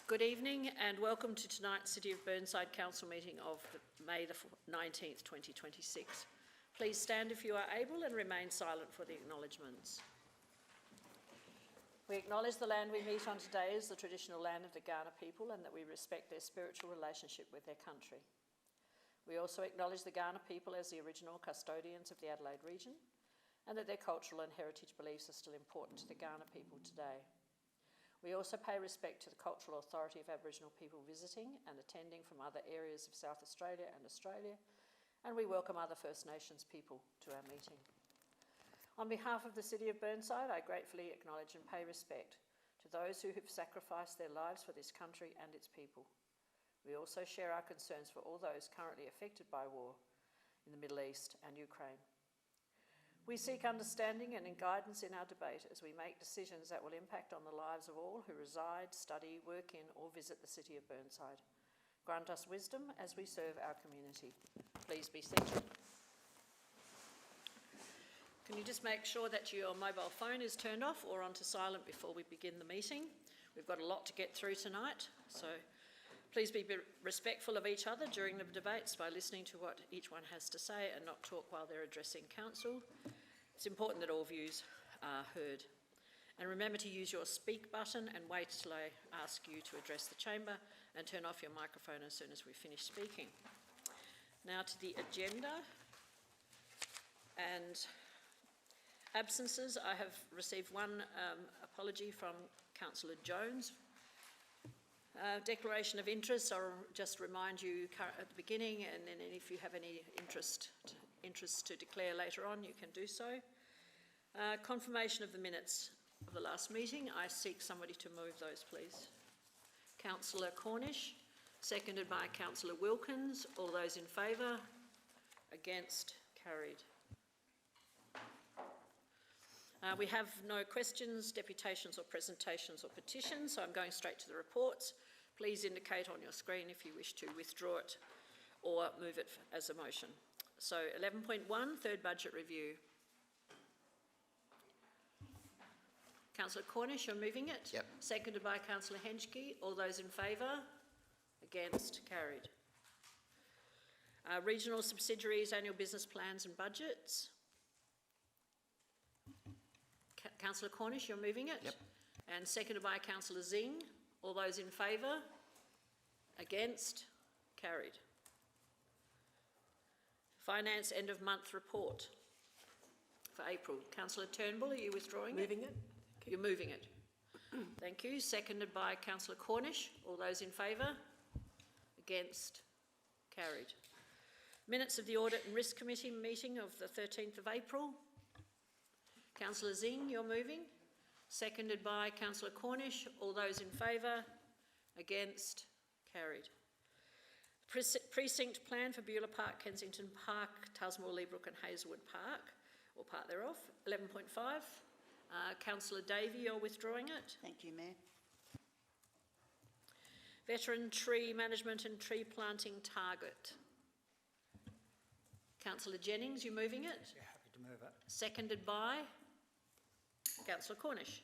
Good evening and welcome to tonight's City of Burnside Council meeting of May the 19th, 2026. Please stand if you are able and remain silent for the acknowledgements. We acknowledge the land we meet on today is the traditional land of the Kaurna people and that we respect their spiritual relationship with their country. We also acknowledge the Kaurna people as the original custodians of the Adelaide region and that their cultural and heritage beliefs are still important to the Kaurna people today. We also pay respect to the cultural authority of Aboriginal people visiting and attending from other areas of South Australia and Australia, and we welcome other First Nations people to our meeting. On behalf of the City of Burnside, I gratefully acknowledge and pay respect to those who have sacrificed their lives for this country and its people. We also share our concerns for all those currently affected by war in the Middle East and Ukraine. We seek understanding and guidance in our debate as we make decisions that will impact on the lives of all who reside, study, work in or visit the City of Burnside. Grant us wisdom as we serve our community. Please be seated. Can you just make sure that your mobile phone is turned off or onto silent before we begin the meeting? We've got a lot to get through tonight, so please be respectful of each other during the debates by listening to what each one has to say and not talk while they're addressing council. It's important that all views are heard. And remember to use your speak button and wait till I ask you to address the chamber and turn off your microphone as soon as we finish speaking. Now to the agenda and absences. I have received one apology from Councillor Jones. Declaration of interest, I'll just remind you at the beginning, and then if you have any interest to declare later on, you can do so. Confirmation of the minutes of the last meeting. I seek somebody to move those, please. Councillor Cornish, seconded by Councillor Wilkins. All those in favour? Against? Carried. We have no questions, deputations or presentations or petitions, so I'm going straight to the reports. Please indicate on your screen if you wish to withdraw it or move it as a motion. So 11.1, third budget review. Councillor Cornish, you're moving it? Yep. Seconded by Councillor Henschke. All those in favour? Against? Carried. Regional subsidiaries, annual business plans and budgets. Councillor Cornish, you're moving it? Yep. And seconded by Councillor Zing. All those in favour? Against? Carried. Finance end of month report for April. Councillor Turnbull, are you withdrawing Moving it? Okay. You're moving it. Thank you. Seconded by Councillor Cornish. All those in favour? Against? Carried. Minutes of the Audit and Risk Committee meeting of the 13th of April. Councillor Zing, you're moving. Seconded by Councillor Cornish. All those in favour? Against? Carried. Precinct plan for Beulah Park, Kensington Park, Tusmore, Leabrook and Hazelwood Park, or part thereof. 11.5. Councillor Davey, you're withdrawing it. Thank you, Mayor. Veteran tree management and tree planting target. Councillor Jennings, you moving it? Yeah, happy to move it. Seconded by Councillor Cornish.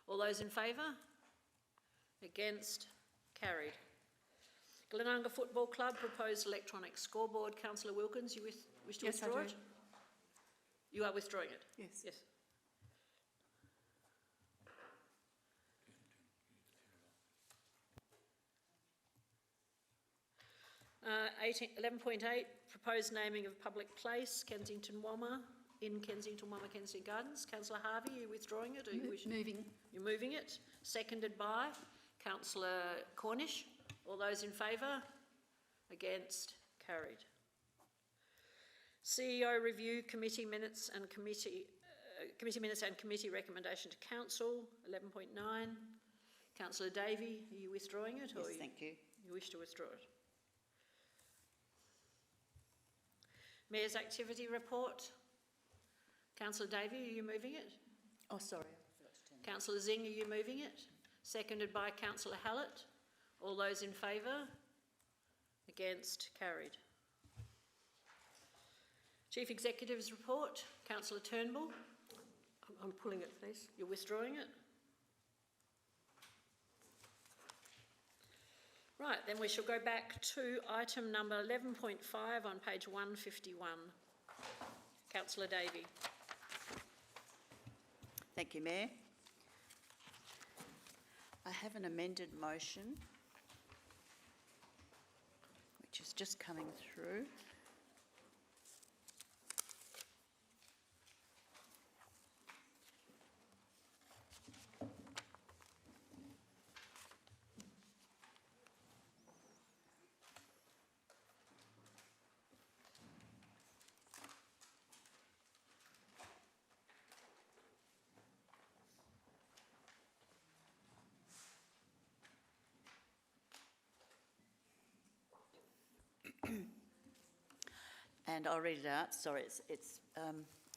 All those in favour? Against? Carried. Glenunga Football Club proposed electronic scoreboard. Councillor Wilkins, you wish to withdraw it? You are withdrawing it? Yes. Yes. Uh, 11.8, proposed naming of public place, Kensington Wamma, in Kensington Wamma, Kensington Gardens. Councillor Harvey, are you withdrawing it? Or you moving. You're moving it. Seconded by Councillor Cornish. All those in favour? Against? Carried. CEO review, committee minutes and committee recommendation to council. 11.9. Councillor Davey, are you withdrawing it? Yes, thank you. You wish to withdraw it? Mayor's activity report. Councillor Davey, are you moving it? Oh, sorry. Councillor Zing, are you moving it? Seconded by Councillor Hallett. All those in favour? Against? Carried. Chief Executive's report. Councillor Turnbull. I'm pulling it, please. You're withdrawing it? Right, then we shall go back to item number 11.5 on page 151. Councillor Davey. Thank you, Mayor. I have an amended motion which is just coming through. And I'll read it out. Sorry,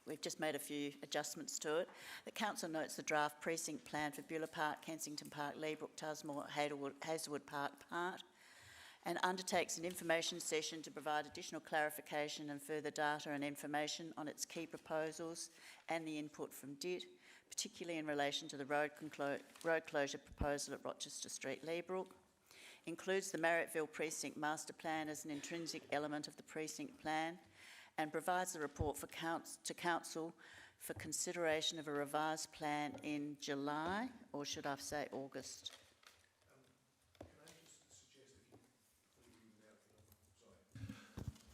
we've just made a few adjustments to it. The Council notes the draft precinct plan for Beulah Park, Kensington Park, Leabrook, Tusmore, Hazelwood Park part, and undertakes an information session to provide additional clarification and further data and information on its key proposals and the input from DIT, particularly in relation to the road closure proposal at Rochester Street, Leabrook. Includes the Marriottville Precinct Master Plan as an intrinsic element of the precinct plan, and provides a report to Council for consideration of a revised plan in July, or should I say August? Can I just suggest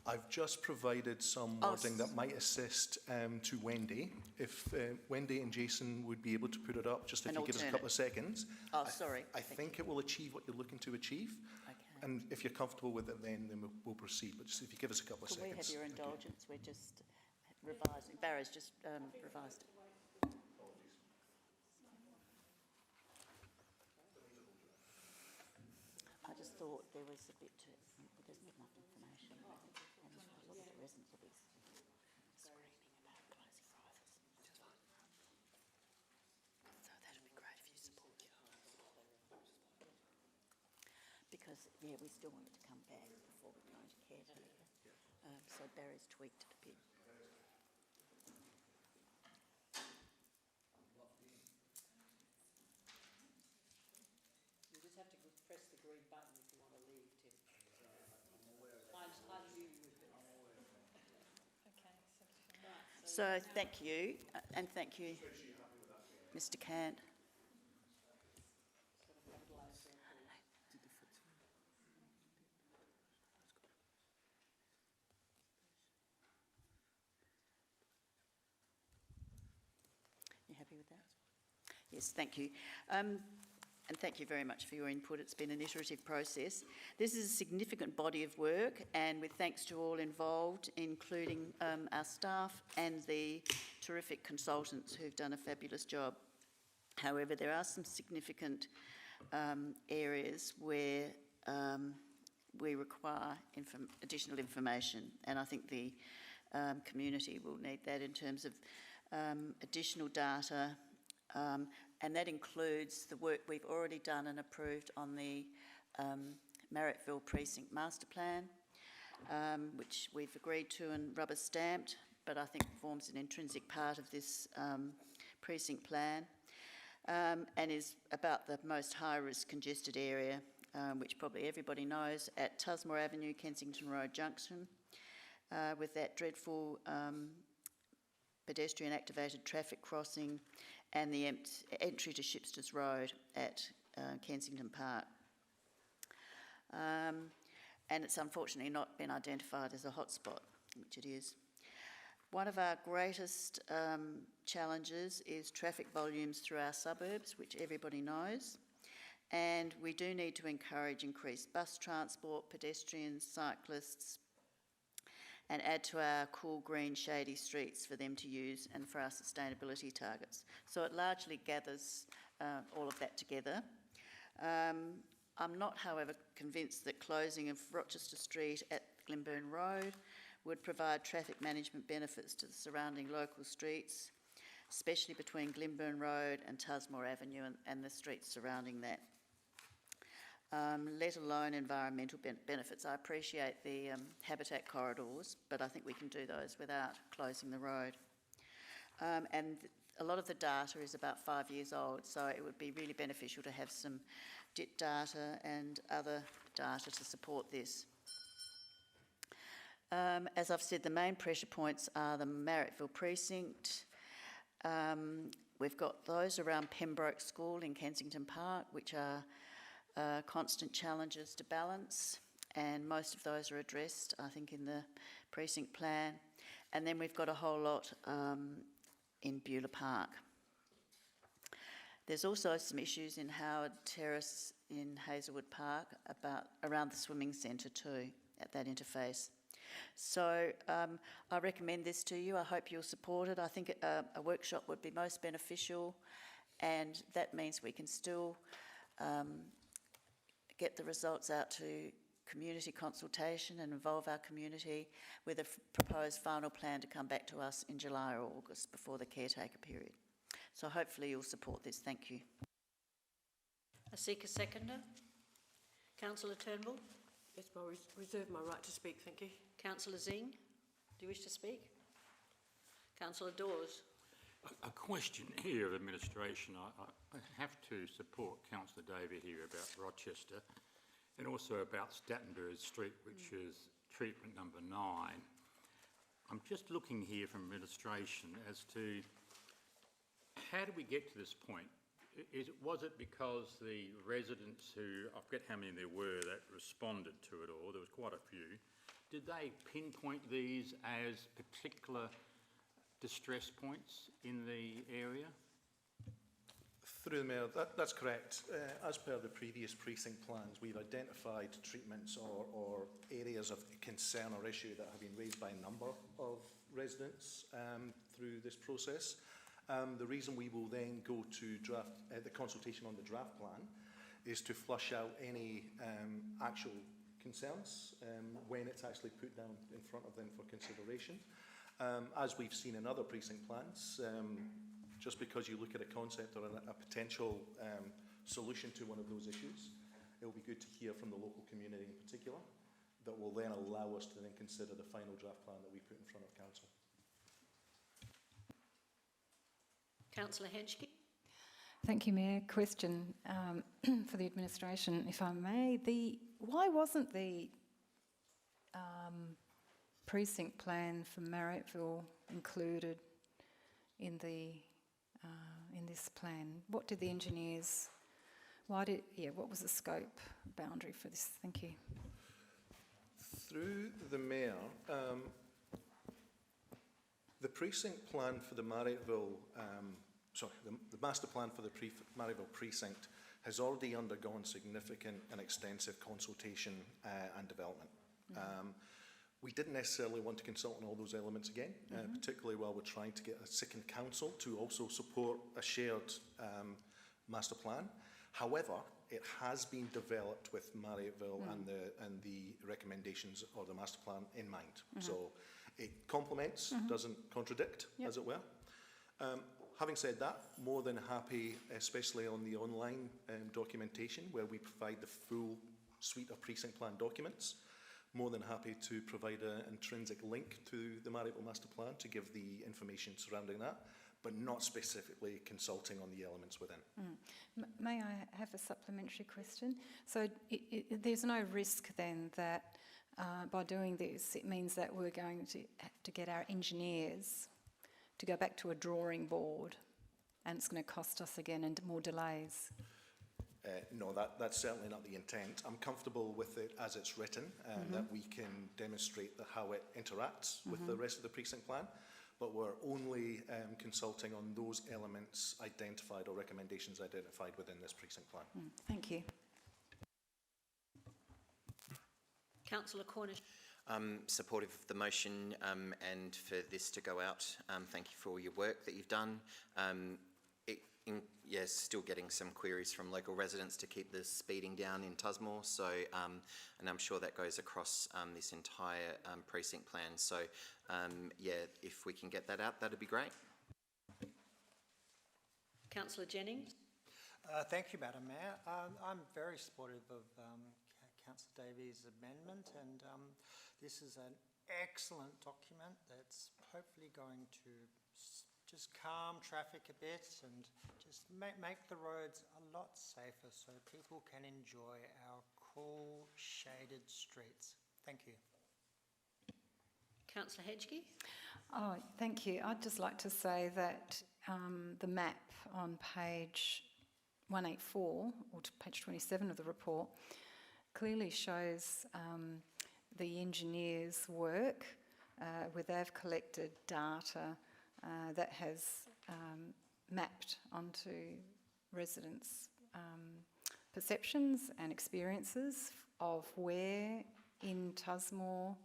I've just provided some wording that might assist to Wendy. If Wendy and Jason would be able to put it up, just if you give us a couple of seconds. Oh, sorry. I think it will achieve what you're looking to achieve. Okay. And if you're comfortable with it, then we'll proceed. But just if you give us a couple of seconds. Can we have your indulgence? We're just revising. Barry's just revised it. I just thought there was a bit to it. There's not enough information. And a lot of the residents will be screaming about closing rivals. So that'd be great if you support it. Because, yeah, we still want it to come back before we go into caretaker. So Barry's tweaked it a bit. You just have to press the green button if you want to leave, Tim. I knew you would. Okay. So thank you, and thank you, Mr. Cant. You happy with that? Yes, thank you. And thank you very much for your input. It's been an iterative process. This is a significant body of work, and with thanks to all involved, including our staff and the terrific consultants who've done a fabulous job. However, there are some significant areas where we require additional information, and I think the community will need that in terms of additional data, and that includes the work we've already done and approved on the Marriottville Precinct Master Plan, which we've agreed to and rubber stamped, but I think forms an intrinsic part of this precinct plan, and is about the most high-risk congested area, which probably everybody knows, at Tusmore Avenue, Kensington Road Junction, with that dreadful pedestrian activated traffic crossing and the entry to Shipsters Road at Kensington Park. And it's unfortunately not been identified as a hotspot, which it is. One of our greatest challenges is traffic volumes through our suburbs, which everybody knows. And we do need to encourage increased bus transport, pedestrians, cyclists, and add to our cool, green, shady streets for them to use and for our sustainability targets. So it largely gathers all of that together. I'm not, however, convinced that closing of Rochester Street at Glenburn Road would provide traffic management benefits to the surrounding local streets, especially between Glenburn Road and Tusmore Avenue and the streets surrounding that. Let alone environmental benefits. I appreciate the habitat corridors, but I think we can do those without closing the road. And a lot of the data is about 5 years old, so it would be really beneficial to have some DIT data and other data to support this. As I've said, the main pressure points are the Marrickville precinct. We've got those around Pembroke School in Kensington Park, which are constant challenges to balance, and most of those are addressed, I think, in the precinct plan. And then we've got a whole lot in Beulah Park. There's also some issues in Howard Terrace in Hazelwood Park around the swimming centre too, at that interface. So I recommend this to you. I hope you'll support it. I think a workshop would be most beneficial, and that means we can still get the results out to community consultation and involve our community with a proposed final plan to come back to us in July or August before the caretaker period. So hopefully you'll support this. Thank you. I seek a seconder. Councillor Turnbull. Yes, I reserve my right to speak, thank you. Councillor Zing, do you wish to speak? Councillor Dawes. A question here of administration. I have to support Councillor Davey here about Rochester and also about Stattenberg Street, which is treatment number 9. I'm just looking here from administration as to how did we get to this point? Was it because the residents who, I forget how many there were that responded to it all, there was quite a few, did they pinpoint these as particular distress points in the area? Through the Mayor, that's correct. As per the previous precinct plans, we've identified treatments or areas of concern or issue that have been raised by a number of residents through this process. The reason we will then go to the consultation on the draft plan is to flush out any actual concerns when it's actually put down in front of them for consideration. As we've seen in other precinct plans, just because you look at a concept or a potential solution to one of those issues, it will be good to hear from the local community in particular that will then allow us to then consider the final draft plan that we put in front of council. Councillor Henschke. Thank you, Mayor. Question for the administration, if I may. Why wasn't the precinct plan for Marrickville included in this plan? What did the engineers? What was the scope boundary for this? Thank you. Through the Mayor, the precinct plan for the Marrickville, the master plan for the Marrickville precinct has already undergone significant and extensive consultation and development. We didn't necessarily want to consult on all those elements again, particularly while we're trying to get a second council to also support a shared master plan. However, it has been developed with Marrickville and the recommendations of the master plan in mind. So it complements, doesn't contradict, as it were. Having said that, more than happy, especially on the online documentation where we provide the full suite of precinct plan documents, more than happy to provide an intrinsic link to the Marrickville master plan to give the information surrounding that, but not specifically consulting on the elements within. May I have a supplementary question? So there's no risk then that by doing this, it means that we're going to have to get our engineers to go back to a drawing board and it's going to cost us again and more delays? No, that's certainly not the intent. I'm comfortable with it as it's written, that we can demonstrate how it interacts with the rest of the precinct plan, but we're only consulting on those elements identified or recommendations identified within this precinct plan. Thank you. Councillor Cornish. Supportive of the motion and for this to go out. Thank you for all your work that you've done. Yes, still getting some queries from local residents to keep the speeding down in Tusmore. So, and I'm sure that goes across this entire precinct plan. So, yeah, if we can get that out, that'd be great. Councillor Jennings. Thank you, Madam Mayor. I'm very supportive of Councillor Davies' amendment, and this is an excellent document that's hopefully going to just calm traffic a bit and just make the roads a lot safer so people can enjoy our cool, shaded streets. Thank you. Councillor Hedgkey? Oh, thank you. I'd just like to say that the map on page 184, or to page 27 of the report, clearly shows the engineers' work where they've collected data that has mapped onto residents' perceptions and experiences of where in Tusmore,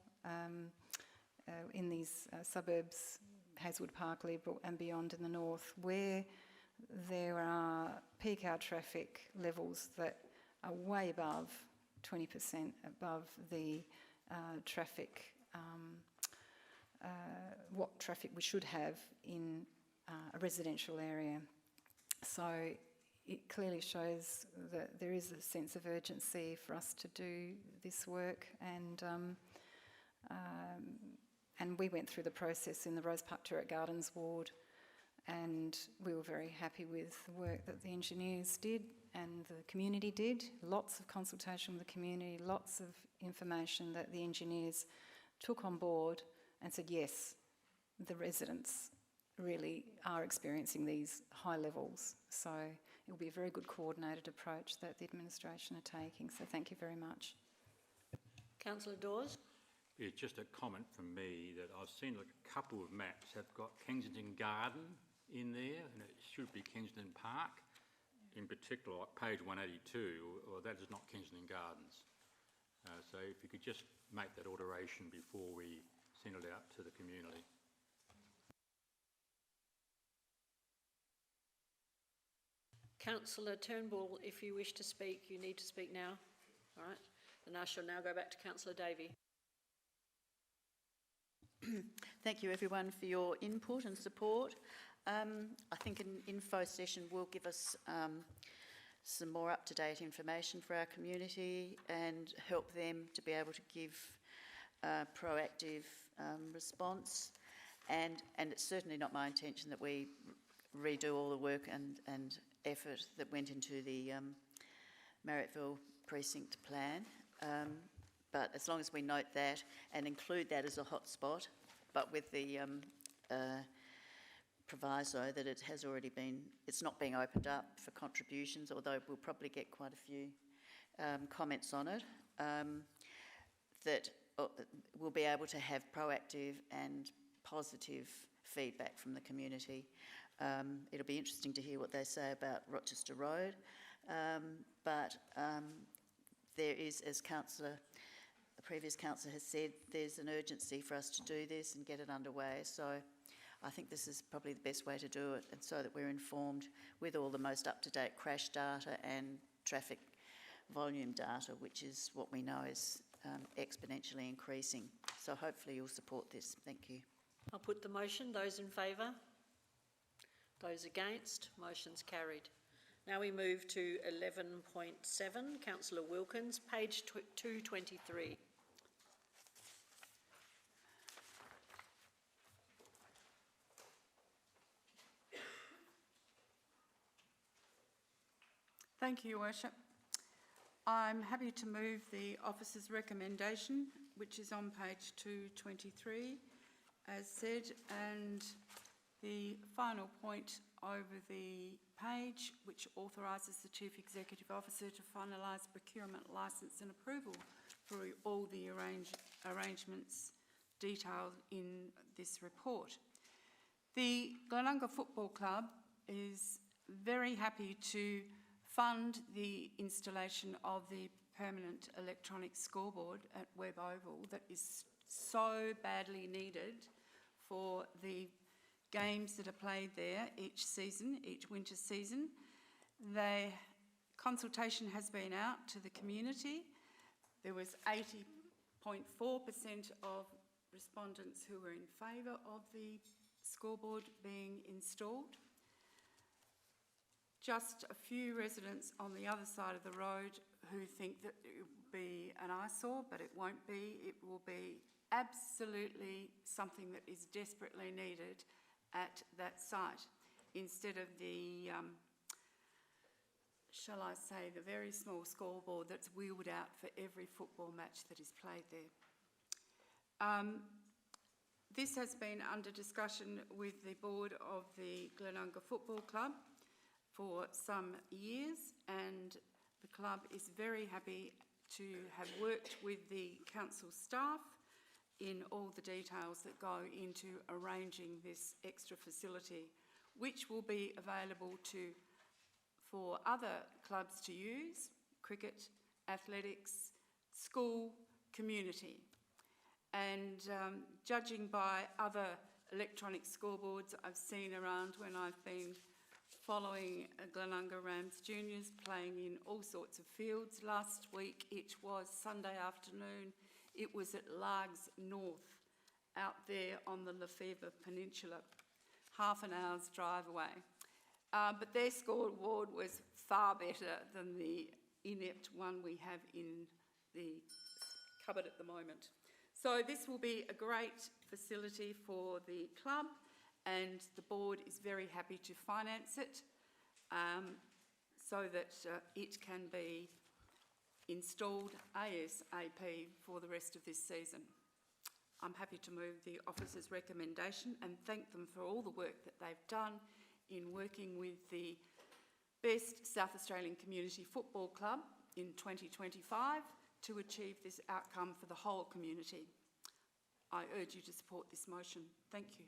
in these suburbs, Hazelwood Park, Leadbrook and beyond in the north, where there are peak hour traffic levels that are way above 20% above the traffic, what traffic we should have in a residential area. So it clearly shows that there is a sense of urgency for us to do this work, and we went through the process in the Rose Park Turret Gardens ward, and we were very happy with the work that the engineers did and the community did. Lots of consultation with the community, lots of information that the engineers took on board and said, yes, the residents really are experiencing these high levels. So it will be a very good coordinated approach that the administration are taking. So thank you very much. Councillor Dawes? Yeah, just a comment from me that I've seen like a couple of maps have got Kensington Garden in there, and it should be Kensington Park. In particular, like page 182, or that is not Kensington Gardens. So if you could just make that alteration before we send it out to the community. Councillor Turnbull, if you wish to speak, you need to speak now. All right. Then I shall now go back to Councillor Davey. Thank you everyone for your input and support. I think an info session will give us some more up-to-date information for our community and help them to be able to give proactive response. And it's certainly not my intention that we redo all the work and effort that went into the Marriotteville precinct plan. But as long as we note that and include that as a hotspot, but with the proviso that it has already been, it's not being opened up for contributions, although we'll probably get quite a few comments on it, that we'll be able to have proactive and positive feedback from the community. It'll be interesting to hear what they say about Rochester Road, but there is, as the previous councillor has said, there's an urgency for us to do this and get it underway. So I think this is probably the best way to do it, and so that we're informed with all the most up-to-date crash data and traffic volume data, which is what we know is exponentially increasing. So hopefully you'll support this. Thank you. I'll put the motion. Those in favour? Those against? Motion's carried. Now we move to 11.7, Councillor Wilkins, page 223. Thank you, Your Worship. I'm happy to move the officer's recommendation, which is on page 223, as said, and the final point over the page, which authorises the Chief Executive Officer to finalise procurement licence and approval for all the arrangements detailed in this report. The Glenunga Football Club is very happy to fund the installation of the permanent electronic scoreboard at Webb Oval that is so badly needed for the games that are played there each season, each winter season. The consultation has been out to the community. There was 80.4% of respondents who were in favour of the scoreboard being installed. Just a few residents on the other side of the road who think that it will be an eyesore, but it won't be. It will be absolutely something that is desperately needed at that site. Instead of the shall I say, the very small scoreboard that's wheeled out for every football match that is played there. This has been under discussion with the board of the Glenunga Football Club for some years, and the club is very happy to have worked with the council staff in all the details that go into arranging this extra facility, which will be available for other clubs to use: cricket, athletics, school, community. And judging by other electronic scoreboards I've seen around when I've been following Glenunga Rams Juniors playing in all sorts of fields. Last week it was Sunday afternoon. It was at Largs North, out there on the Lefebvre Peninsula, half an hour's drive away. But their scoreboard was far better than the inept one we have in the cupboard at the moment. So this will be a great facility for the club, and the board is very happy to finance it so that it can be installed ASAP for the rest of this season. I'm happy to move the officers' recommendation and thank them for all the work that they've done in working with the best South Australian Community Football Club in 2025 to achieve this outcome for the whole community. I urge you to support this motion. Thank you.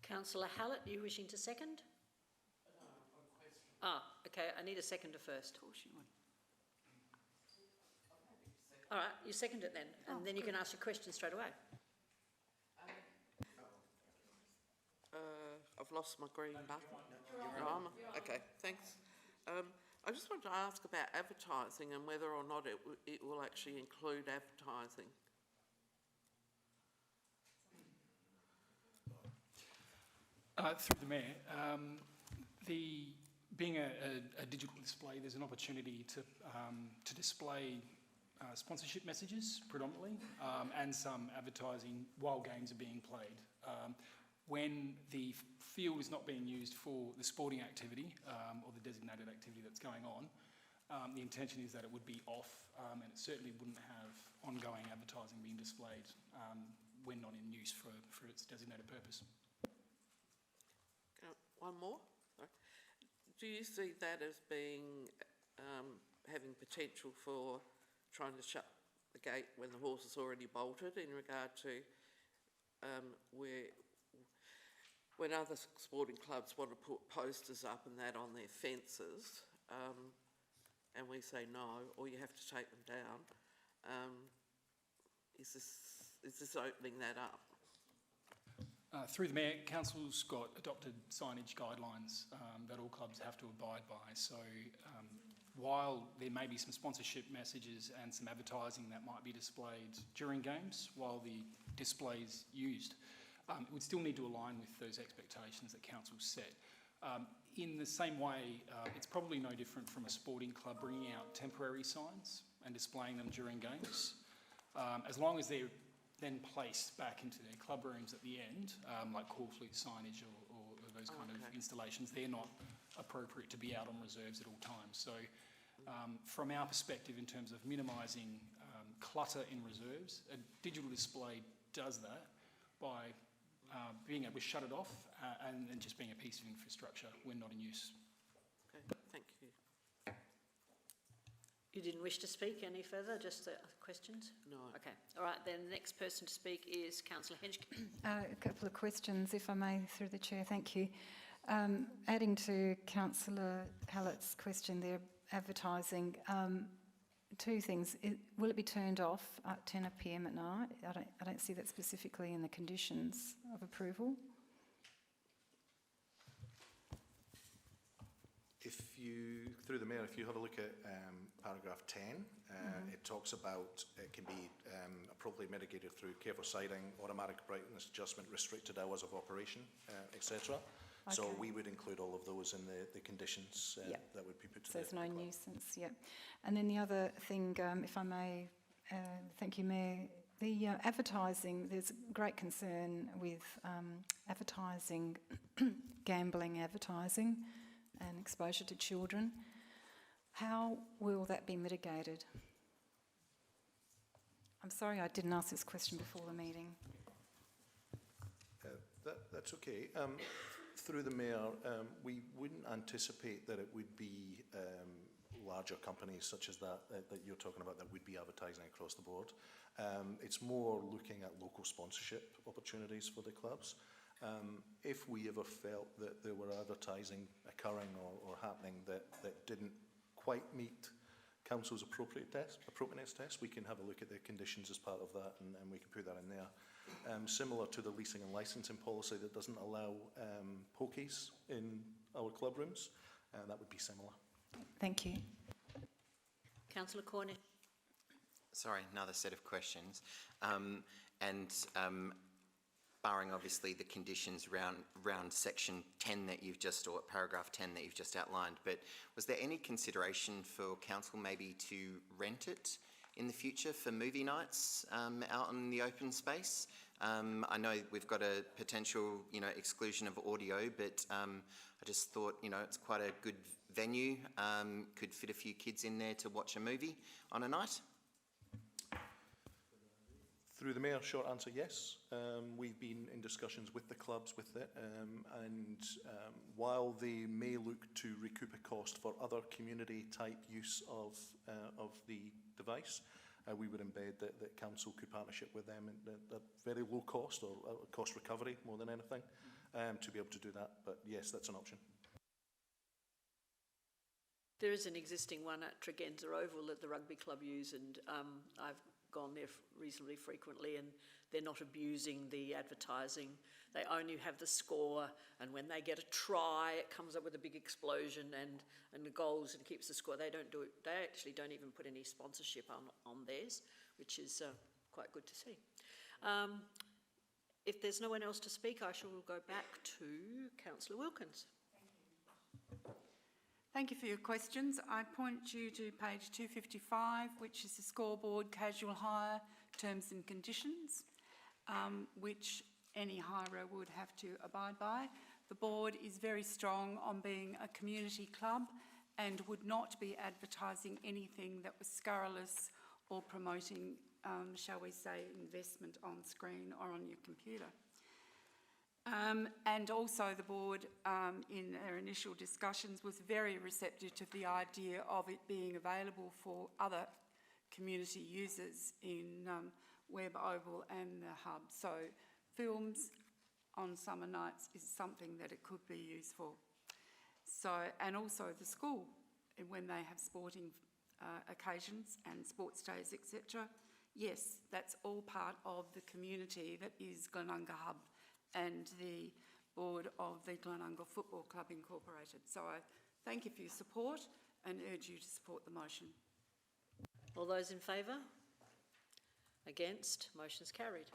Councillor Hallett, are you wishing to second? Okay, I need a seconder first. Of course you would. All right, you second it then, and then you can ask your question straight away. I've lost my green button. Okay, thanks. I just wanted to ask about advertising and whether or not it will actually include advertising. Through the Mayor, being a digital display, there's an opportunity to display sponsorship messages predominantly and some advertising while games are being played. When the field is not being used for the sporting activity or the designated activity that's going on, the intention is that it would be off and it certainly wouldn't have ongoing advertising being displayed when not in use for its designated purpose. One more? Sorry. Do you see that as being having potential for trying to shut the gate when the horse is already bolted in regard to when other sporting clubs want to put posters up and that on their fences and we say no, or you have to take them down, is this opening that up? Through the Mayor, Council's got adopted signage guidelines that all clubs have to abide by. So while there may be some sponsorship messages and some advertising that might be displayed during games while the display is used, it would still need to align with those expectations that Council set. In the same way, it's probably no different from a sporting club bringing out temporary signs and displaying them during games. As long as they're then placed back into their club rooms at the end, like call flute signage or those kind of installations, they're not appropriate to be out on reserves at all times. So from our perspective, in terms of minimising clutter in reserves, a digital display does that by being able to shut it off and then just being a piece of infrastructure when not in use. Okay, thank you. You didn't wish to speak any further, just questions? No. Okay, all right, then the next person to speak is Councillor Henschke. A couple of questions, if I may, through the Chair. Thank you. Adding to Councillor Hallett's question there, advertising, two things. Will it be turned off at 10 p.m. at night? I don't see that specifically in the conditions of approval. Through the Mayor, if you have a look at paragraph 10, it talks about it can be appropriately mitigated through careful sighting, automatic brightness adjustment, restricted hours of operation, etc. Okay. So we would include all of those in the conditions that would be put to the So there's no nuisance, And then the other thing, if I may, thank you, Mayor, the advertising, there's great concern with advertising, gambling advertising, and exposure to children. How will that be mitigated? I'm sorry I didn't ask this question before the meeting. That's okay. Through the Mayor, we wouldn't anticipate that it would be larger companies such as that you're talking about that would be advertising across the board. It's more looking at local sponsorship opportunities for the clubs. If we ever felt that there were advertising occurring or happening that didn't quite meet Council's appropriateness test, we can have a look at the conditions as part of that and we can put that in there. Similar to the leasing and licensing policy that doesn't allow pokies in our club rooms, that would be similar. Thank you. Councillor Cornish. Sorry, another set of questions. Barring obviously the conditions around section 10 that you've just, or paragraph 10 that you've just outlined, but was there any consideration for council maybe to rent it in the future for movie nights out in the open space? I know we've got a potential, exclusion of audio, but I just thought, it's quite a good venue, could fit a few kids in there to watch a movie on a night. Through the Mayor, short answer, yes. We've been in discussions with the clubs with it, and while they may look to recoup a cost for other community type use of the device, we would embed that council could partnership with them at very low cost or cost recovery more than anything to be able to do that. But yes, that's an option. There is an existing one at Tregenza Oval that the rugby club use, and I've gone there reasonably frequently, and they're not abusing the advertising. They only have the score, and when they get a try, it comes up with a big explosion and the goals, and keeps the score. They don't do it. They actually don't even put any sponsorship on theirs, which is quite good to see. If there's no one else to speak, I shall go back to Councillor Wilkins. Thank you for your questions. I point you to page 255, which is the scoreboard casual hire terms and conditions, which any hirer would have to abide by. The board is very strong on being a community club and would not be advertising anything that was scurrilous or promoting, shall we say, investment on screen or on your computer. And also the board, in their initial discussions, was very receptive to the idea of it being available for other community users in Webb Oval and the Hub. So films on summer nights is something that it could be used for. So, and also the school, when they have sporting occasions and sports days, etc. Yes, that's all part of the community that is Glenunga Hub and the board of the Glenunga Football Club Incorporated. So I thank you for your support and urge you to support the motion. All those in favour? Against? Motion's carried.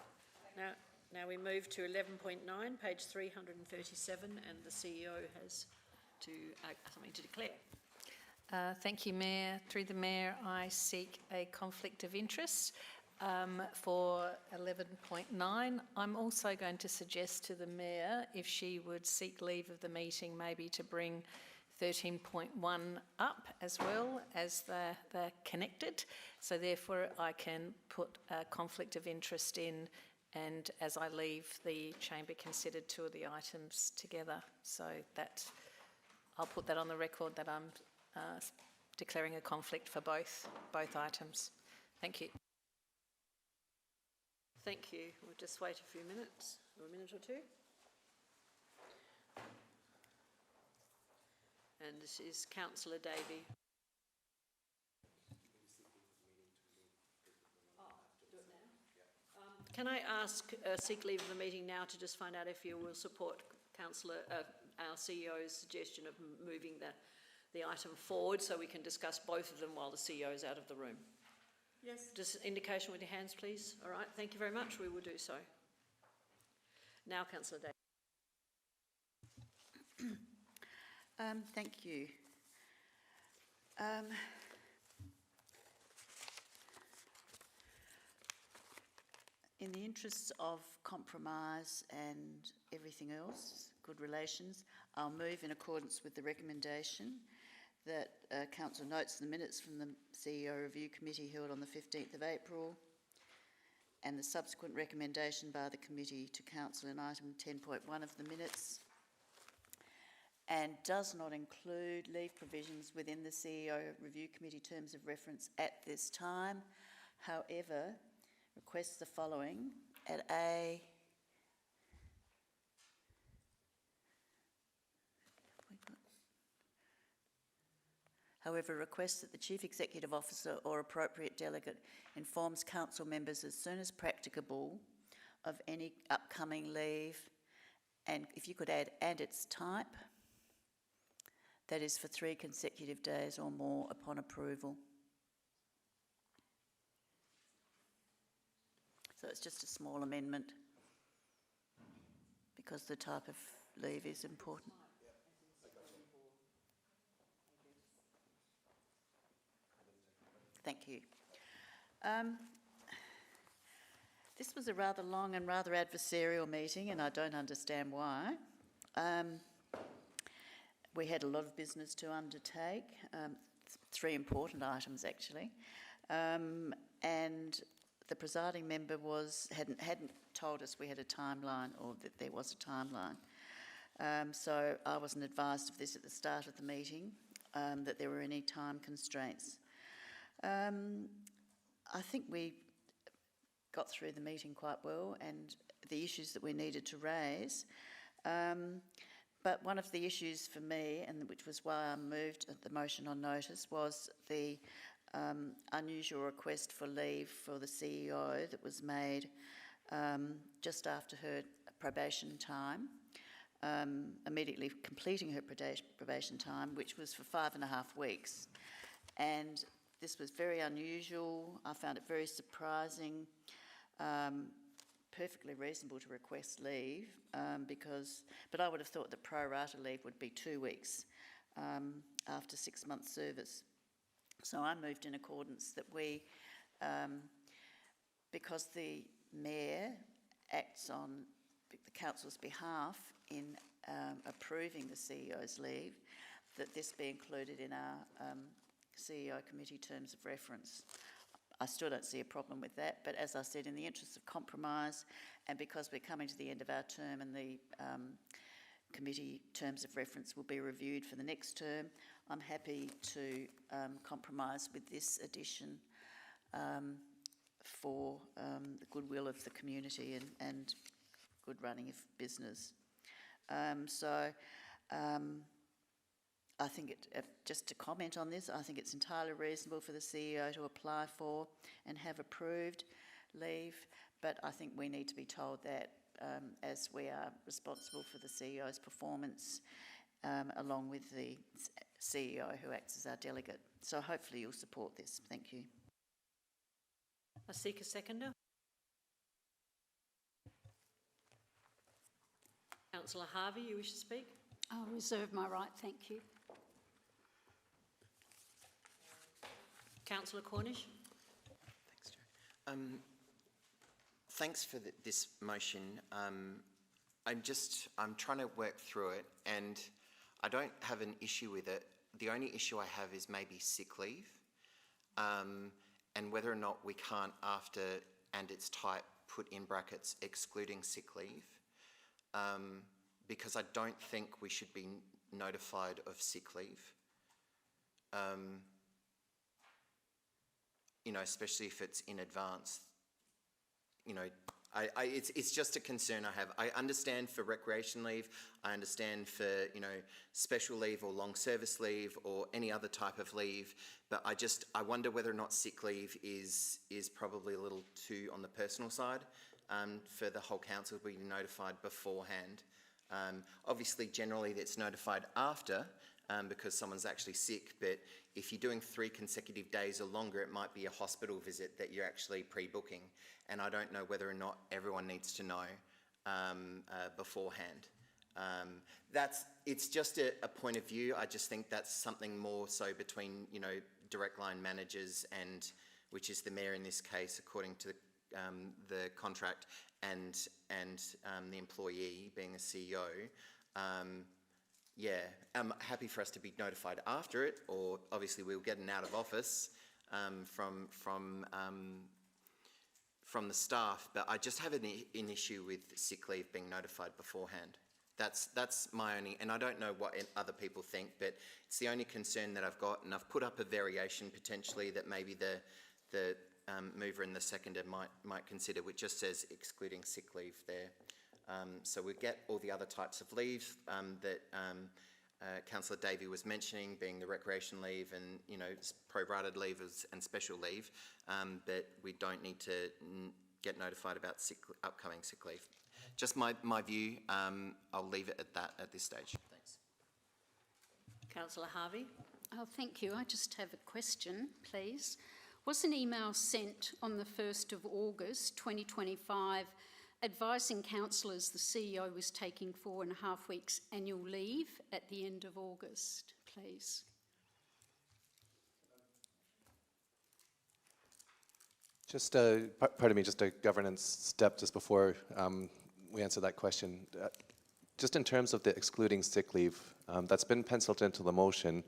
Now we move to 11.9, page 337, and the CEO has something to declare. Thank you, Mayor. Through the Mayor, I seek a conflict of interest for 11.9. I'm also going to suggest to the Mayor if she would seek leave of the meeting maybe to bring 13.1 up as well, as they're connected. So therefore I can put a conflict of interest in, and as I leave, the chamber considered two of the items together. So that I'll put that on the record that I'm declaring a conflict for both items. Thank you. Thank you. We'll just wait a few minutes, or a minute or two. And this is Councillor Davey. Can I ask, seek leave of the meeting now to just find out if you will support our CEO's suggestion of moving the item forward so we can discuss both of them while the CEO is out of the room? Yes. Just indication with your hands, please. All right, thank you very much. We will do so. Now, Councillor Day. Thank you. In the interests of compromise and everything else, good relations. I'll move in accordance with the recommendation that Council notes the minutes from the CEO Review Committee held on the 15th of April and the subsequent recommendation by the committee to Council in item 10.1 of the minutes, and does not include leave provisions within the CEO Review Committee terms of reference at this time. However, requests the following at A. However, requests that the Chief Executive Officer or appropriate delegate informs council members as soon as practicable of any upcoming leave, and if you could add, and its type, that is for 3 consecutive days or more upon approval. So it's just a small amendment because the type of leave is important. Thank you. This was a rather long and rather adversarial meeting, and I don't understand why. We had a lot of business to undertake, 3 important items actually, and the presiding member hadn't told us we had a timeline or that there was a timeline. So I wasn't advised of this at the start of the meeting, that there were any time constraints. I think we got through the meeting quite well and the issues that we needed to raise. But one of the issues for me, and which was why I moved the motion on notice, was the unusual request for leave for the CEO that was made just after her probation time, immediately completing her probation time, which was for 5.5 weeks. And this was very unusual. I found it very surprising, perfectly reasonable to request leave, but I would have thought that pro rata leave would be 2 weeks after 6 months' service. So I moved in accordance that we, because the Mayor acts on the Council's behalf in approving the CEO's leave, that this be included in our CEO committee terms of reference. I still don't see a problem with that, but as I said, in the interest of compromise, and because we're coming to the end of our term and the committee terms of reference will be reviewed for the next term, I'm happy to compromise with this addition for the goodwill of the community and good running of business. I think, just to comment on this, I think it's entirely reasonable for the CEO to apply for and have approved leave, but I think we need to be told that as we are responsible for the CEO's performance, along with the CEO who acts as our delegate. So hopefully you'll support this. Thank you. I seek a seconder. Councillor Harvey, you wish to speak? I'll reserve my right, thank you. Councillor Cornish. Thanks, Jo. Thanks for this motion. I'm trying to work through it, and I don't have an issue with it. The only issue I have is maybe sick leave, and whether or not we can't, after and its type, put in brackets excluding sick leave, because I don't think we should be notified of sick leave. You know, especially if it's in advance. You know, it's just a concern I have. I understand for recreation leave, I understand for, you know, special leave or long service leave or any other type of leave, but I wonder whether or not sick leave is probably a little too on the personal side for the whole council to be notified beforehand. Obviously, generally that's notified after because someone's actually sick, but if you're doing 3 consecutive days or longer, it might be a hospital visit that you're actually pre-booking, and I don't know whether or not everyone needs to know beforehand. It's just a point of view. I just think that's something more so between, you know, direct line managers and, which is the mayor in this case, according to the contract, and the employee being the CEO. yeah, I'm happy for us to be notified after it, or obviously we'll get an out of office from the staff, but I just have an issue with sick leave being notified beforehand. That's my only, and I don't know what other people think, but it's the only concern that I've got, and I've put up a variation potentially that maybe the mover and the seconder might consider, which just says excluding sick leave there. So we get all the other types of leave that Councillor Davey was mentioning, being the recreation leave and, you know, prorated leave and special leave, but we don't need to get notified about upcoming sick leave. Just my view. I'll leave it at that at this stage. Thanks. Councillor Harvey. Oh, thank you. I just have a question, please. Was an email sent on the 1st of August 2025 advising councillors the CEO was taking 4.5 weeks annual leave at the end of August, please? Just pardon me, just a governance step just before we answer that question. Just in terms of the excluding sick leave, that's been penciled into the motion,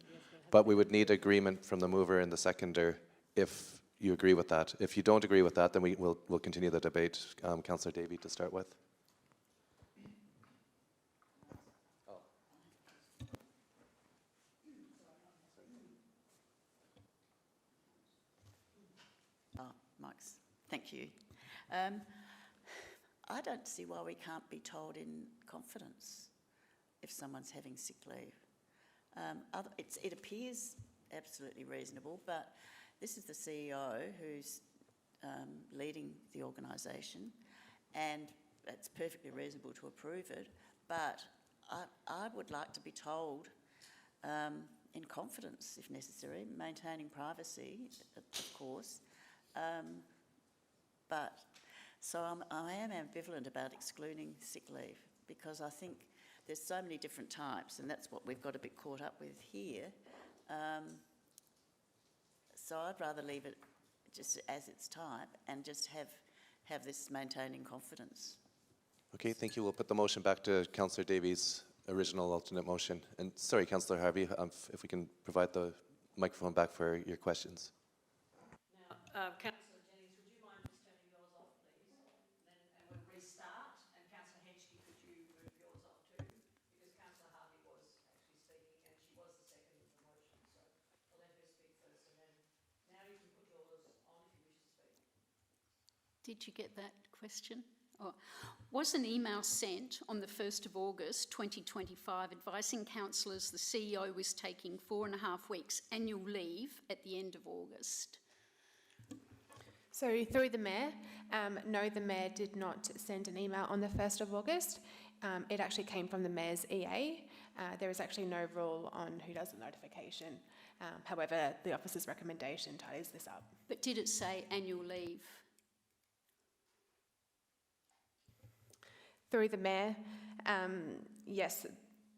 but we would need agreement from the mover and the seconder if you agree with that. If you don't agree with that, then we'll continue the debate. Councillor Davey to start with. Mike's. Thank you. I don't see why we can't be told in confidence if someone's having sick leave. It appears absolutely reasonable, but this is the CEO who's leading the organisation, and it's perfectly reasonable to approve it, but I would like to be told in confidence, if necessary, maintaining privacy, of course. So I am ambivalent about excluding sick leave, because I think there's so many different types, and that's what we've got a bit caught up with here. So I'd rather leave it just as its type and just have this maintaining confidence. Okay, thank you. We'll put the motion back to Councillor Davies' original alternate motion. And sorry, Councillor Harvey, if we can provide the microphone back for your questions. Now, Councillor Jennings, would you mind just turning yours off, please? And we'll restart. And Councillor Henschke, could you move yours off too? Because Councillor Harvey was actually speaking, and she was the second of the motion. So I'll let her speak first, and then now you can put yours on if you wish to speak. Did you get that question? Oh. Was an email sent on the 1st of August 2025 advising councillors the CEO was taking 4.5 weeks annual leave at the end of August? So through the Mayor, no, the Mayor did not send an email on the 1st of August. It actually came from the Mayor's EA. There is actually no rule on who does the notification. However, the officer's recommendation ties this up. But did it say annual leave? Through the Mayor, yes,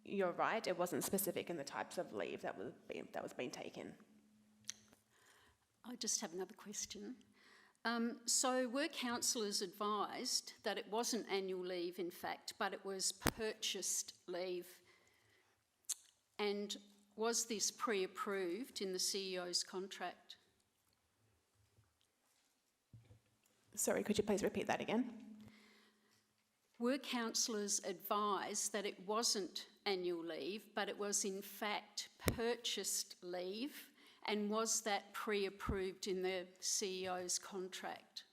you're right. It wasn't specific in the types of leave that was being taken. I just have another question. So were councillors advised that it wasn't annual leave, in fact, but it was purchased leave? And was this pre-approved in the CEO's contract? Sorry, could you please repeat that again? Were councillors advised that it wasn't annual leave, but it was in fact purchased leave? And was that pre-approved in the CEO's contract?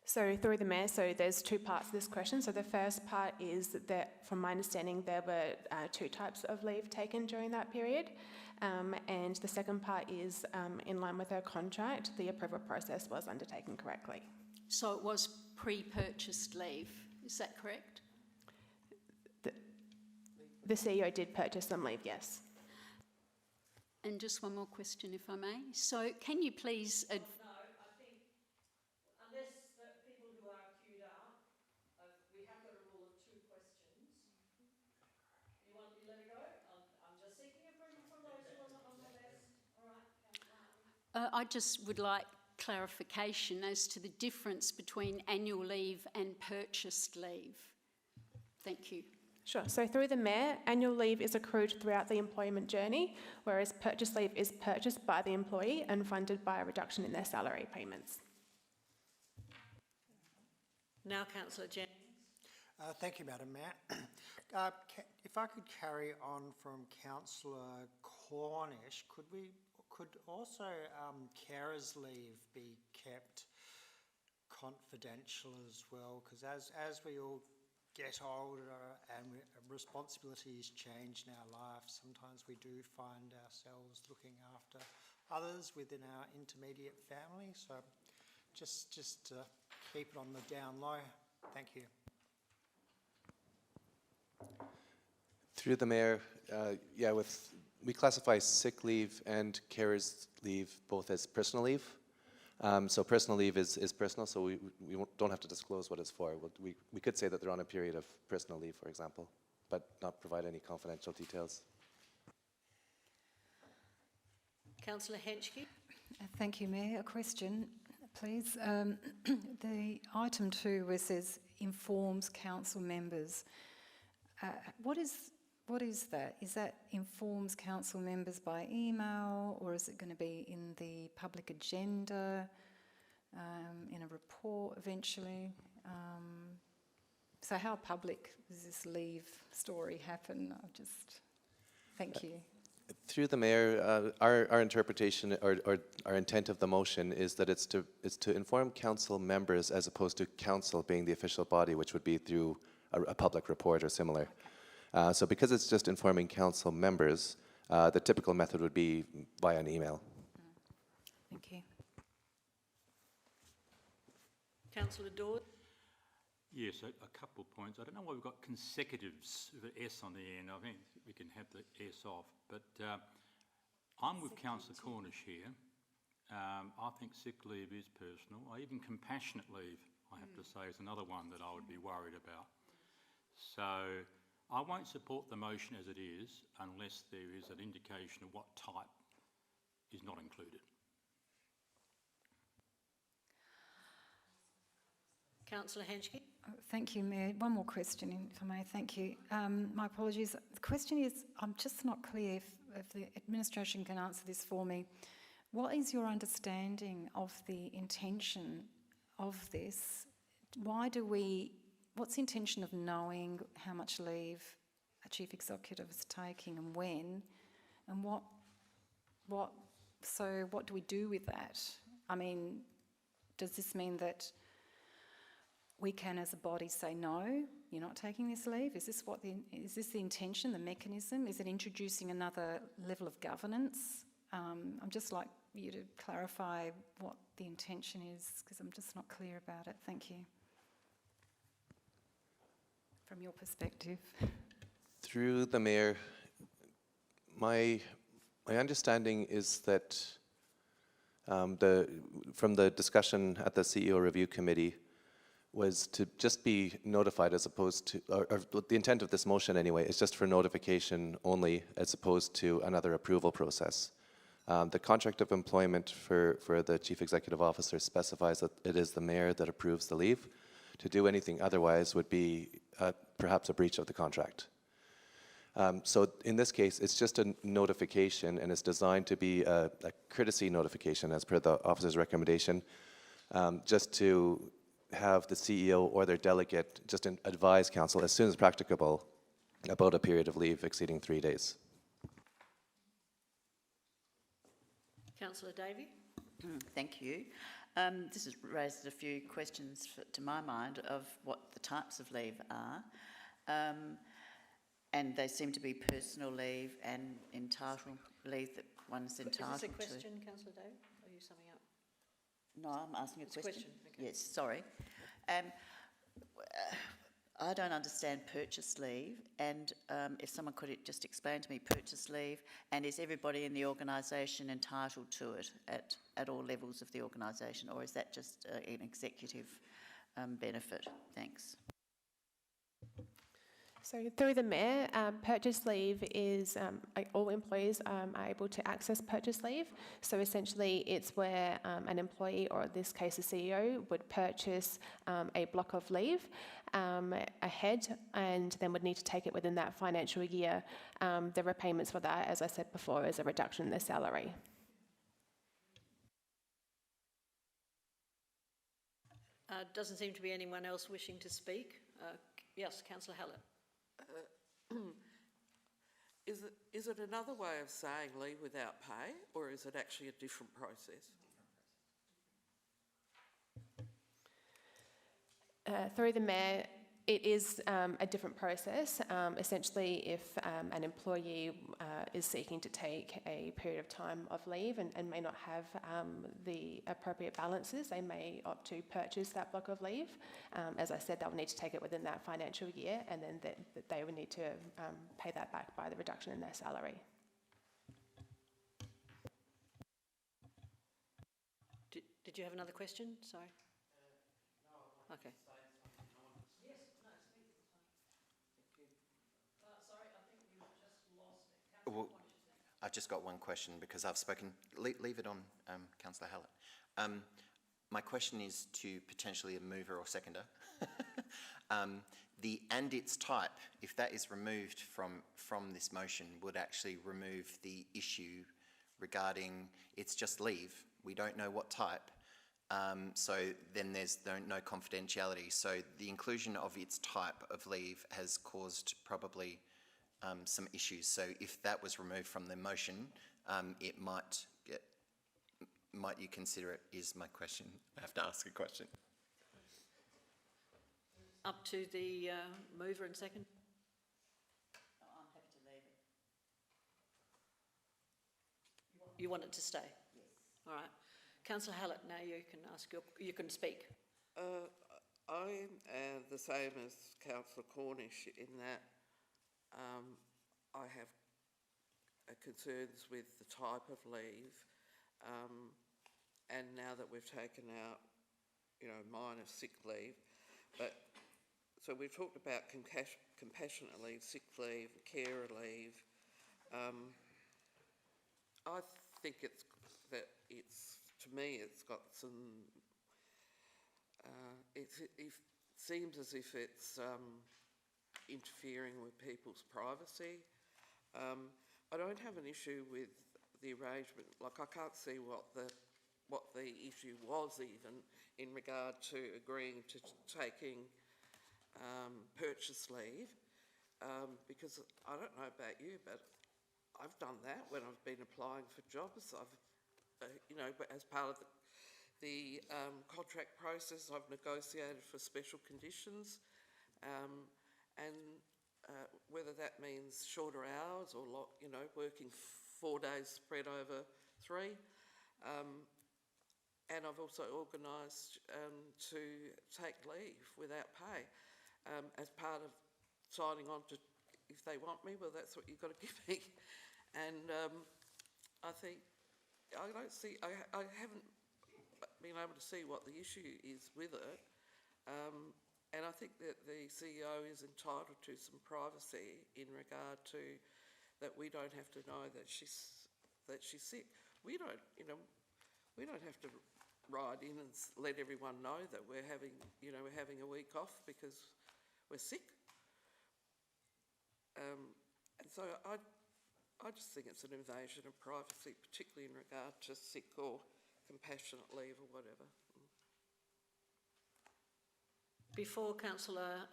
So through the Mayor, so there's two parts to this question. So the first part is that, from my understanding, there were two types of leave taken during that period. And the second part is, in line with her contract, the approval process was undertaken correctly. So it was pre-purchased leave, is that correct? The CEO did purchase some leave, yes. And just one more question, if I may. So can you please... No, I think unless the people who are queued up, we have got a rule of 2 questions. You want me to let it go? I'm just seeking approval from those who are not on the list. All right, Councillor Harvey. I just would like clarification as to the difference between annual leave and purchased leave. Thank you. Sure. So through the Mayor, annual leave is accrued throughout the employment journey, whereas purchase leave is purchased by the employee and funded by a reduction in their salary payments. Now, Councillor Jen. Thank you, Madam Mayor. If I could carry on from Councillor Cornish, could also carers leave be kept confidential as well? Because as we all get older and responsibilities change in our life, sometimes we do find ourselves looking after others within our intermediate family. So just to keep it on the down low. Thank you. Through the Mayor, we classify sick leave and carers leave both as personal leave. So personal leave is personal, so we don't have to disclose what it's for. We could say that they're on a period of personal leave, for example, but not provide any confidential details. Councillor Henschke. Thank you, Mayor. A question, please. The item 2 where it says informs council members. What is that? Is that informs council members by email, or is it going to be in the public agenda, in a report eventually? So how public does this leave story happen? Thank you. Through the Mayor, our interpretation or our intent of the motion is that it's to inform council members as opposed to council being the official body, which would be through a public report or similar. So because it's just informing council members, the typical method would be via an email. Thank you. Councillor Dord. Yes, a couple of points. I don't know why we've got consecutives with an S on the end. I think we can have the S off. But I'm with Councillor Cornish here. I think sick leave is personal. Even compassionate leave, I have to say, is another one that I would be worried about. So I won't support the motion as it is unless there is an indication of what type is not included. Councillor Henschke. Thank you, Mayor. One more question, if I may. Thank you. My apologies. The question is, I'm just not clear if the administration can answer this for me. What is your understanding of the intention of this? What's the intention of knowing how much leave a chief executive is taking and when? And what do we do with that? I mean, does this mean that we can, as a body, say, no, you're not taking this leave? Is this the intention, the mechanism? Is it introducing another level of governance? I'd just like you to clarify what the intention is, because I'm just not clear about it. Thank you. From your perspective. Through the Mayor, my understanding is that from the discussion at the CEO Review Committee was to just be notified as opposed to, or the intent of this motion anyway, is just for notification only as opposed to another approval process. The contract of employment for the Chief Executive Officer specifies that it is the Mayor that approves the leave. To do anything otherwise would be perhaps a breach of the contract. So in this case, it's just a notification, and it's designed to be a courtesy notification as per the officer's recommendation, just to have the CEO or their delegate just advise council as soon as practicable about a period of leave exceeding 3 days. Councillor Davey. Thank you. This has raised a few questions to my mind of what the types of leave are. And they seem to be personal leave and entitled leave that one's entitled to. Is this a question, Councillor Davey? Or are you summing up? No, I'm asking a question. Okay. Yes, sorry. I don't understand purchase leave, and if someone could just explain to me purchase leave, and is everybody in the organisation entitled to it at all levels of the organisation, or is that just an executive benefit? Thanks. So through the Mayor, purchase leave is, all employees are able to access purchase leave. So essentially it's where an employee, or in this case a CEO, would purchase a block of leave ahead and then would need to take it within that financial year. The repayments for that, as I said before, is a reduction in their salary. Doesn't seem to be anyone else wishing to speak. Yes, Councillor Hallett. Is it another way of saying leave without pay, or is it actually a different process? Through the Mayor, it is a different process. Essentially, if an employee is seeking to take a period of time of leave and may not have the appropriate balances, they may opt to purchase that block of leave. As I said, they'll need to take it within that financial year, and then they would need to pay that back by the reduction in their salary. Did you have another question? Sorry. No. Okay. Well, I've just got one question because I've spoken. Leave it on, Councillor Hallett. My question is to potentially a mover or seconder. The and its type, if that is removed from this motion, would actually remove the issue regarding it's just leave. We don't know what type. So then there's no confidentiality. So the inclusion of its type of leave has caused probably some issues. So if that was removed from the motion, it might you consider it, is my question. I have to ask a question. Up to the mover and second. I'm happy to leave it. You want it to stay? Yes. All right. Councillor Hallett, now you can speak. I'm the same as Councillor Cornish in that I have concerns with the type of leave, and now that we've taken out, minor sick leave, so we've talked about compassionate leave, sick leave, carer leave. I think to me it's got some. It seems as if it's interfering with people's privacy. I don't have an issue with the arrangement. Like, I can't see what the issue was even in regard to agreeing to taking purchase leave, because I don't know about you, but I've done that when I've been applying for jobs. I've, as part of the contract process, I've negotiated for special conditions, and whether that means shorter hours or working 4 days spread over 3. And I've also organised to take leave without pay as part of signing on to, if they want me, well, that's what you've got to give me. And I think, I haven't been able to see what the issue is with it. And I think that the CEO is entitled to some privacy in regard to that we don't have to know that she's sick. We don't have to ride in and let everyone know that we're having a week off because we're sick. And so I just think it's an invasion of privacy, particularly in regard to sick or compassionate leave or whatever. Before Councillor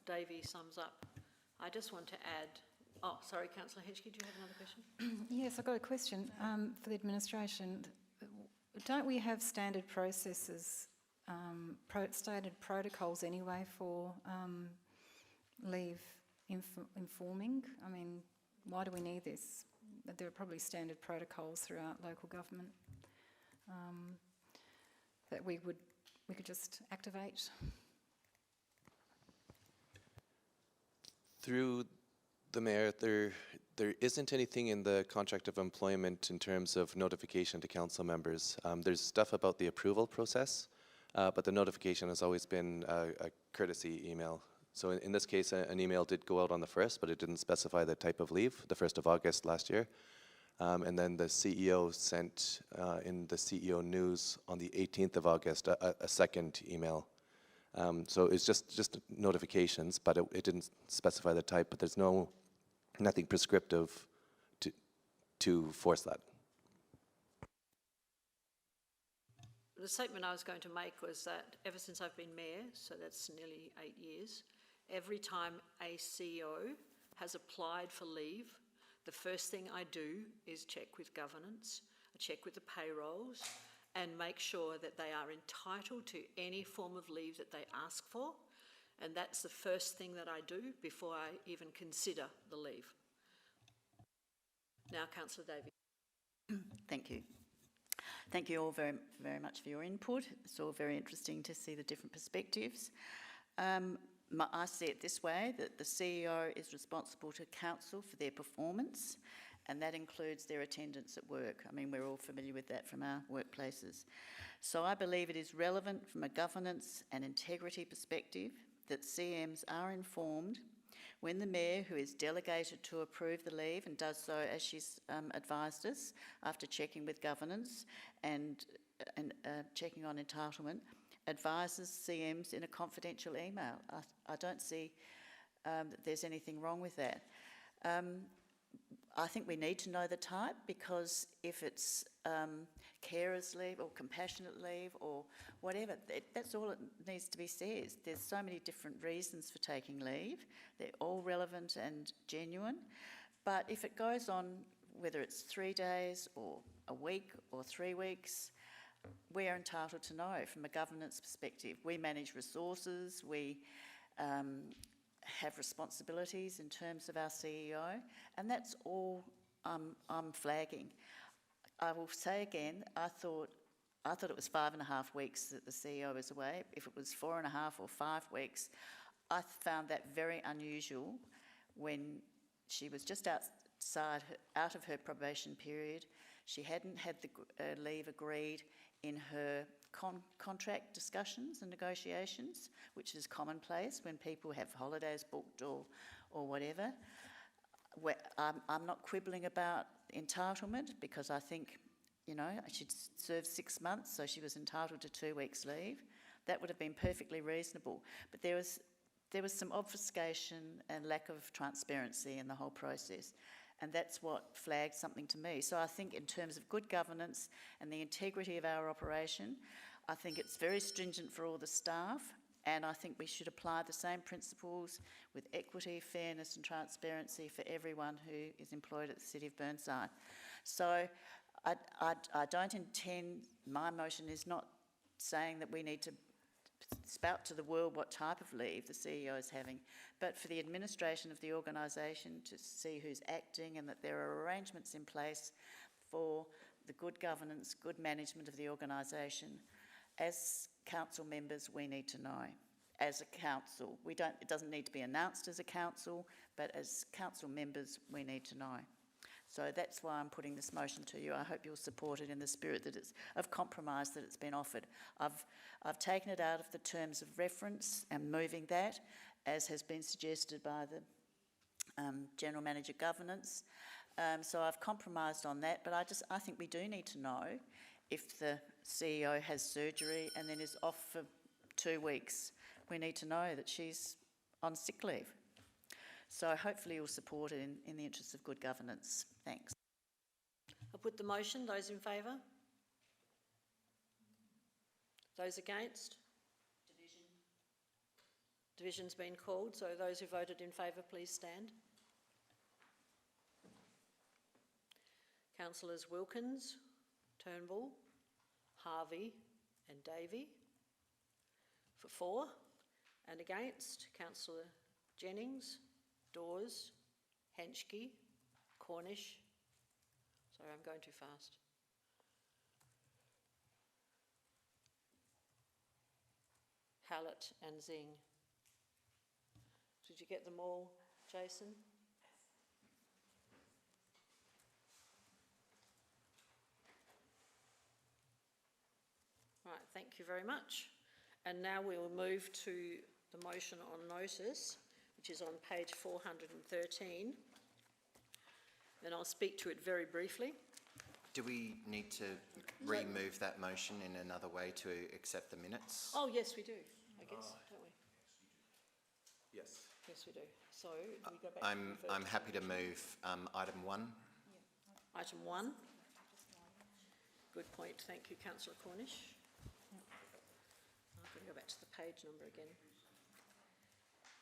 Davey sums up, I just want to add. Oh, sorry, Councillor Hitchcock, do you have another question? Yes, I've got a question for the administration. Don't we have standard processes, standard protocols anyway for leave informing? I mean, why do we need this? There are probably standard protocols throughout local government that we could just activate. Through the Mayor, there isn't anything in the contract of employment in terms of notification to council members. There's stuff about the approval process, but the notification has always been a courtesy email. So in this case, an email did go out on the 1st, but it didn't specify the type of leave, the 1st of August last year. And then the CEO sent in the CEO news on the 18th of August a second email. So it's just notifications, but it didn't specify the type, but there's nothing prescriptive to force that. The statement I was going to make was that ever since I've been mayor, so that's nearly 8 years, every time a CEO has applied for leave, the first thing I do is check with governance, I check with the payrolls, and make sure that they are entitled to any form of leave that they ask for. And that's the first thing that I do before I even consider the leave. Now, Councillor Davey. Thank you. Thank you all very, very much for your input. It's all very interesting to see the different perspectives. I see it this way, that the CEO is responsible to council for their performance, and that includes their attendance at work. I mean, we're all familiar with that from our workplaces. So I believe it is relevant from a governance and integrity perspective that CMs are informed when the Mayor, who is delegated to approve the leave and does so as she's advised us after checking with governance and checking on entitlement, advises CMs in a confidential email. I don't see that there's anything wrong with that. I think we need to know the type, because if it's carers leave or compassionate leave or whatever, that's all it needs to be said. There's so many different reasons for taking leave. They're all relevant and genuine. But if it goes on, whether it's 3 days or a week or 3 weeks, we are entitled to know from a governance perspective. We manage resources, we have responsibilities in terms of our CEO, and that's all I'm flagging. I will say again, I thought it was 5.5 weeks that the CEO was away. If it was 4.5 or 5 weeks, I found that very unusual when she was just out of her probation period. She hadn't had the leave agreed in her contract discussions and negotiations, which is commonplace when people have holidays booked or whatever. I'm not quibbling about entitlement, because I think, you know, she'd served 6 months, so she was entitled to 2 weeks leave. That would have been perfectly reasonable. But there was some obfuscation and lack of transparency in the whole process. And that's what flagged something to me. So I think in terms of good governance and the integrity of our operation, I think it's very stringent for all the staff, and I think we should apply the same principles with equity, fairness and transparency for everyone who is employed at the City of Burnside. So I don't intend, my motion is not saying that we need to spout to the world what type of leave the CEO is having, but for the administration of the organisation to see who's acting and that there are arrangements in place for the good governance, good management of the organisation. As council members, we need to know. As a council, it doesn't need to be announced as a council, but as council members, we need to know. So that's why I'm putting this motion to you. I hope you'll support it in the spirit that it's of compromise that it's been offered. I've taken it out of the terms of reference and moving that, as has been suggested by the General Manager Governance. So I've compromised on that, but I think we do need to know if the CEO has surgery and then is off for 2 weeks. We need to know that she's on sick leave. So hopefully you'll support it in the interest of good governance. Thanks. I'll put the motion. Those in favour? Those against? Division's been called, so those who voted in favour, please stand. Councillors Wilkins, Turnbull, Harvey and Davey for 4, and against Councillor Jennings, Dawes, Henschke, Cornish. Sorry, I'm going too fast. Hallett and Zing. Did you get them all, Jason? Right, thank you very much. And now we will move to the motion on notice, which is on page 413, then I'll speak to it very briefly. Do we need to remove that motion in another way to accept the minutes? Oh, yes, we do, I guess, don't we? Yes. Yes, we do. So, do we go back to the I'm first happy to motion? move item 1. Item 1. Good point, thank you, Councillor Cornish. I've got to go back to the page number again.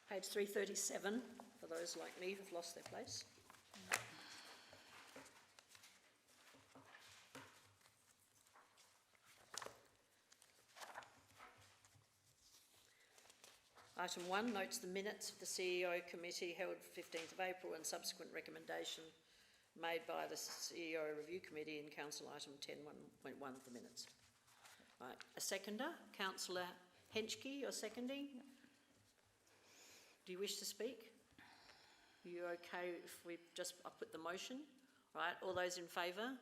Page 337, for those like me who've lost their place. Item 1 notes the minutes of the CEO committee held 15th of April and subsequent recommendation made by the CEO Review Committee in Council Item 10.1 of the minutes. Right, a seconder, Councillor Henschke, you're seconding. Do you wish to speak? Are you okay if we just put the motion? Right, all those in favour?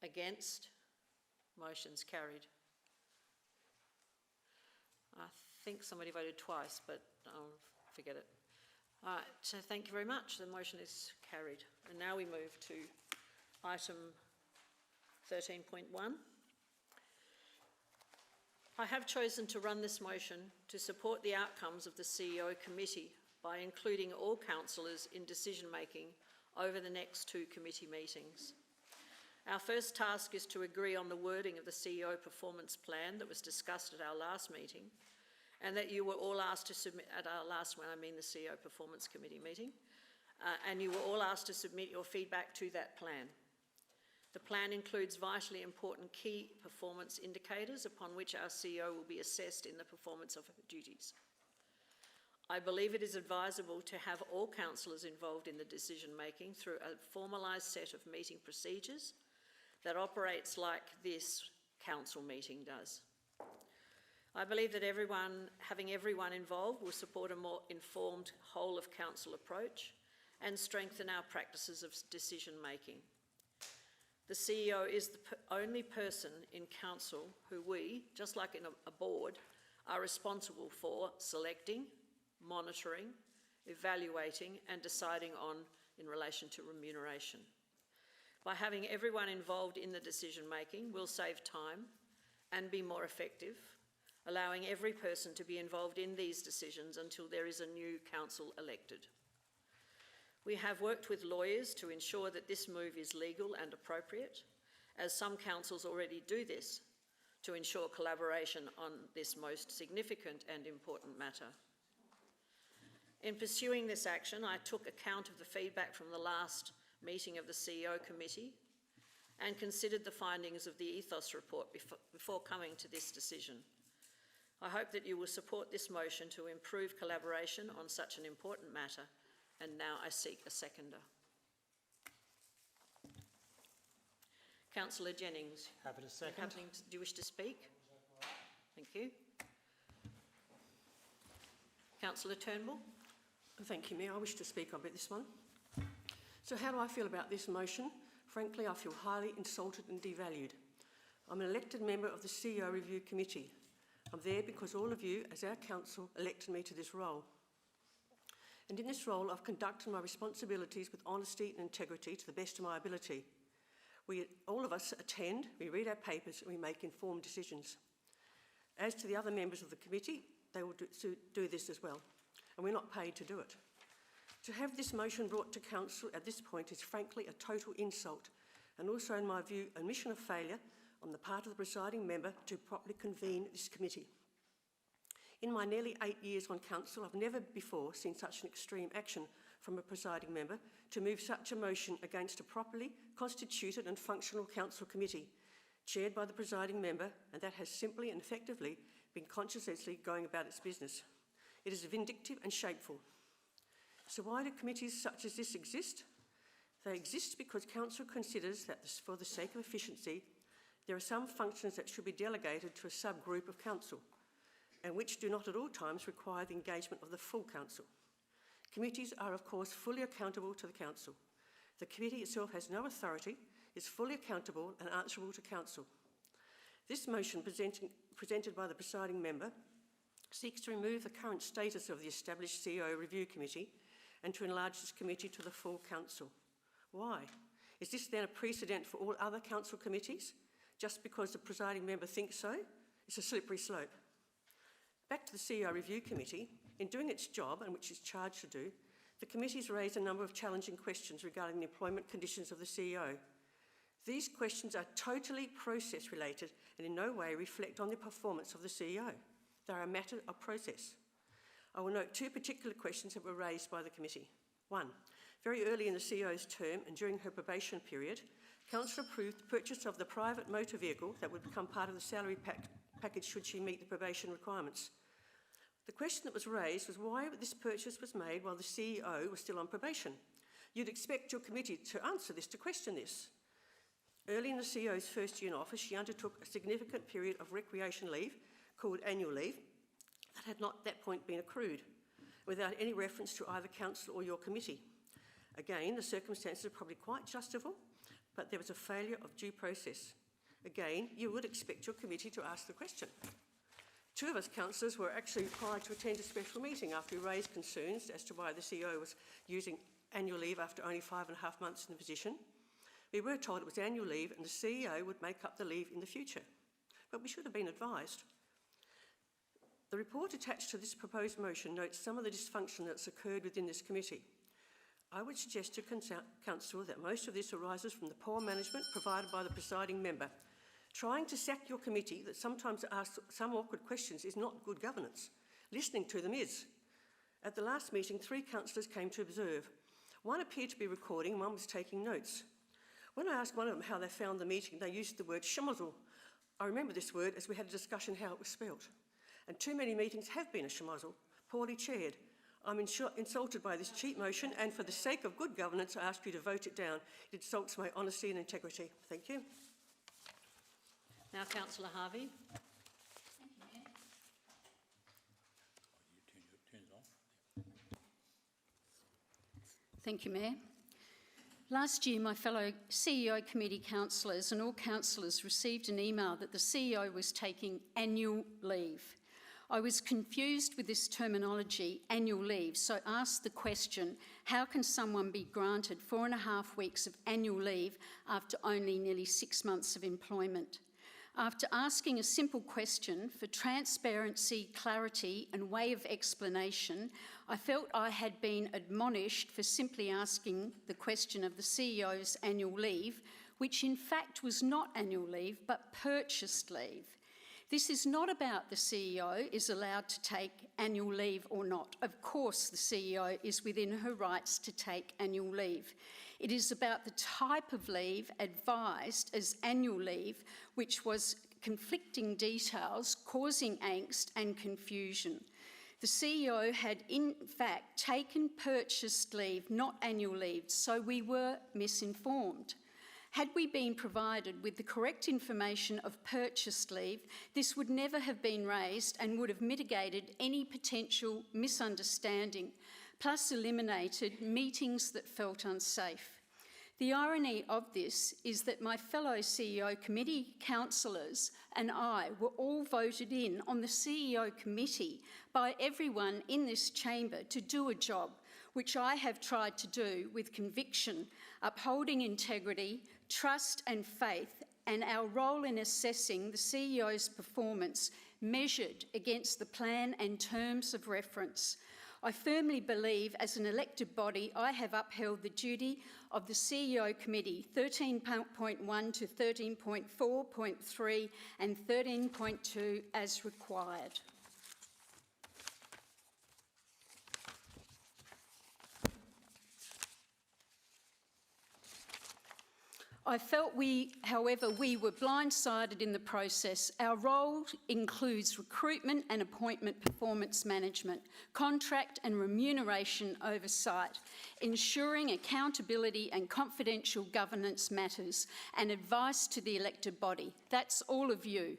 Against? Motion's carried. I think somebody voted twice, but I'll forget it. All right, so thank you very much. The motion is carried. And now we move to item 13.1. I have chosen to run this motion to support the outcomes of the CEO committee by including all councillors in decision-making over the next 2 committee meetings. Our first task is to agree on the wording of the CEO performance plan that was discussed at our last meeting and that you were all asked to submit, at our last one, I mean the CEO Performance Committee meeting, and you were all asked to submit your feedback to that plan. The plan includes vitally important key performance indicators upon which our CEO will be assessed in the performance of her duties. I believe it is advisable to have all councillors involved in the decision-making through a formalised set of meeting procedures that operates like this council meeting does. I believe that having everyone involved will support a more informed whole of council approach and strengthen our practices of decision-making. The CEO is the only person in council who we, just like in a board, are responsible for selecting, monitoring, evaluating and deciding on in relation to remuneration. By having everyone involved in the decision-making, we'll save time and be more effective, allowing every person to be involved in these decisions until there is a new council elected. We have worked with lawyers to ensure that this move is legal and appropriate, as some councils already do this, to ensure collaboration on this most significant and important matter. In pursuing this action, I took account of the feedback from the last meeting of the CEO committee and considered the findings of the ethos report before coming to this decision. I hope that you will support this motion to improve collaboration on such an important matter, and now I seek a seconder. Councillor Jennings. Happy to second. Do you wish to speak? Thank you. Councillor Turnbull. Thank you, Mayor. I wish to speak on this one. So how do I feel about this motion? Frankly, I feel highly insulted and devalued. I'm an elected member of the CEO Review Committee. I'm there because all of you, as our council, elected me to this role. And in this role, I've conducted my responsibilities with honesty and integrity to the best of my ability. All of us attend, we read our papers, and we make informed decisions. As to the other members of the committee, they will do this as well, and we're not paid to do it. To have this motion brought to council at this point is frankly a total insult, and also, in my view, a mission of failure on the part of the presiding member to properly convene this committee. In my nearly 8 years on council, I've never before seen such an extreme action from a presiding member to move such a motion against a properly constituted and functional council committee, chaired by the presiding member, and that has simply and effectively been conscientiously going about its business. It is vindictive and shameful. So why do committees such as this exist? They exist because council considers that for the sake of efficiency, there are some functions that should be delegated to a subgroup of council, and which do not at all times require the engagement of the full council. Committees are, of course, fully accountable to the council. The committee itself has no authority, is fully accountable and answerable to council. This motion presented by the presiding member seeks to remove the current status of the established CEO Review Committee and to enlarge this committee to the full council. Why? Is this then a precedent for all other council committees? Just because the presiding member thinks so? It's a slippery slope. Back to the CEO Review Committee. In doing its job, and which it's charged to do, the committee's raised a number of challenging questions regarding the employment conditions of the CEO. These questions are totally process related and in no way reflect on the performance of the CEO. They are a matter of process. I will note two particular questions that were raised by the committee. One, very early in the CEO's term and during her probation period, Council approved the purchase of the private motor vehicle that would become part of the salary package should she meet the probation requirements. The question that was raised was why this purchase was made while the CEO was still on probation. You'd expect your committee to answer this, to question this. Early in the CEO's first year in office, she undertook a significant period of recreation leave, called annual leave, that had not at that point been accrued, without any reference to either council or your committee. Again, the circumstances are probably quite justifiable, but there was a failure of due process. Again, you would expect your committee to ask the question. Two of us councillors were actually required to attend a special meeting after we raised concerns as to why the CEO was using annual leave after only 5.5 months in the position. We were told it was annual leave and the CEO would make up the leave in the future, but we should have been advised. The report attached to this proposed motion notes some of the dysfunction that's occurred within this committee. I would suggest to Council that most of this arises from the poor management provided by the presiding member. Trying to sack your committee that sometimes asks some awkward questions is not good governance. Listening to them is. At the last meeting, 3 councillors came to observe. One appeared to be recording and one was taking notes. When I asked one of them how they found the meeting, they used the word schmozzle. I remember this word as we had a discussion how it was spelt. And too many meetings have been a schmozzle, poorly chaired. I'm insulted by this cheap motion, and for the sake of good governance, I ask you to vote it down. It insults my honesty and integrity. Thank you. Now, Councillor Harvey. Thank you, Mayor. Last year, my fellow CEO committee councillors and all councillors received an email that the CEO was taking annual leave. I was confused with this terminology, annual leave, so asked the question, how can someone be granted 4.5 weeks of annual leave after only nearly 6 months of employment? After asking a simple question for transparency, clarity and way of explanation, I felt I had been admonished for simply asking the question of the CEO's annual leave, which in fact was not annual leave but purchased leave. This is not about the CEO is allowed to take annual leave or not. Of course, the CEO is within her rights to take annual leave. It is about the type of leave advised as annual leave, which was conflicting details, causing angst and confusion. The CEO had in fact taken purchased leave, not annual leave, so we were misinformed. Had we been provided with the correct information of purchased leave, this would never have been raised and would have mitigated any potential misunderstanding, plus eliminated meetings that felt unsafe. The irony of this is that my fellow CEO committee councillors and I were all voted in on the CEO committee by everyone in this chamber to do a job, which I have tried to do with conviction, upholding integrity, trust and faith, and our role in assessing the CEO's performance measured against the plan and terms of reference. I firmly believe as an elected body I have upheld the duty of the CEO Committee 13.1 to 13.4.3 and 13.2 as required. I felt however, we were blindsided in the process. Our role includes recruitment and appointment performance management, contract and remuneration oversight, ensuring accountability and confidential governance matters, and advice to the elected body. That's all of you.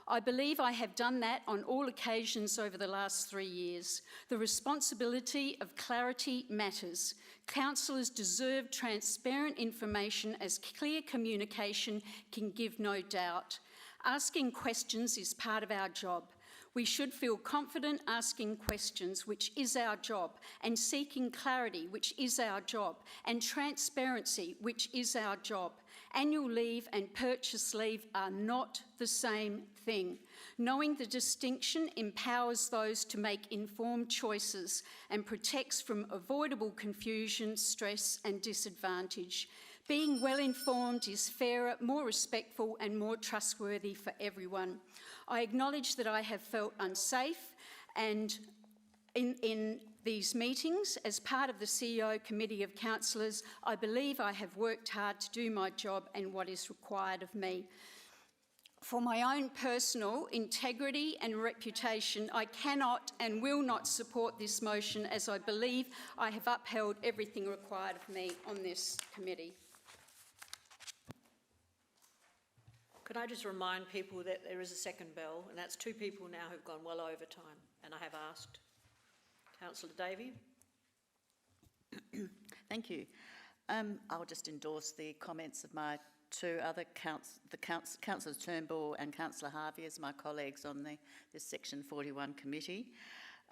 I believe I have done that on all occasions over the last 3 years. The responsibility of clarity matters. Councillors deserve transparent information as clear communication can give no doubt. Asking questions is part of our job. We should feel confident asking questions, which is our job, and seeking clarity, which is our job, and transparency, which is our job. Annual leave and purchase leave are not the same thing. Knowing the distinction empowers those to make informed choices and protects from avoidable confusion, stress and disadvantage. Being well informed is fairer, more respectful and more trustworthy for everyone. I acknowledge that I have felt unsafe and in these meetings. As part of the CEO Committee of Councillors, I believe I have worked hard to do my job and what is required of me. For my own personal integrity and reputation, I cannot and will not support this motion, as I believe I have upheld everything required of me on this committee. Could I just remind people that there is a second bell, and that's 2 people now who've gone well over time, and I have asked. Councillor Davey. Thank you. I'll just endorse the comments of my 2 other Councillors Turnbull and Councillor Harvey as my colleagues on this Section 41 committee.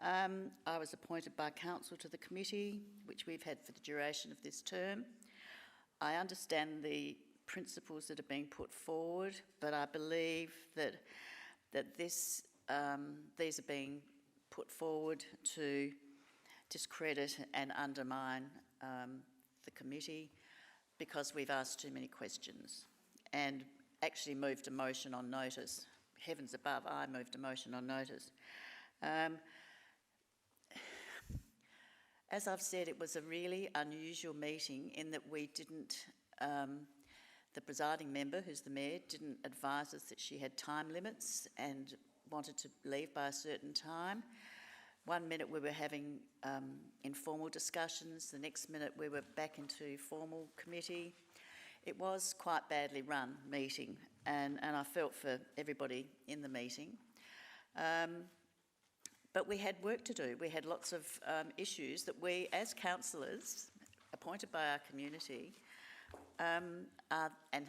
I was appointed by Council to the committee, which we've had for the duration of this term. I understand the principles that are being put forward, but I believe that these are being put forward to discredit and undermine the committee because we've asked too many questions and actually moved a motion on notice. Heavens above, I moved a motion on notice. As I've said, it was a really unusual meeting in that we didn't, the presiding member, who's the mayor, didn't advise us that she had time limits and wanted to leave by a certain time. One minute we were having informal discussions, the next minute we were back into formal committee. It was quite badly run meeting, and I felt for everybody in the meeting. But we had work to do. We had lots of issues that we, as councillors, appointed by our community, and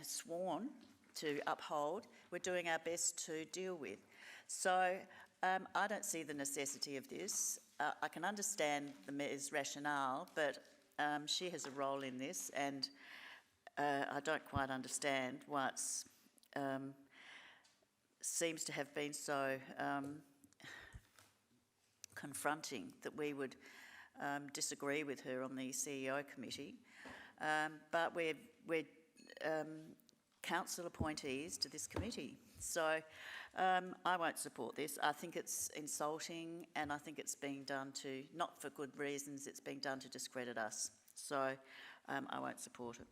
sworn to uphold, we're doing our best to deal with. So I don't see the necessity of this. I can understand the mayor's rationale, but she has a role in this, and I don't quite understand why it seems to have been so confronting that we would disagree with her on the CEO committee. But we're council appointees to this committee. So I won't support this. I think it's insulting, and I think it's being done to, not for good reasons, it's being done to discredit us. So I won't support it.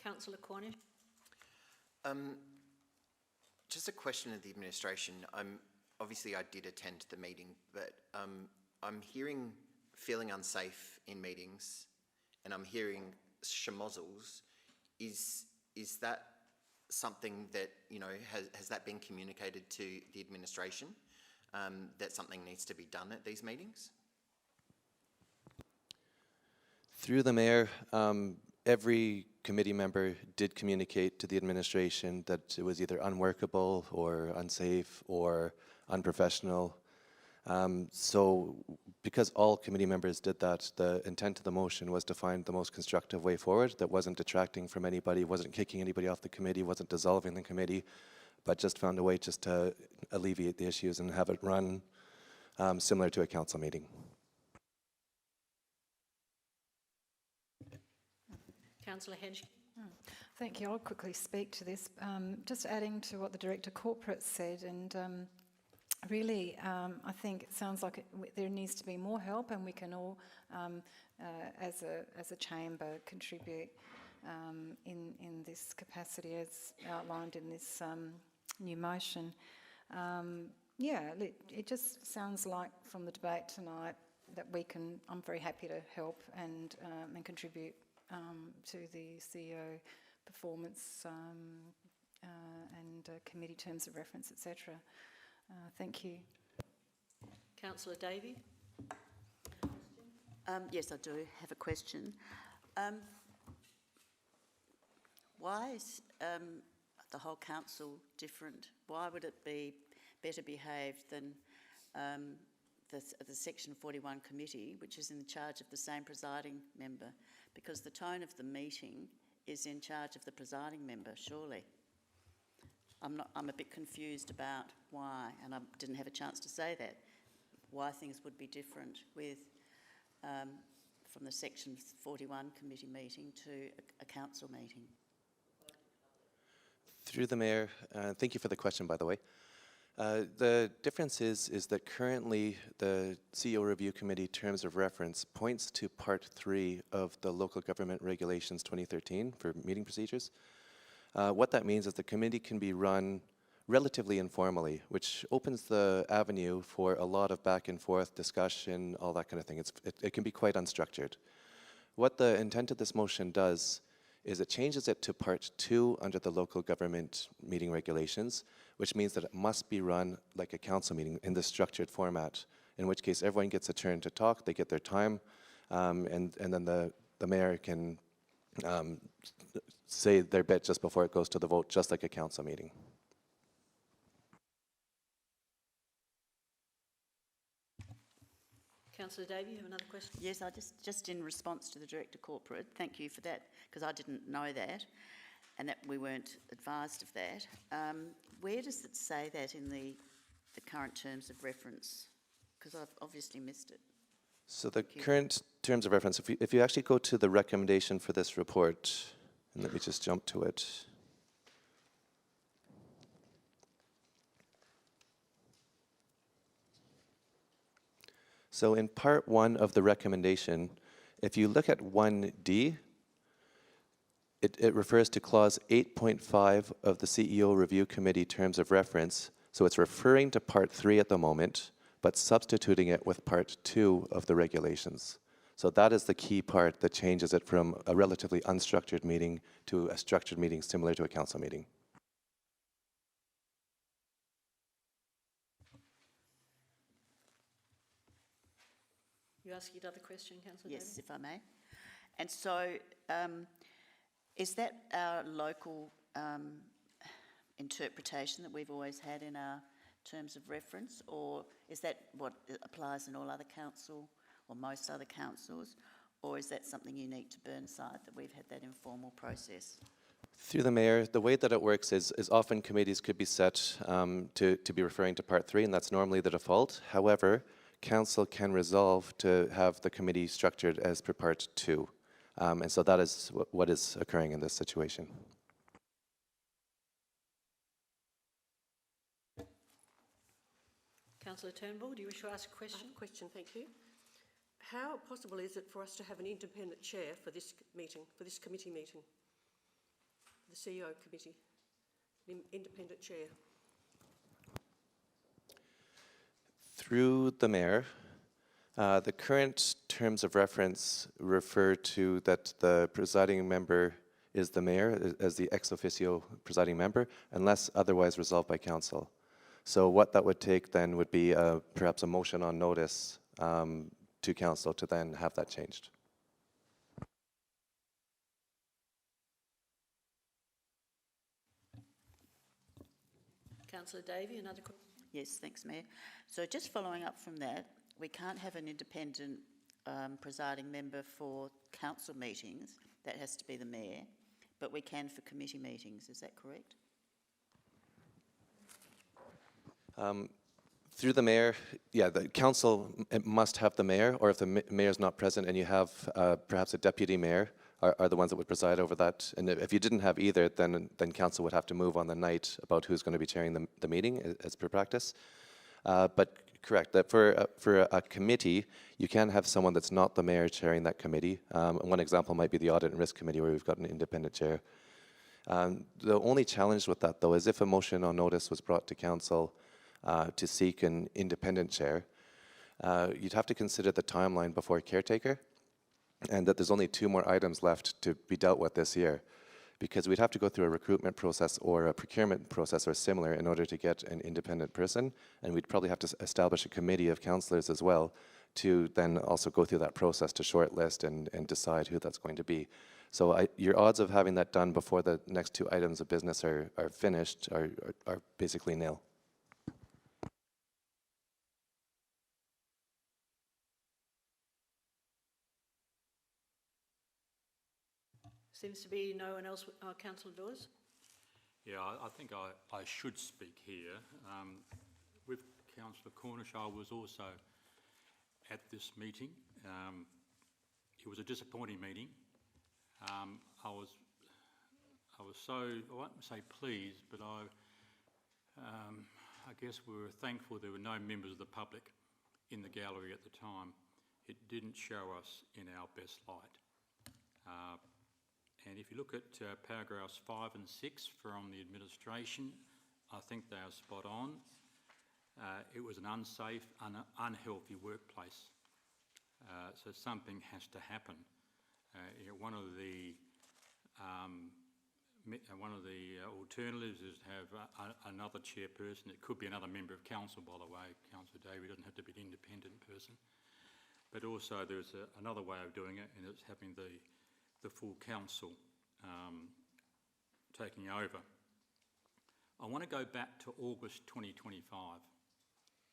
Councillor Cornish. Just a question of the administration. Obviously I did attend the meeting, but I'm feeling unsafe in meetings, and I'm hearing schmozzles. Is that something that, you know, has that been communicated to the administration, that something needs to be done at these meetings? Through the mayor, every committee member did communicate to the administration that it was either unworkable or unsafe or unprofessional. So because all committee members did that, the intent of the motion was to find the most constructive way forward that wasn't detracting from anybody, wasn't kicking anybody off the committee, wasn't dissolving the committee, but just found a way just to alleviate the issues and have it run similar to a council meeting. Councillor Hedge. Thank you. I'll quickly speak to this. Just adding to what the Director Corporate said, and really, I think it sounds like there needs to be more help, and we can all, as a chamber, contribute in this capacity as outlined in this new motion. Yeah, it just sounds like from the debate tonight that we can. I'm very happy to help and contribute to the CEO performance and committee terms of reference, etc. Thank you. Councillor Davey. Yes, I do have a question. Why is the whole council different? Why would it be better behaved than the Section 41 committee, which is in charge of the same presiding member, because the tone of the meeting is in charge of the presiding member, surely. I'm a bit confused about why, and I didn't have a chance to say that, why things would be different with from the Section 41 committee meeting to a council meeting. Through the Mayor, thank you for the question, by the way. The difference is that currently the CEO Review Committee Terms of Reference points to Part 3 of the Local Government Regulations 2013 for meeting procedures. What that means is the committee can be run relatively informally, which opens the avenue for a lot of back and forth discussion, all that kind of thing. It can be quite unstructured. What the intent of this motion does is it changes it to Part 2 under the Local Government Meeting Regulations, which means that it must be run like a council meeting in this structured format, in which case everyone gets a turn to talk, they get their time, and then the mayor can say their bit just before it goes to the vote, just like a council meeting. Councillor Davey, you have another question? Yes, I just in response to the Director Corporate, thank you for that, because I didn't know that, and that we weren't advised of that. Where does it say that in the current terms of reference? Because I've obviously missed it. So the current terms of reference, if you actually go to the recommendation for this report, and let me just jump to it. So in Part 1 of the recommendation, if you look at 1D, it refers to Clause 8.5 of the CEO Review Committee Terms of Reference. So it's referring to Part 3 at the moment, but substituting it with Part 2 of the regulations. So that is the key part that changes it from a relatively unstructured meeting to a structured meeting similar to a council meeting. You ask another question, Councillor Yes, Davey? if I may. And so is that our local interpretation that we've always had in our terms of reference, or is that what applies in all other council or most other councils, or is that something unique to Burnside that we've had that informal process? Through the Mayor, the way that it works is often committees could be set to be referring to Part 3, and that's normally the default. However, Council can resolve to have the committee structured as per Part 2. And so that is what is occurring in this situation. Councillor Turnbull, do you wish to ask a question? Question, thank you. How possible is it for us to have an independent chair for this meeting, for this committee meeting? The CEO committee, an independent chair. Through the Mayor, the current terms of reference refer to that the presiding member is the Mayor as the ex officio presiding member, unless otherwise resolved by Council. So what that would take then would be perhaps a motion on notice to Council to then have that changed. Councillor Davey, another question? Yes, thanks, Mayor. So just following up from that, we can't have an independent presiding member for council meetings. That has to be the Mayor, but we can for committee meetings. Is that correct? Through the Mayor, yeah, the Council must have the Mayor, or if the Mayor is not present and you have perhaps a Deputy Mayor, are the ones that would preside over that. And if you didn't have either, then Council would have to move on the night about who's going to be chairing the meeting as per practice. But correct, that for a committee, you can have someone that's not the Mayor chairing that committee. One example might be the Audit and Risk Committee, where we've got an independent chair. The only challenge with that, though, is if a motion on notice was brought to Council to seek an independent chair, you'd have to consider the timeline before caretaker, and that there's only 2 more items left to be dealt with this year, because we'd have to go through a recruitment process or a procurement process or similar in order to get an independent person, and we'd probably have to establish a committee of councillors as well to then also go through that process to shortlist and decide who that's going to be. So your odds of having that done before the next 2 items of business are finished are basically nil. Seems to be no one else. Councillor Dawes. Yeah, I think I should speak here. With Councillor Cornish, I was also at this meeting. It was a disappointing meeting. I was so, I won't say pleased, but I guess we were thankful there were no members of the public in the gallery at the time. It didn't show us in our best light. And if you look at paragraphs 5 and 6 from the administration, I think they are spot on. It was an unsafe, unhealthy workplace. So something has to happen. One of the alternatives is to have another chairperson. It could be another member of council, by the way. Councillor Davey doesn't have to be an independent person. But also there's another way of doing it, and it's having the full council taking over. I want to go back to August 2025.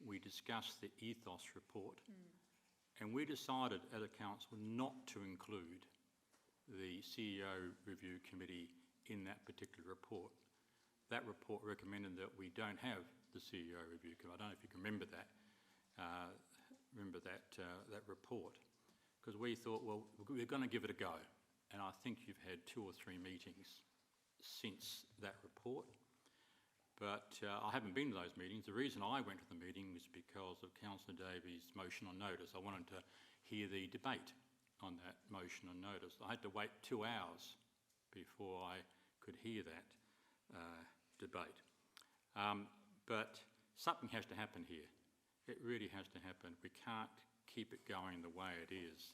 We discussed the ethos report, and we decided as a council not to include the CEO review committee in that particular report. That report recommended that we don't have the CEO review committee. I don't know if you can remember that. That report, because we thought, well, we're going to give it a go. And I think you've had 2 or 3 meetings since that report. But I haven't been to those meetings. The reason I went to the meeting was because of Councillor Davies' motion on notice. I wanted to hear the debate on that motion on notice. I had to wait 2 hours before I could hear that debate. But something has to happen here. It really has to happen. We can't keep it going the way it is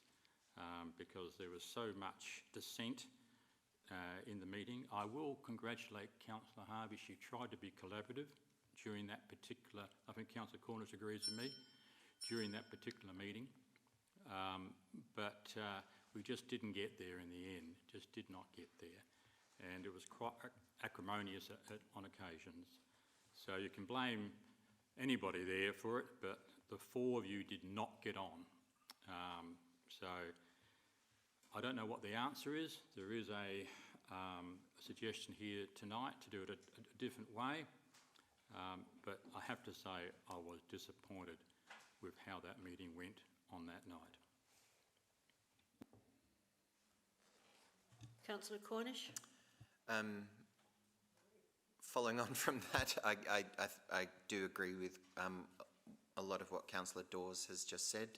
because there was so much dissent in the meeting. I will congratulate Councillor Harvey. She tried to be collaborative during that particular, I think Councillor Cornish agrees with me, during that particular meeting. But we just didn't get there in the end, just did not get there. And it was quite acrimonious on occasions. So you can blame anybody there for it, but the 4 of you did not get on. So I don't know what the answer is. There is a suggestion here tonight to do it a different way, but I have to say I was disappointed with how that meeting went on that night. Councillor Cornish. Following on from that, I do agree with a lot of what Councillor Dawes has just said.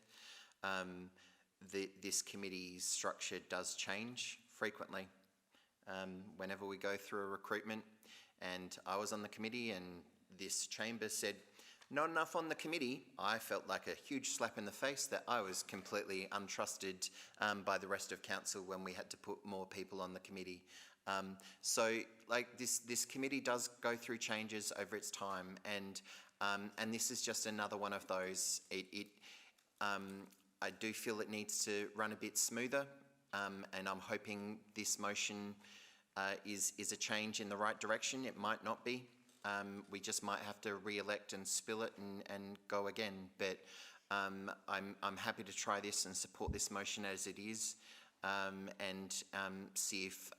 This committee's structure does change frequently. Whenever we go through a recruitment, and I was on the committee and this chamber said, not enough on the committee, I felt like a huge slap in the face that I was completely untrusted by the rest of council when we had to put more people on the committee. So like this committee does go through changes over its time, and this is just another one of those. I do feel it needs to run a bit smoother, and I'm hoping this motion is a change in the right direction. It might not be. We just might have to re-elect and spill it and go again. But I'm happy to try this and support this motion as it is, and see if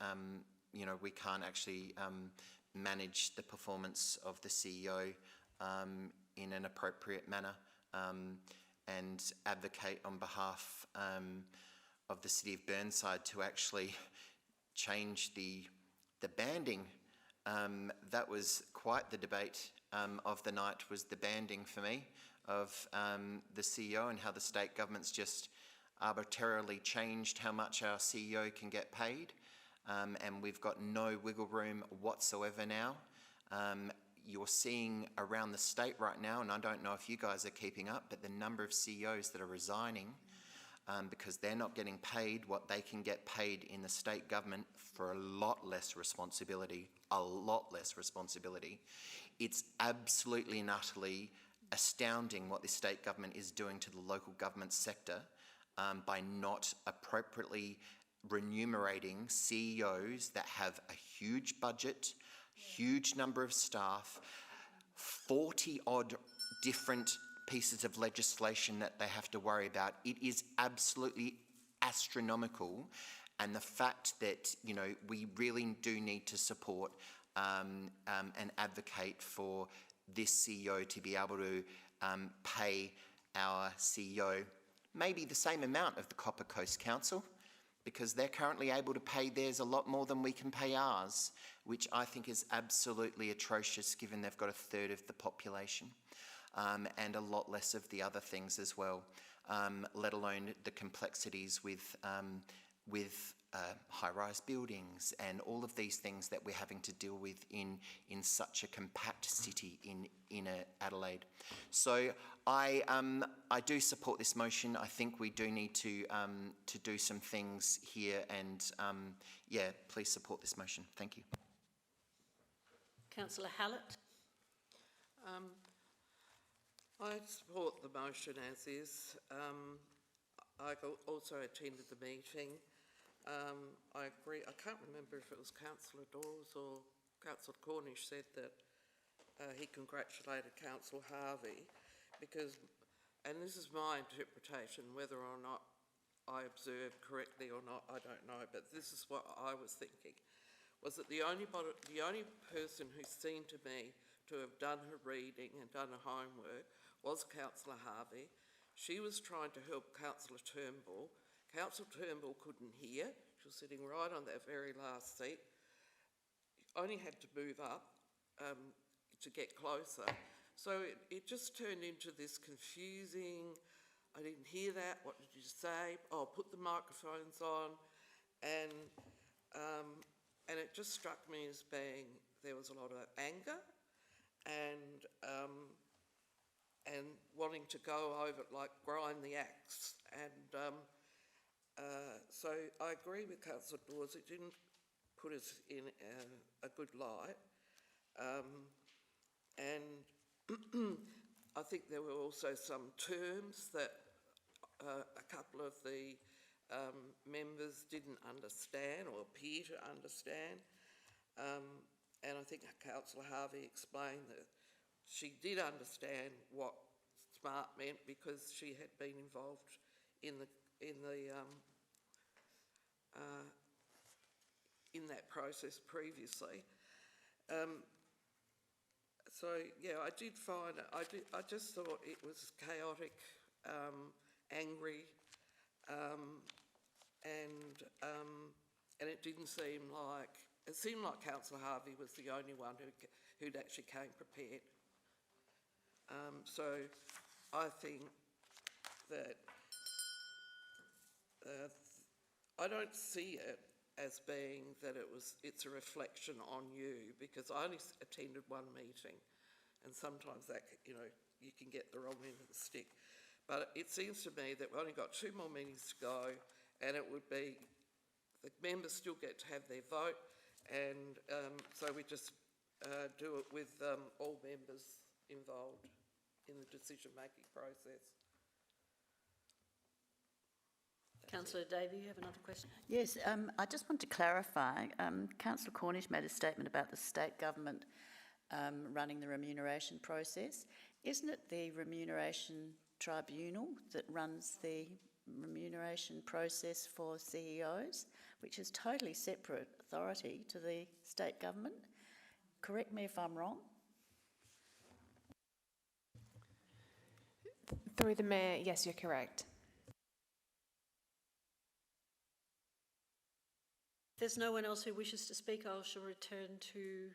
we can't actually manage the performance of the CEO in an appropriate manner, and advocate on behalf of the City of Burnside to actually change the banding. That was quite the debate of the night, was the banding for me of the CEO, and how the state government's just arbitrarily changed how much our CEO can get paid, and we've got no wiggle room whatsoever now. You're seeing around the state right now, and I don't know if you guys are keeping up, but the number of CEOs that are resigning because they're not getting paid what they can get paid in the state government for a lot less responsibility, It's absolutely and utterly astounding what the state government is doing to the local government sector by not appropriately remunerating CEOs that have a huge budget, huge number of staff, 40 odd different pieces of legislation that they have to worry about. It is absolutely astronomical, and the fact that, you know, we really do need to support and advocate for this CEO to be able to pay our CEO maybe the same amount of the Copper Coast Council, because they're currently able to pay theirs a lot more than we can pay ours, which I think is absolutely atrocious given they've got a third of the population, and a lot less of the other things as well, let alone the complexities with high-rise buildings and all of these things that we're having to deal with in such a compact city in Adelaide. So I do support this motion. I think we do need to do some things here, and yeah, please support this motion. Thank you. Councillor Hallett. I support the motion as is. I also attended the meeting. I agree. I can't remember if it was Councillor Dawes or Councillor Cornish said that he congratulated Councillor Harvey because, and this is my interpretation, whether or not I observed correctly or not, I don't know, but this is what I was thinking, was that the only person who seemed to me to have done her reading and done her homework was Councillor Harvey. She was trying to help Councillor Turnbull. Councillor Turnbull couldn't hear. She was sitting right on that very last seat. Only had to move up to get closer. So it just turned into this confusing, I didn't hear that, what did you say? Oh, put the microphones on. And it just struck me as being, there was a lot of anger and wanting to go over it like grind the axe. And so I agree with Councillor Dawes, it didn't put us in a good light. And I think there were also some terms that a couple of the members didn't understand or appear to understand. And I think Councillor Harvey explained that she did understand what smart meant because she had been involved in that process previously. So yeah, I did find it. I just thought it was chaotic, angry, and it didn't seem like. It seemed like Councillor Harvey was the only one who'd actually came prepared. So I think that I don't see it as being that it's a reflection on you, because I only attended one meeting, and sometimes that, you know, you can get the wrong end of the stick. But it seems to me that we've only got 2 more meetings to go, and it would be, the members still get to have their vote, and so we just do it with all members involved in the decision-making process. Councillor Davey, you have another question? Yes, I just want to clarify. Councillor Cornish made a statement about the state government running the remuneration process. Isn't it the remuneration tribunal that runs the remuneration process for CEOs, which is totally separate authority to the state government? Correct me if I'm wrong. Through the Mayor, yes, you're correct. If there's no one else who wishes to speak, I shall return to...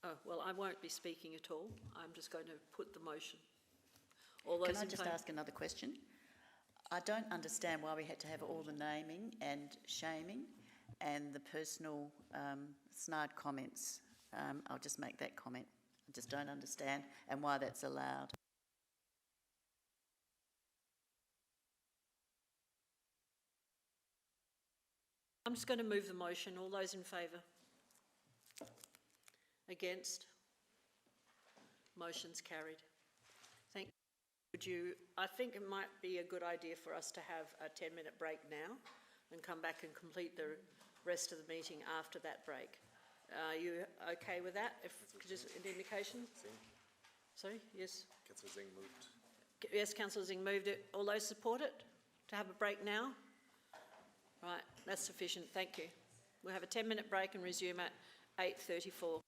Oh, well, I won't be speaking at all. I'm just going to put the motion. All those Can I just ask another question? I don't understand why we had to have all the naming and shaming and the personal snide comments. I'll just make that comment. I just don't understand and why that's allowed. I'm just going to move the motion. All those in favour? Against? Motion's carried. Thank you. I think it might be a good idea for us to have a 10-minute break now and come back and complete the rest of the meeting after that break. Are you okay with that? If just an indication? Sorry, yes? Councillor Zing moved. Yes, Councillor Zing moved it. All those support it? To have a break now? Right, that's sufficient, thank you. We'll have a 10-minute break and resume at 8:34.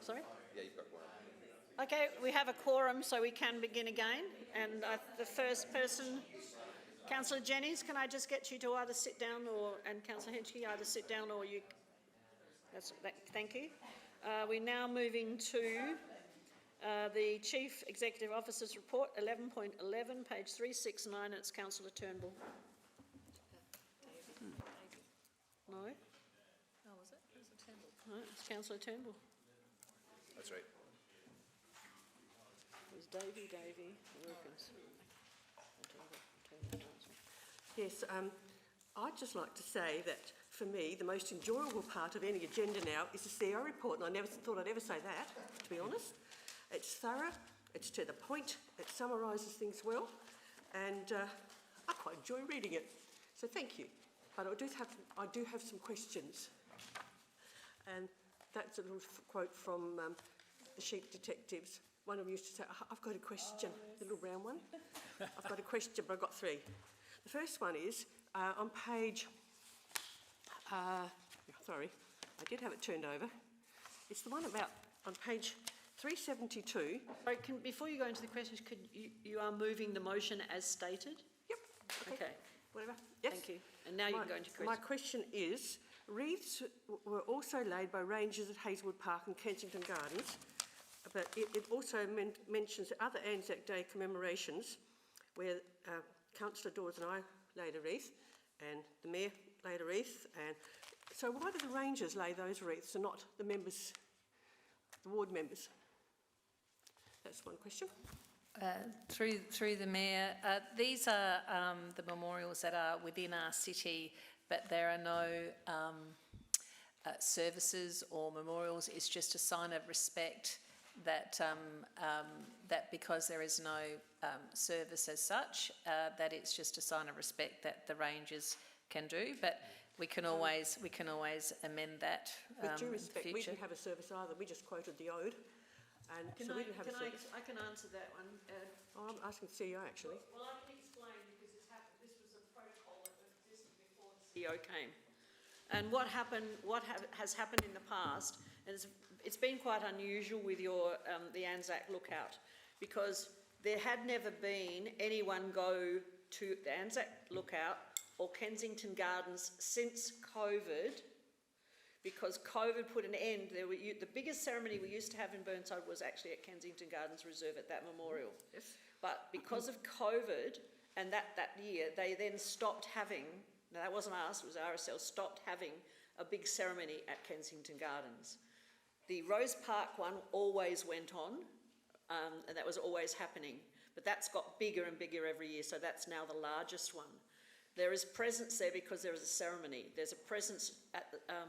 Sorry? Yeah, you've got one. Okay, we have a quorum, so we can begin again. And the first person, Councillor Jennings, can I just get you to either sit down and Councillor Henschke, either sit down or you... thank you. We're now moving to the Chief Executive Officer's Report, 11.11, page 369, it's Councillor Turnbull. No? Oh, was it? Was it Turnbull? No, it's Councillor Turnbull. That's right. There's Davey, Wilkins. Yes, I'd just like to say that for me, the most enjoyable part of any agenda now is the CEO report, and I never thought I'd ever say that, to be honest. It's thorough, it's to the point, it summarises things well, and I quite enjoy reading it. So thank you. But I do have some questions. And that's a little quote from the sheep detectives. One of them used to say, I've got a question, the little brown one. I've got a question, but I've got three. The first one is on page, sorry, I did have it turned over. It's the one about on page 372. Sorry, before you go into the questions, you are moving the motion as stated? Yep. Okay. Whatever. Yes. Thank you. And now you can go into questions. My question is, wreaths were also laid by rangers at Hazelwood Park and Kensington Gardens, but it also mentions other Anzac Day commemorations where Councillor Dawes and I laid a wreath and the Mayor laid a wreath. And so why do the rangers lay those wreaths and not the members, the ward members? That's one question. Through the Mayor, these are the memorials that are within our city, but there are no services or memorials. It's just a sign of respect that that because there is no service as such, that it's just a sign of respect that the Rangers can do. But we can always amend that. With due respect, in the we future. didn't have a service either. We just quoted the ode. And so we didn't have a service. I can answer that one. Oh, I'm asking the CEO actually. Well, I can explain because this was a protocol that existed before the CEO came. And what has happened in the past, and it's been quite unusual with your the Anzac Lookout, because there had never been anyone go to the Anzac Lookout or Kensington Gardens since COVID. Because COVID put an end, the biggest ceremony we used to have in Burnside was actually at Kensington Gardens Reserve at that memorial. Yes. But because of COVID and that year, they then stopped having, now that wasn't us, it was RSL, stopped having a big ceremony at Kensington Gardens. The Rose Park one always went on, and that was always happening. But that's got bigger and bigger every year, so that's now the largest one. There is presence there because there is a ceremony. There's a presence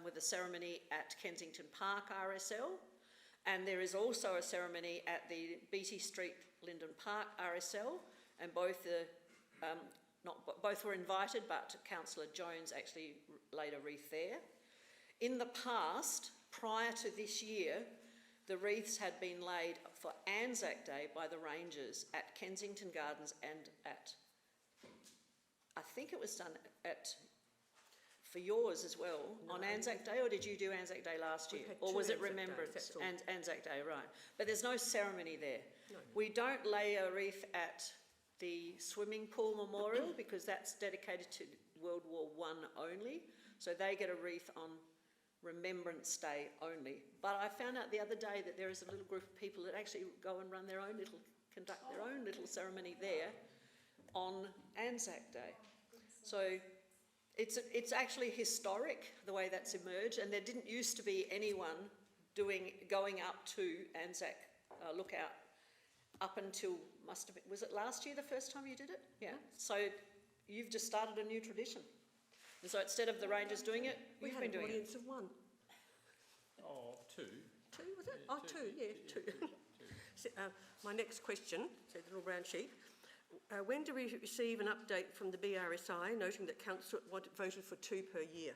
with a ceremony at Kensington Park RSL, and there is also a ceremony at the Beatty Street Linden Park RSL, and both were invited, but Councillor Jones actually laid a wreath there. In the past, prior to this year, the wreaths had been laid for Anzac Day by the Rangers at Kensington Gardens and at, I think it was done for yours as well, on Anzac Day, or did you do Anzac Day last year? Or was it Remembrance? Anzac Day, right. But there's no ceremony there. No. We don't lay a wreath at the swimming pool memorial because that's dedicated to World War I only. So they get a wreath on Remembrance Day only. But I found out the other day that there is a little group of people that actually go and conduct their own little ceremony there on Anzac Day. So it's actually historic the way that's emerged, and there didn't used to be anyone going up to Anzac Lookout up until was it last year the first time you did it? Yeah. So you've just started a new tradition. And so instead of the Rangers doing it, we've been doing it. We had an audience of one. Oh, two. Two, was it? Oh, two, yeah, two. So, my next question, so the little brown sheet. When do we receive an update from the BRSI noting that council voted for 2 per year?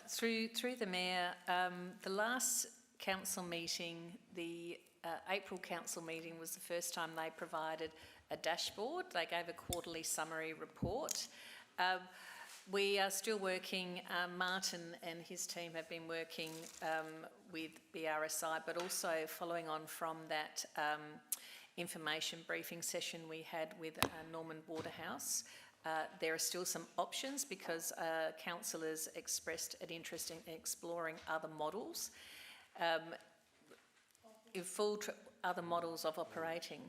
Through the Mayor, the last council meeting, the April council meeting, was the first time they provided a dashboard. They gave a quarterly summary report. We are still working, Martin and his team have been working with BRSI, but also following on from that information briefing session we had with Norman Waterhouse. There are still some options because councillors expressed an interest in exploring other models, other models of operating,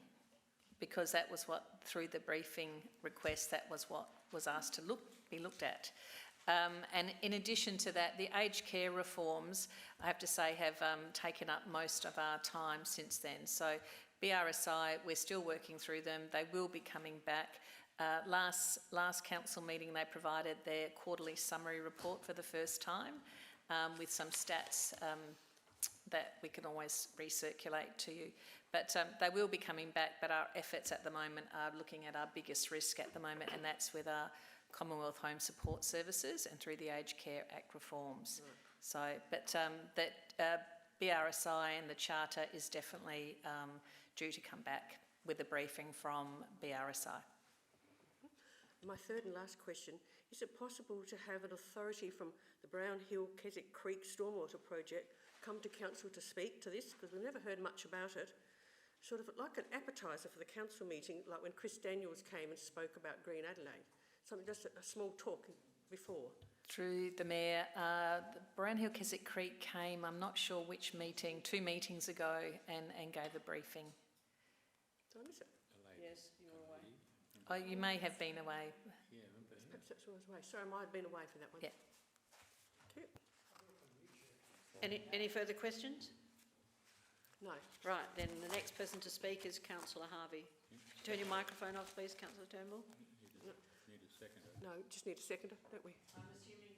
because that was what, through the briefing request, that was what was asked to be looked at. And in addition to that, the aged care reforms, I have to say, have taken up most of our time since then. So BRSI, we're still working through them. They will be coming back. Last council meeting, they provided their quarterly summary report for the first time with some stats that we can always recirculate to you. But they will be coming back, but our efforts at the moment are looking at our biggest risk at the moment, and that's with our Commonwealth Home Support Services and through the Aged Care Act reforms. So, but BRSI and the Charter is definitely due to come back with a briefing from BRSI. My third and last question, is it possible to have an authority from the Brown Hill Keswick Creek Stormwater Project come to council to speak to this? Because we've never heard much about it. Sort of like an appetiser for the council meeting, like when Chris Daniels came and spoke about Green Adelaide. Something, just a small talk before. Through the Mayor, the Brown Hill Keswick Creek came, I'm not sure which meeting, 2 meetings ago, and gave a briefing. Did I miss it? Yes, you were away. Oh, you may have been away. Yeah, Perhaps that's why I was away. Sorry, I might have been away for that one. Yeah. Thank you. Any further questions? No. Right, then the next person to speak is Councillor Harvey. Turn your microphone off, please, Councillor Turnbull. need a seconder. No, just need a seconder, don't we? I'm assuming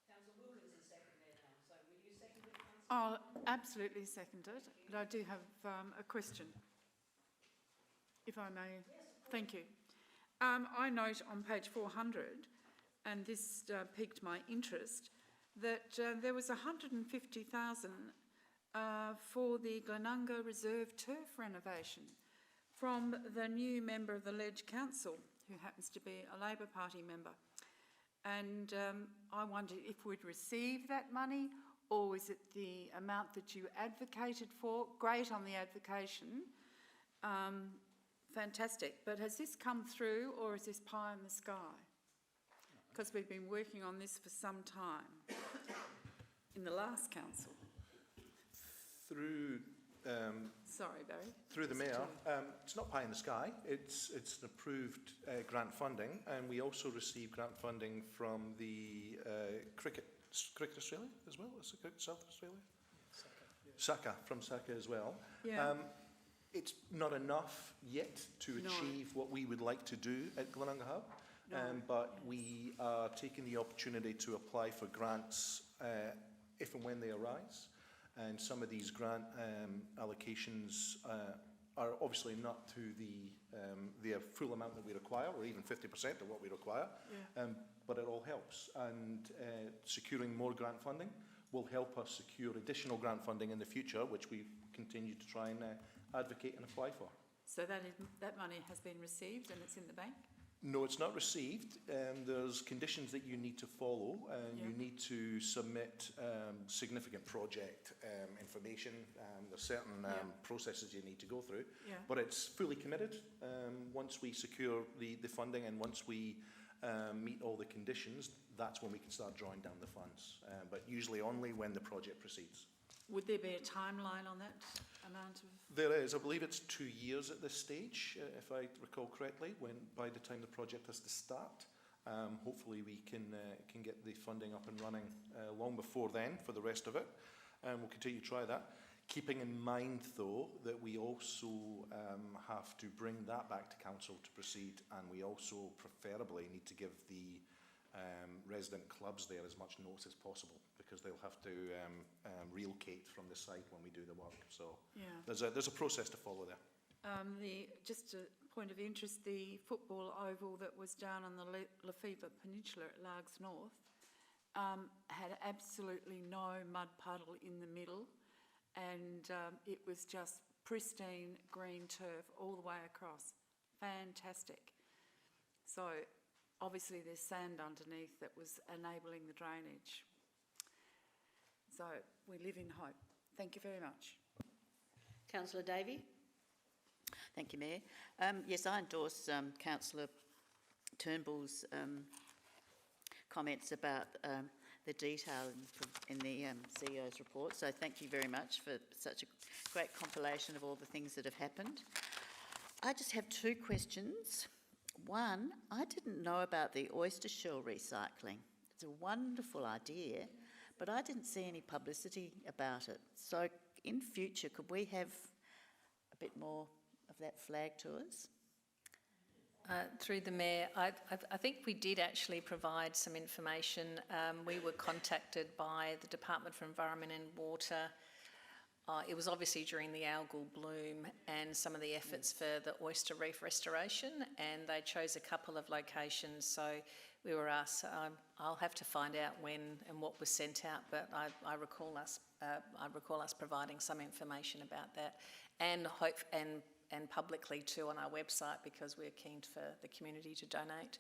Councillor Wilkins is second there now, so will you second it, Councillor? I'll absolutely second it, but I do have a question, if I may. Yes, thank you. I note on page 400, and this piqued my interest, that there was 150,000 for the Glenunga Reserve turf renovation from the new member of the Ledge Council, who happens to be a Labor Party member. And I wondered if we'd received that money, or was it the amount that you advocated for? Great on the advocation, fantastic. But has this come through, or is this pie in the sky? Because we've been working on this for some time in the last council. Through Sorry, Barry. through the Mayor, it's not pie in the sky. It's an approved grant funding, and we also receive grant funding from the Cricket Australia as well. Is it South Australia? SACA, from SACA as well. Yeah. It's not enough yet to achieve what we would like to do at Glenunga Hub, but we are taking the opportunity to apply for grants if and when they arise. And some of these grant allocations are obviously not to the full amount that we require, or even 50% of what we require, but it all helps. And securing more grant funding will help us secure additional grant funding in the future, which we continue to try and advocate and apply for. So that money has been received and it's in the bank? No, it's not received. There's conditions that you need to follow, and you need to submit significant project information. There's certain processes you need to go through, but it's fully committed. Once we secure the funding and once we meet all the conditions, that's when we can start drawing down the funds, but usually only when the project proceeds. Would there be a timeline on that amount of? There is. I believe it's 2 years at this stage, if I recall correctly, when by the time the project has to start. Hopefully we can get the funding up and running long before then for the rest of it, and we'll continue to try that. Keeping in mind, though, that we also have to bring that back to council to proceed, and we also preferably need to give the resident clubs there as much notice as possible, because they'll have to relocate from the site when we do the work. So there's a process to follow there. Just a point of interest, the football oval that was down on the Lefevre Peninsula at Largs North had absolutely no mud puddle in the middle, and it was just pristine green turf all the way across. Fantastic. So obviously there's sand underneath that was enabling the drainage. So we live in hope. Thank you very much. Councillor Davey. Thank you, Mayor. Yes, I endorse Councillor Turnbull's comments about the detail in the CEO's report. So thank you very much for such a great compilation of all the things that have happened. I just have two questions. One, I didn't know about the oyster shell recycling. It's a wonderful idea, but I didn't see any publicity about it. So in future, could we have a bit more of that flagged to us? Through the Mayor, I think we did actually provide some information. We were contacted by the Department for Environment and Water. It was obviously during the algal bloom and some of the efforts for the oyster reef restoration, and they chose a couple of locations. So we were asked. I'll have to find out when and what was sent out, but I recall us providing some information about that, and publicly too on our website, because we're keen for the community to donate.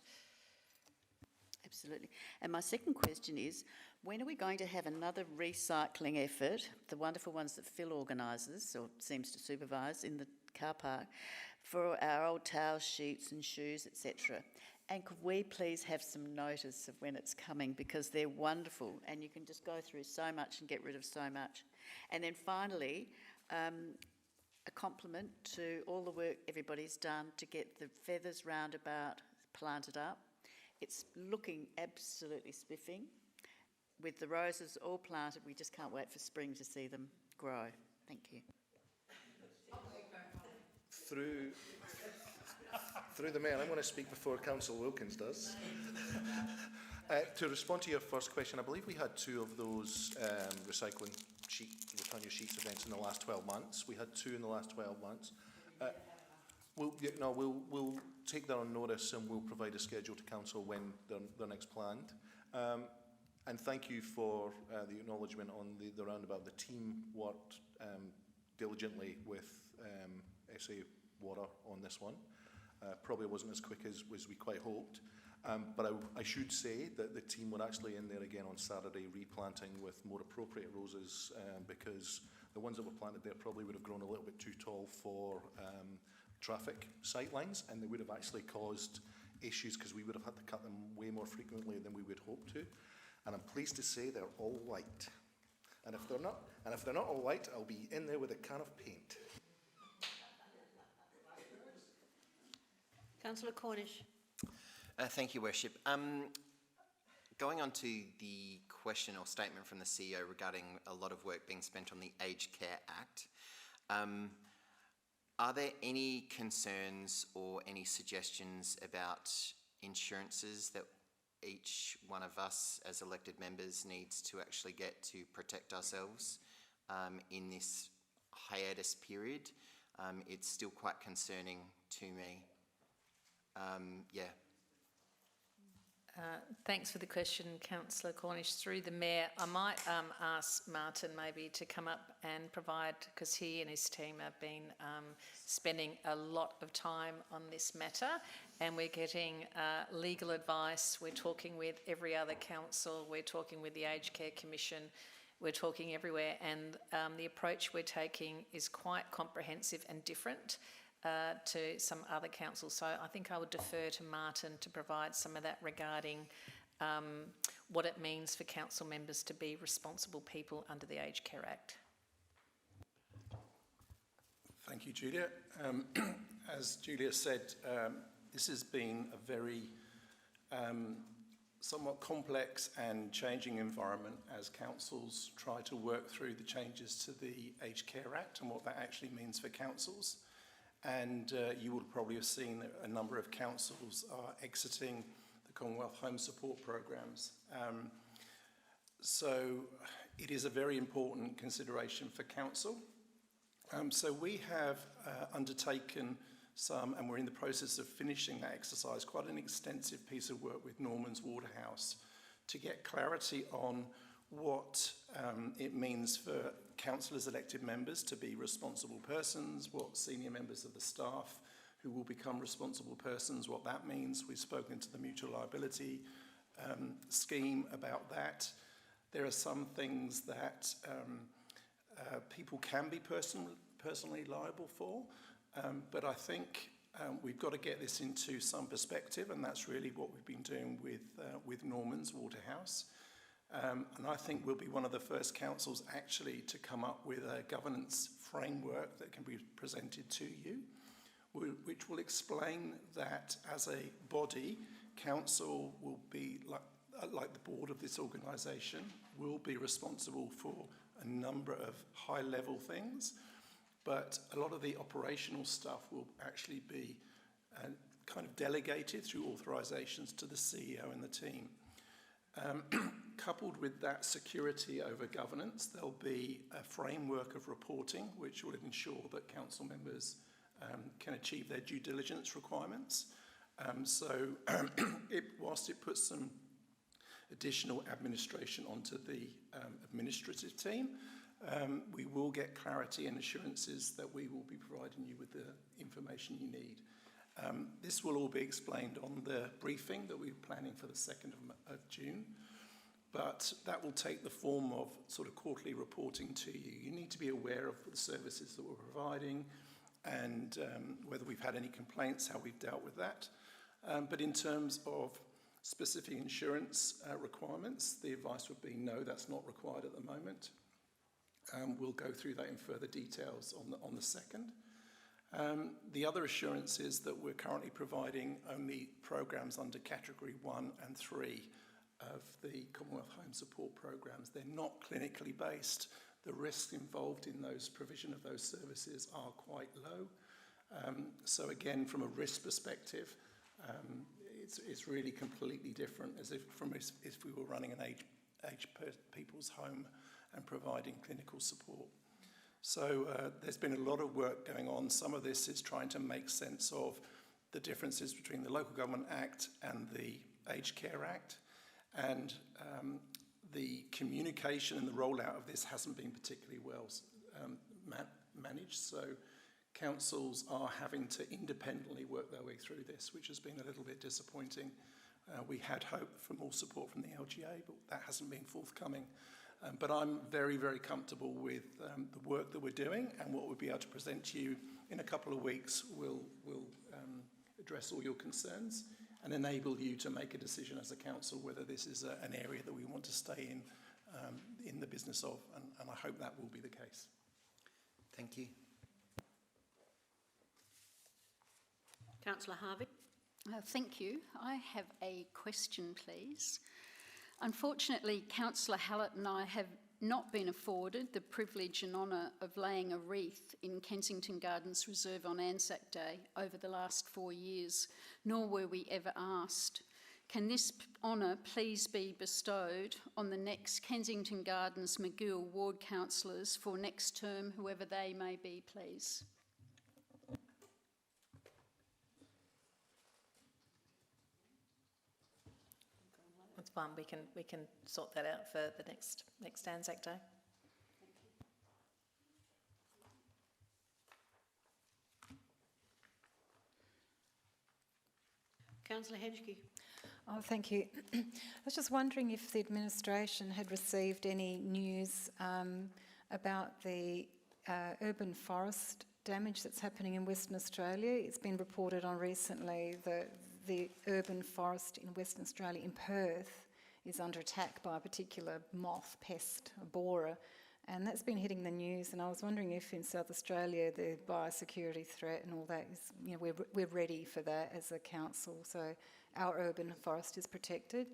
Absolutely. And my second question is, when are we going to have another recycling effort, the wonderful ones that Phil organises or seems to supervise in the car park, for our old towel sheets and shoes, etc.? And could we please have some notice of when it's coming, because they're wonderful and you can just go through so much and get rid of so much. And then finally, a compliment to all the work everybody's done to get the feathers roundabout planted up. It's looking absolutely spiffing. With the roses all planted, we just can't wait for spring to see them grow. Thank you. Through the Mayor, I'm going to speak before Councillor Wilkins does. To respond to your first question, I believe we had 2 of those return your sheets events in the last 12 months. We had 2 in the last 12 months. We'll take that on notice and we'll provide a schedule to Council when they're next planned. And thank you for the acknowledgement on the roundabout. The team worked diligently with SA Water on this one. Probably wasn't as quick as we quite hoped. But I should say that the team were actually in there again on Saturday replanting with more appropriate roses, because the ones that were planted there probably would have grown a little bit too tall for traffic sightlines, and they would have actually caused issues because we would have had to cut them way more frequently than we would hope to. And I'm pleased to say they're all white. And if they're not all white, I'll be in there with a can of paint. Councillor Cornish. Thank you, Worship. Going on to the question or statement from the CEO regarding a lot of work being spent on the Aged Care Act, are there any concerns or any suggestions about insurances that each one of us as elected members needs to actually get to protect ourselves in this hiatus period? It's still quite concerning to me. Thanks for the question, Councillor Cornish. Through the Mayor, I might ask Martin maybe to come up and provide, because he and his team have been spending a lot of time on this matter, and we're getting legal advice. We're talking with every other council, we're talking with the Aged Care Commission, we're talking everywhere, and the approach we're taking is quite comprehensive and different to some other councils. So I think I would defer to Martin to provide some of that regarding what it means for council members to be responsible people under the Aged Care Act. Thank you, Julia. As Julia said, this has been a very somewhat complex and changing environment as councils try to work through the changes to the Aged Care Act and what that actually means for councils. And you will probably have seen that a number of councils are exiting the Commonwealth Home Support Programs. So it is a very important consideration for council. So we have undertaken some, and we're in the process of finishing that exercise, quite an extensive piece of work with Norman's Waterhouse to get clarity on what it means for councillors, elected members, to be responsible persons, what senior members of the staff who will become responsible persons, what that means. We've spoken to the mutual liability scheme about that. There are some things that people can be personally liable for, but I think we've got to get this into some perspective, and that's really what we've been doing with Norman's Waterhouse. And I think we'll be one of the first councils actually to come up with a governance framework that can be presented to you, which will explain that as a body, council will be like the board of this organisation, will be responsible for a number of high-level things, but a lot of the operational stuff will actually be kind of delegated through authorisations to the CEO and the team. Coupled with that security over governance, there'll be a framework of reporting which will ensure that council members can achieve their due diligence requirements. Whilst it puts some additional administration onto the administrative team, we will get clarity and assurances that we will be providing you with the information you need. This will all be explained on the briefing that we're planning for the 2nd of June, but that will take the form of sort of quarterly reporting to you. You need to be aware of the services that we're providing and whether we've had any complaints, how we've dealt with that. But in terms of specific insurance requirements, the advice would be no, that's not required at the moment. We'll go through that in further details on the 2nd. The other assurance is that we're currently providing only programs under category 1 and 3 of the Commonwealth Home Support programs. They're not clinically based. The risks involved in those provision of those services are quite low. So again, from a risk perspective, it's really completely different as if we were running an aged people's home and providing clinical support. So there's been a lot of work going on. Some of this is trying to make sense of the differences between the Local Government Act and the Aged Care Act. And the communication and the rollout of this hasn't been particularly well managed. So councils are having to independently work their way through this, which has been a little bit disappointing. We had hoped for more support from the LGA, but that hasn't been forthcoming. But I'm very, very comfortable with the work that we're doing, and what we'll be able to present to you in a couple of weeks will address all your concerns and enable you to make a decision as a council whether this is an area that we want to stay in the business of, and I hope that will be the case. Thank you. Councillor Harvey. Thank you. I have a question, please. Unfortunately, Councillor Hallett and I have not been afforded the privilege and honour of laying a wreath in Kensington Gardens Reserve on Anzac Day over the last 4 years, nor were we ever asked. Can this honour please be bestowed on the next Kensington Gardens McGill ward councillors for next term, whoever they may be, please? That's fine. We can sort that out for the next Anzac Day. Councillor Hedgkey. Oh, thank you. I was just wondering if the administration had received any news about the urban forest damage that's happening in Western Australia. It's been reported on recently that the urban forest in Western Australia, in Perth, is under attack by a particular moth pest, a borer, and that's been hitting the news. And I was wondering if in South Australia the biosecurity threat and all that is, you know, we're ready for that as a council, so our urban forest is protected.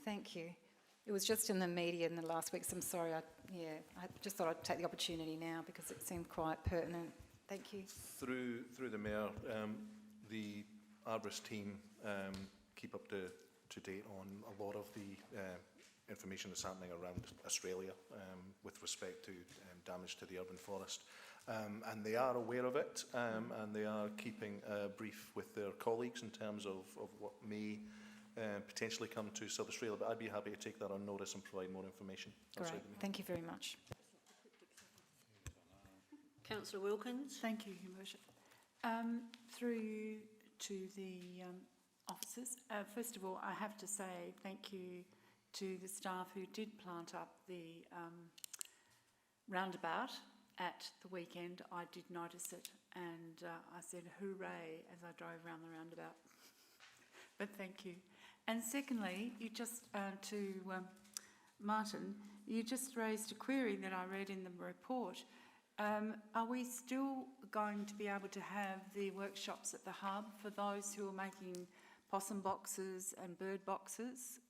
Thank you. It was just in the media in the last week, so I'm sorry. I just thought I'd take the opportunity now because it seemed quite pertinent. Thank you. Through the Mayor, the Arborist team keep up to date on a lot of the information that's happening around Australia with respect to damage to the urban forest. And they are aware of it, and they are keeping a brief with their colleagues in terms of what may potentially come to South Australia. But I'd be happy to take that on notice and provide more information. Great. Thank you very much. Councillor Wilkins. Thank you, Your Worship. Through to the officers. First of all, I have to say thank you to the staff who did plant up the roundabout at the weekend. I did notice it, and I said hooray as I drove around the roundabout. But thank you. And secondly, you just to Martin, you just raised a query that I read in the report. Are we still going to be able to have the workshops at the hub for those who are making possum boxes and bird boxes,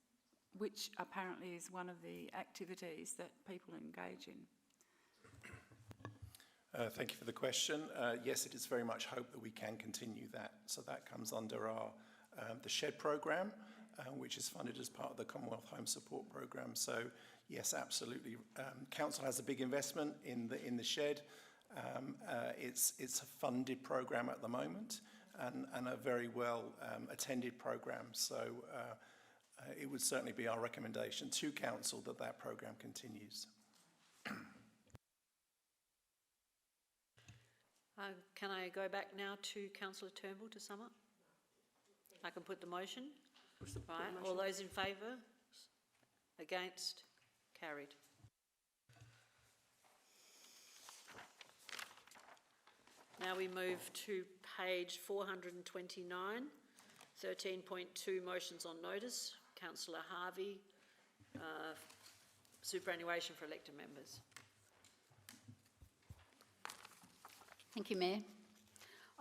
which apparently is one of the activities that people engage in? Thank you for the question. Yes, it is very much hope that we can continue that. So that comes under our the SHED program, which is funded as part of the Commonwealth Home Support Programme. So yes, absolutely. Council has a big investment in the SHED. It's a funded program at the moment and a very well attended program. So it would certainly be our recommendation to Council that that program continues. Can I go back now to Councillor Turnbull to sum up? I can put the motion. Right. All those in favour? Against? Carried. Now we move to page 429, 13.2 motions on notice. Councillor Harvey, superannuation for elected members. Thank you, Mayor.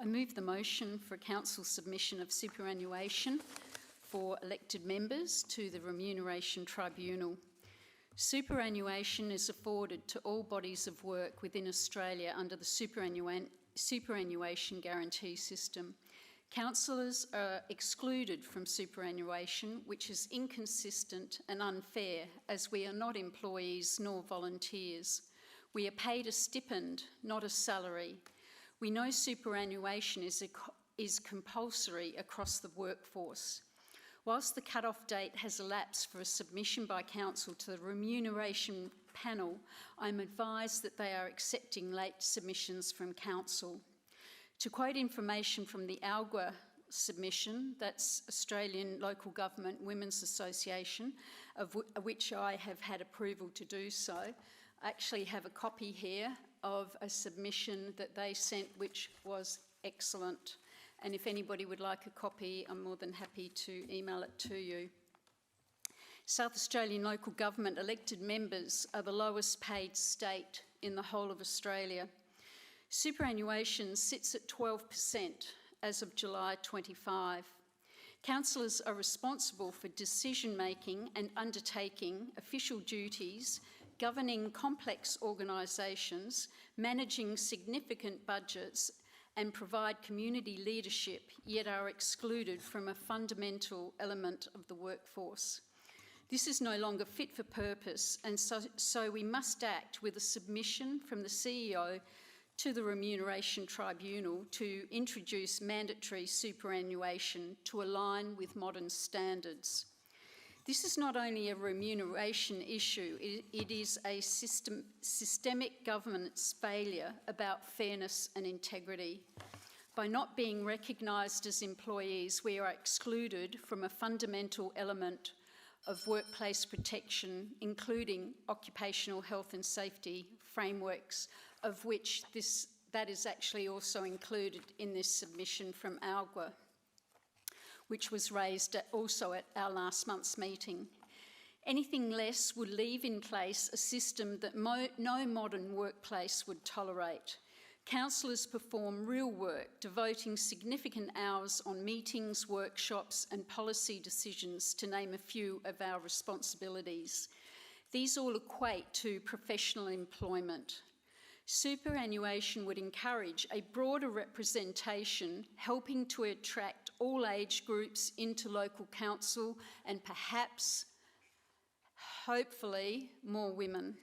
I move the motion for Council submission of superannuation for elected members to the Remuneration Tribunal. Superannuation is afforded to all bodies of work within Australia under the superannuation guarantee system. Councillors are excluded from superannuation, which is inconsistent and unfair, as we are not employees nor volunteers. We are paid a stipend, not a salary. We know superannuation is compulsory across the workforce. Whilst the cut-off date has elapsed for a submission by Council to the Remuneration Panel, I'm advised that they are accepting late submissions from Council. To quote information from the ALGWA submission, that's Australian Local Government Women's Association, of which I have had approval to do so, I actually have a copy here of a submission that they sent, which was excellent. And if anybody would like a copy, I'm more than happy to email it to you. South Australian local government elected members are the lowest paid state in the whole of Australia. Superannuation sits at 12% as of July 25. Councillors are responsible for decision-making and undertaking official duties, governing complex organisations, managing significant budgets, and provide community leadership, yet are excluded from a fundamental element of the workforce. This is no longer fit for purpose, and so we must act with a submission from the CEO to the Remuneration Tribunal to introduce mandatory superannuation to align with modern standards. This is not only a remuneration issue, it is a systemic governance failure about fairness and integrity. By not being recognised as employees, we are excluded from a fundamental element of workplace protection, including occupational health and safety frameworks, of which that is actually also included in this submission from ALGWA, which was raised also at our last month's meeting. Anything less would leave in place a system that no modern workplace would tolerate. Councillors perform real work, devoting significant hours on meetings, workshops and policy decisions, to name a few of our responsibilities. These all equate to professional employment. Superannuation would encourage a broader representation, helping to attract all age groups into local council and perhaps, hopefully, more women.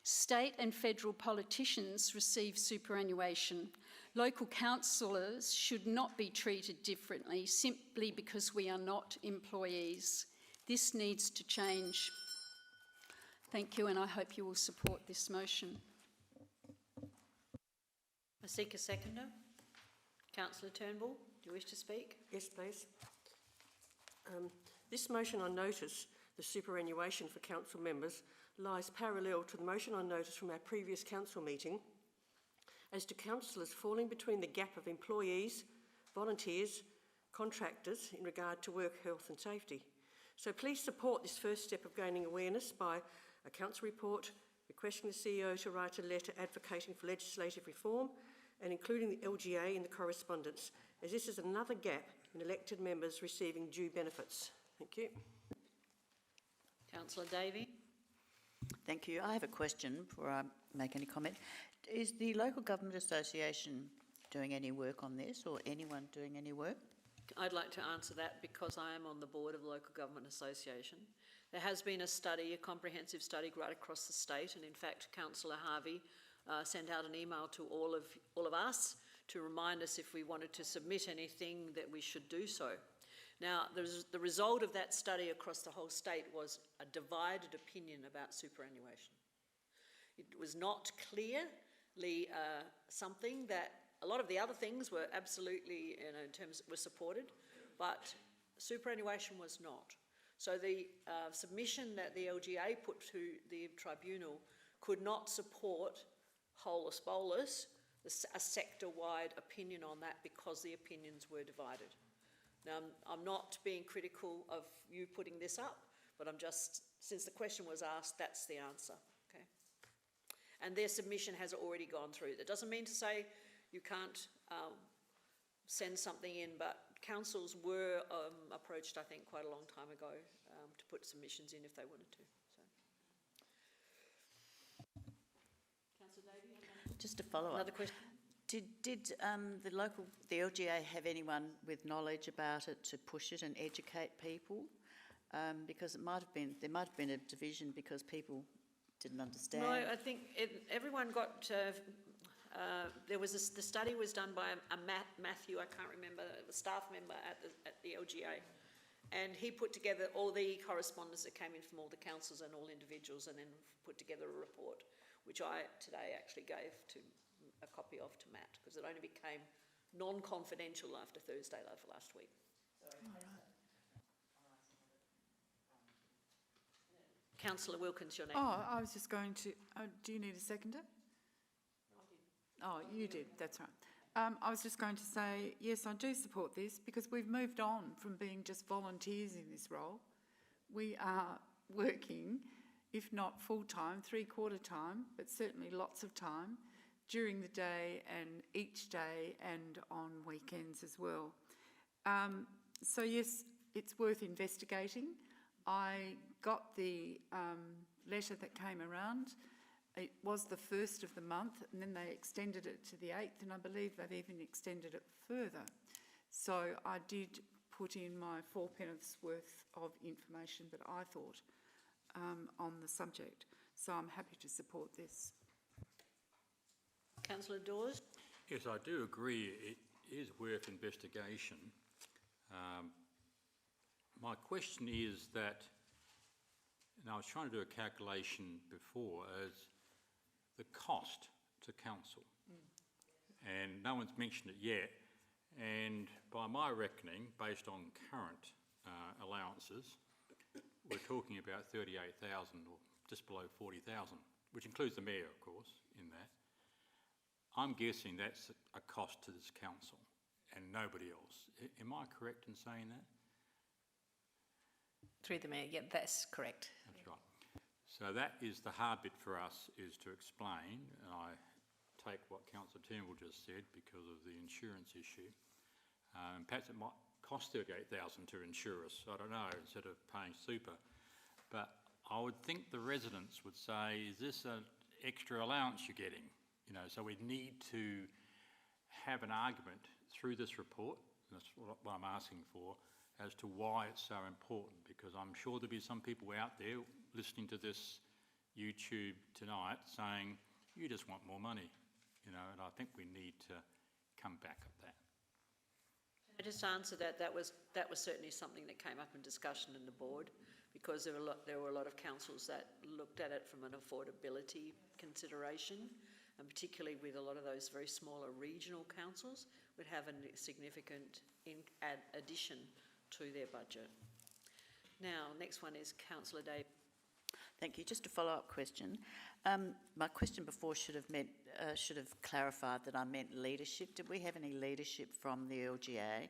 State and federal politicians receive superannuation. Local councillors should not be treated differently simply because we are not employees. This needs to change. Thank you, and I hope you will support this motion. I seek a seconder. Councillor Turnbull, do you wish to speak? Yes, please. This motion on notice, the superannuation for council members, lies parallel to the motion on notice from our previous council meeting as to councillors falling between the gap of employees, volunteers, contractors in regard to work health and safety. So please support this first step of gaining awareness by a council report, requesting the CEO to write a letter advocating for legislative reform and including the LGA in the correspondence, as this is another gap in elected members receiving due benefits. Thank you. Councillor Davey. Thank you. I have a question before I make any comment. Is the Local Government Association doing any work on this, or anyone doing any work? I'd like to answer that because I am on the board of the Local Government Association. There has been a study, a comprehensive study right across the state, and in fact Councillor Harvey sent out an email to all of us to remind us if we wanted to submit anything that we should do so. Now, the result of that study across the whole state was a divided opinion about superannuation. It was not clearly something that a lot of the other things were absolutely, in terms were supported, but superannuation was not. So the submission that the LGA put to the tribunal could not support holus bolus, a sector-wide opinion on that, because the opinions were divided. Now, I'm not being critical of you putting this up, but I'm just, since the question was asked, that's the answer, okay? And their submission has already gone through. That doesn't mean to say you can't send something in, but councils were approached, I think, quite a long time ago to put submissions in if they wanted to. So. Councillor Davey? Just to follow up. Another question? Did the LGA have anyone with knowledge about it to push it and educate people? Because there might have been a division because people didn't understand. No, I think everyone got. The study was done by Matthew. I can't remember, the staff member at the LGA, and he put together all the correspondence that came in from all the councils and all individuals, and then put together a report, which I today actually gave a copy of to Matt, because it only became non-confidential after Thursday last week. Councillor Wilkins, your name. Oh, I was just going to, do you need a seconder? Oh, you did, that's right. I was just going to say, yes, I do support this, because we've moved on from being just volunteers in this role. We are working, if not full-time, three-quarter time, but certainly lots of time, during the day and each day and on weekends as well. So yes, it's worth investigating. I got the letter that came around. It was the 1st of the month, and then they extended it to the 8th, and I believe they've even extended it further. So I did put in my 4 pence worth of information that I thought on the subject. So I'm happy to support this. Councillor Dawes? Yes, I do agree it is worth investigation. My question is that, and I was trying to do a calculation before, as the cost to council, and no one's mentioned it yet, and by my reckoning, based on current allowances, we're talking about 38,000 or just below 40,000, which includes the mayor, of course, in that. I'm guessing that's a cost to this council and nobody else. Am I correct in saying that? Through the mayor, yeah, that's correct. That's right. So that is the hard bit for us, is to explain, and I take what Councillor Turnbull just said because of the insurance issue. Perhaps it might cost 38,000 to insure us, I don't know, instead of paying super. But I would think the residents would say, is this an extra allowance you're getting? You know, so we need to have an argument through this report, and that's what I'm asking for, as to why it's so important, because I'm sure there'll be some people out there listening to this YouTube tonight saying, you just want more money, you know, and I think we need to come back at that. I just answer that. That was certainly something that came up in discussion in the board, because there were a lot of councils that looked at it from an affordability consideration. and particularly with a lot of those very smaller regional councils, would have a significant addition to their budget. Now, next one is Councillor Davis. Thank you. Just a follow-up question. My question before should have clarified that I meant leadership. Did we have any leadership from the LGA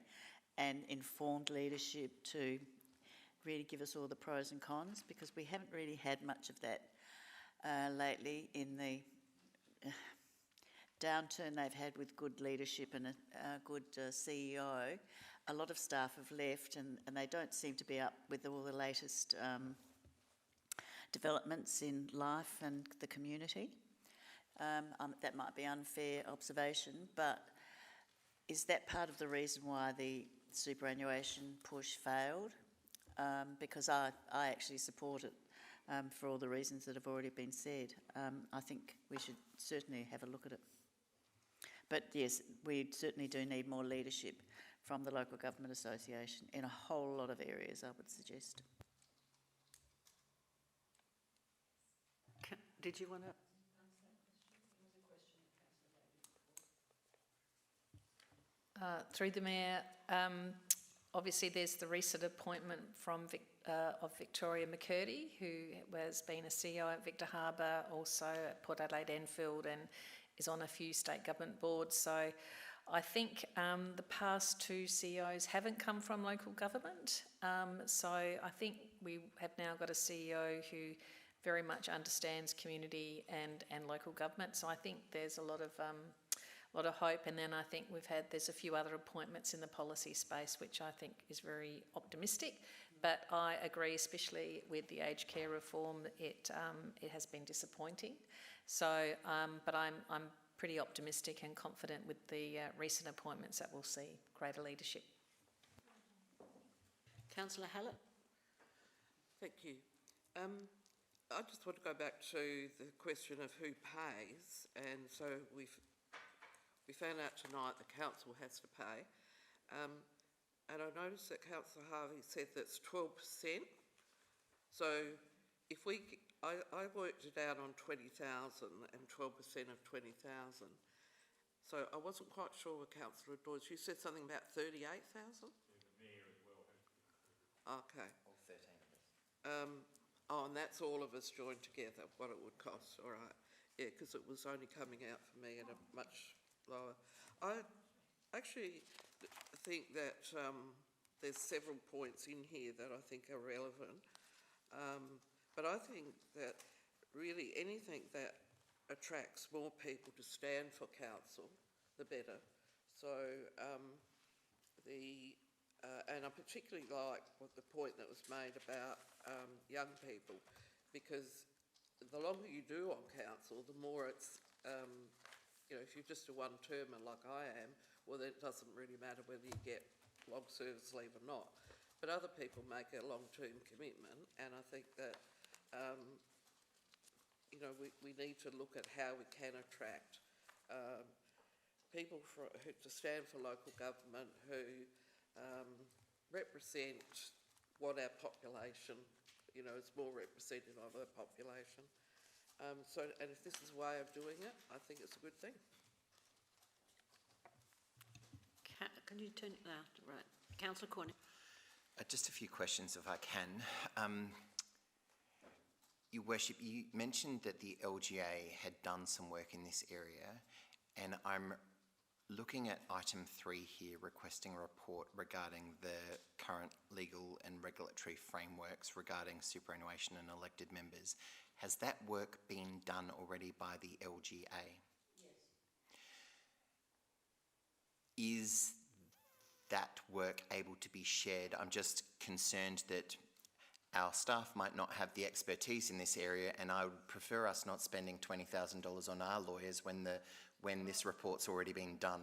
and informed leadership to really give us all the pros and cons? Because we haven't really had much of that lately in the downturn they've had with good leadership and a good CEO. A lot of staff have left and they don't seem to be up with all the latest developments in life and the community. That might be unfair observation, but is that part of the reason why the superannuation push failed? Because I actually support it for all the reasons that have already been said. I think we should certainly have a look at it. But yes, we certainly do need more leadership from the Local Government Association in a whole lot of areas, I would suggest. Did you want to? Through the Mayor, obviously there's the recent appointment from of Victoria McCurdy, who has been a CEO at Victor Harbour, also at Port Adelaide Enfield, and is on a few state government boards. So I think the past two CEOs haven't come from local government. So I think we have now got a CEO who very much understands community and local government. So I think there's a lot of hope. And then I think there's a few other appointments in the policy space, which I think is very optimistic. But I agree, especially with the aged care reform, it has been disappointing. So, but I'm pretty optimistic and confident with the recent appointments that we'll see greater leadership. Councillor Hallett. Thank you. I just want to go back to the question of who pays, and so we found out tonight the council has to pay, and I noticed that Councillor Harvey said that's 12%. So if I worked it out on 20,000 and 12% of 20,000. So I wasn't quite sure with Councillor Dawes. You said something about 38,000? The Mayor as well has to contribute. Okay. All 13 of us. Oh, and that's all of us joined together, what it would cost, all right. Yeah, because it was only coming out for me at a much lower. I actually think that there's several points in here that I think are relevant. But I think that really anything that attracts more people to stand for council, the better. So and I particularly like the point that was made about young people, because the longer you do on council, the more it's, if you're just a one-termer like I am, well, then it doesn't really matter whether you get long service leave or not. But other people make a long-term commitment, and I think that, we need to look at how we can attract people to stand for local government who represent what our population, is more representative of our population. And if this is a way of doing it, I think it's a good thing. Can you turn it now? Right. Councillor Corney. Just a few questions, if I can. Your Worship, you mentioned that the LGA had done some work in this area, and I'm looking at item 3 here, requesting a report regarding the current legal and regulatory frameworks regarding superannuation and elected members. Has that work been done already by the LGA? Yes. Is that work able to be shared? I'm just concerned that our staff might not have the expertise in this area, and I would prefer us not spending $20,000 on our lawyers when this report's already been done.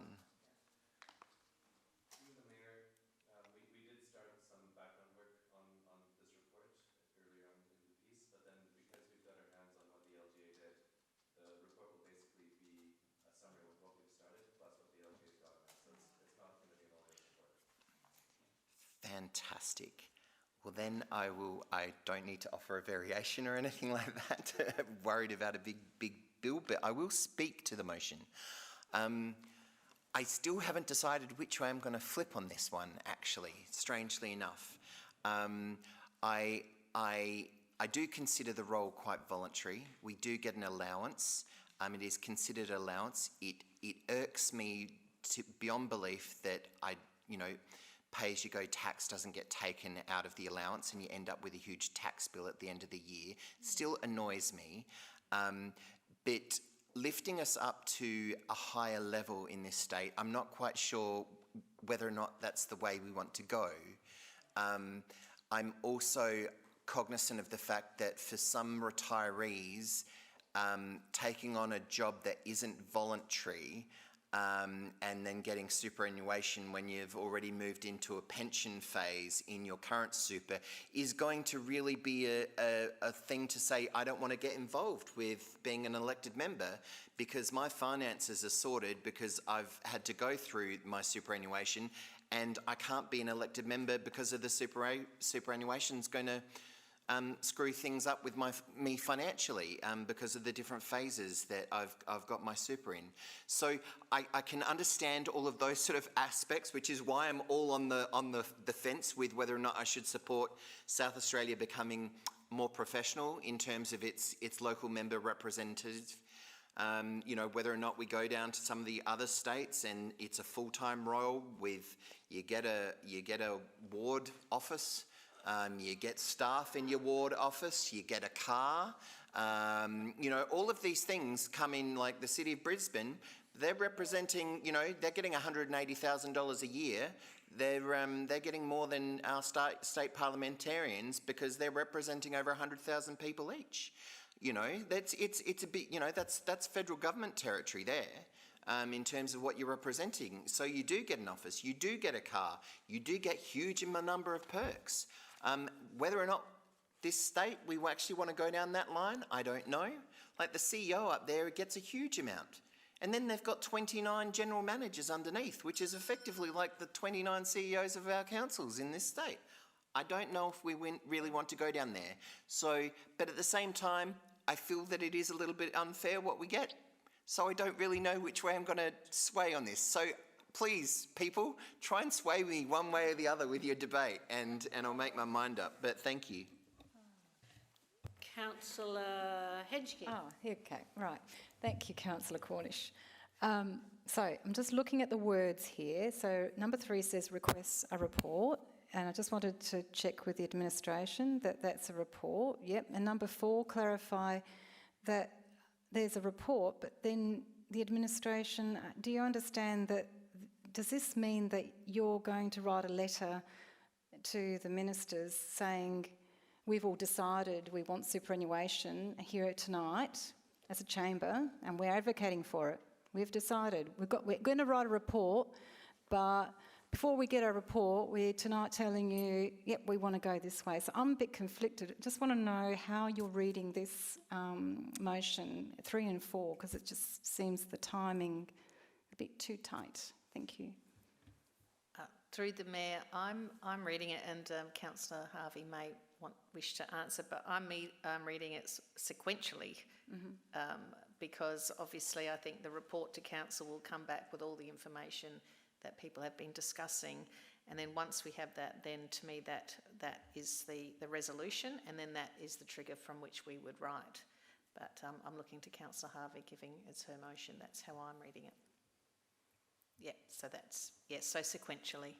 Through the Mayor, we did start some background work on this report earlier on in the piece, but then because we've got our hands on what the LGA did, the report will basically be a summary of what we've started plus what the LGA's got on it. So it's not going to be an all-in report. Fantastic. Well, then I don't need to offer a variation or anything like that. Worried about a big Bill, but I will speak to the motion. I still haven't decided which way I'm going to flip on this one, actually, strangely enough. I do consider the role quite voluntary. We do get an allowance. It is considered allowance. It irks me beyond belief that pay-as-you-go tax doesn't get taken out of the allowance and you end up with a huge tax bill at the end of the year. Still annoys me. But lifting us up to a higher level in this state, I'm not quite sure whether or not that's the way we want to go. I'm also cognizant of the fact that for some retirees, taking on a job that isn't voluntary and then getting superannuation when you've already moved into a pension phase in your current super is going to really be a thing to say, I don't want to get involved with being an elected member because my finances are sorted because I've had to go through my superannuation and I can't be an elected member because of the superannuation's going to screw things up with me financially because of the different phases that I've got my super in. So I can understand all of those sort of aspects, which is why I'm all on the fence with whether or not I should support South Australia becoming more professional in terms of its local member representative. Whether or not we go down to some of the other states and it's a full-time role with you get a ward office. You get staff in your ward office, you get a car, all of these things come in, like the City of Brisbane, they're representing, they're getting $180,000 a year. They're getting more than our state parliamentarians because they're representing over 100,000 people each. It's a bit, that's federal government territory there. In terms of what you're representing. So you do get an office, you do get a car, you do get huge number of perks. Whether or not this state, we actually want to go down that line, I don't know. Like the CEO up there gets a huge amount. And then they've got 29 general managers underneath, which is effectively like the 29 CEOs of our councils in this state. I don't know if we really want to go down there. So, but at the same time, I feel that it is a little bit unfair what we get. So I don't really know which way I'm going to sway on this. So please, people, try and sway me one way or the other with your debate and I'll make my mind up. But thank you. Councillor Hedgkin. Oh, okay, right. Thank you, Councillor Cornish. So I'm just looking at the words here. So number 3 says requests a report. And I just wanted to check with the administration that that's a report. Yep. And number 4, clarify that there's a report, but then the administration, do you understand that, does this mean that you're going to write a letter to the ministers saying we've all decided we want superannuation here tonight as a chamber and we're advocating for it? We've decided. We're going to write a report, but before we get our report, we're tonight telling you, yep, we want to go this way. So I'm a bit conflicted. Just want to know how you're reading this motion 3 and 4, because it just seems the timing a bit too tight. Thank you. Through the Mayor, I'm reading it, and Councillor Harvey may wish to answer, but I'm reading it sequentially, because obviously I think the report to Council will come back with all the information that people have been discussing, and then once we have that, then to me that is the resolution, and then that is the trigger from which we would write. But I'm looking to Councillor Harvey, giving it's her motion. That's how I'm reading it. Yeah, so that's, yes, so sequentially.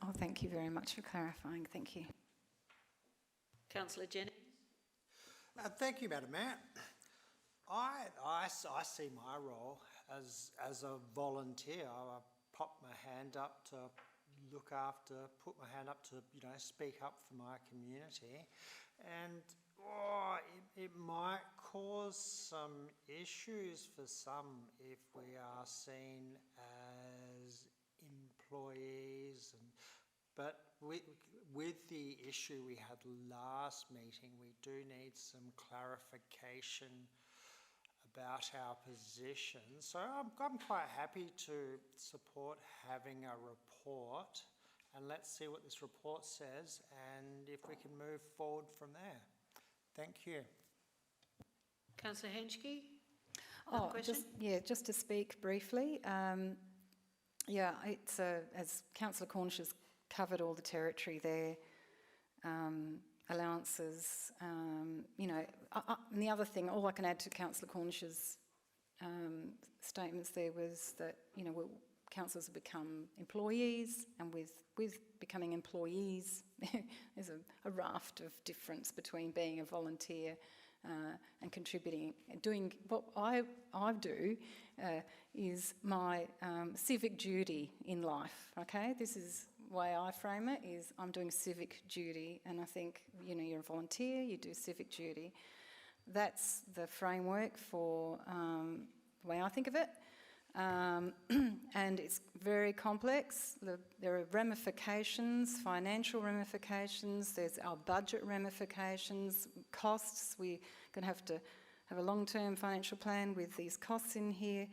Oh, thank you very much for clarifying. Thank you. Councillor Jennings. Thank you, Madam Mayor. I see my role as a volunteer. I pop my hand up to look after, put my hand up to, speak up for my community. And it might cause some issues for some if we are seen as employees. But with the issue we had last meeting, we do need some clarification about our position. So I'm quite happy to support having a report, and let's see what this report says and if we can move forward from there. Thank you. Councillor Henschke. Another question? Just to speak briefly. It's as Councillor Cornish has covered all the territory there, allowances, and the other thing, all I can add to Councillor Cornish's statements there was that, councillors have become employees, and with becoming employees, there's a raft of difference between being a volunteer and contributing. Doing what I do is my civic duty in life, okay? This is the way I frame it, is I'm doing civic duty, and I think, you're a volunteer, you do civic duty. That's the framework for the way I think of it. And it's very complex. There are ramifications, financial ramifications, there's our budget ramifications, costs. We're going to have a long-term financial plan with these costs in here.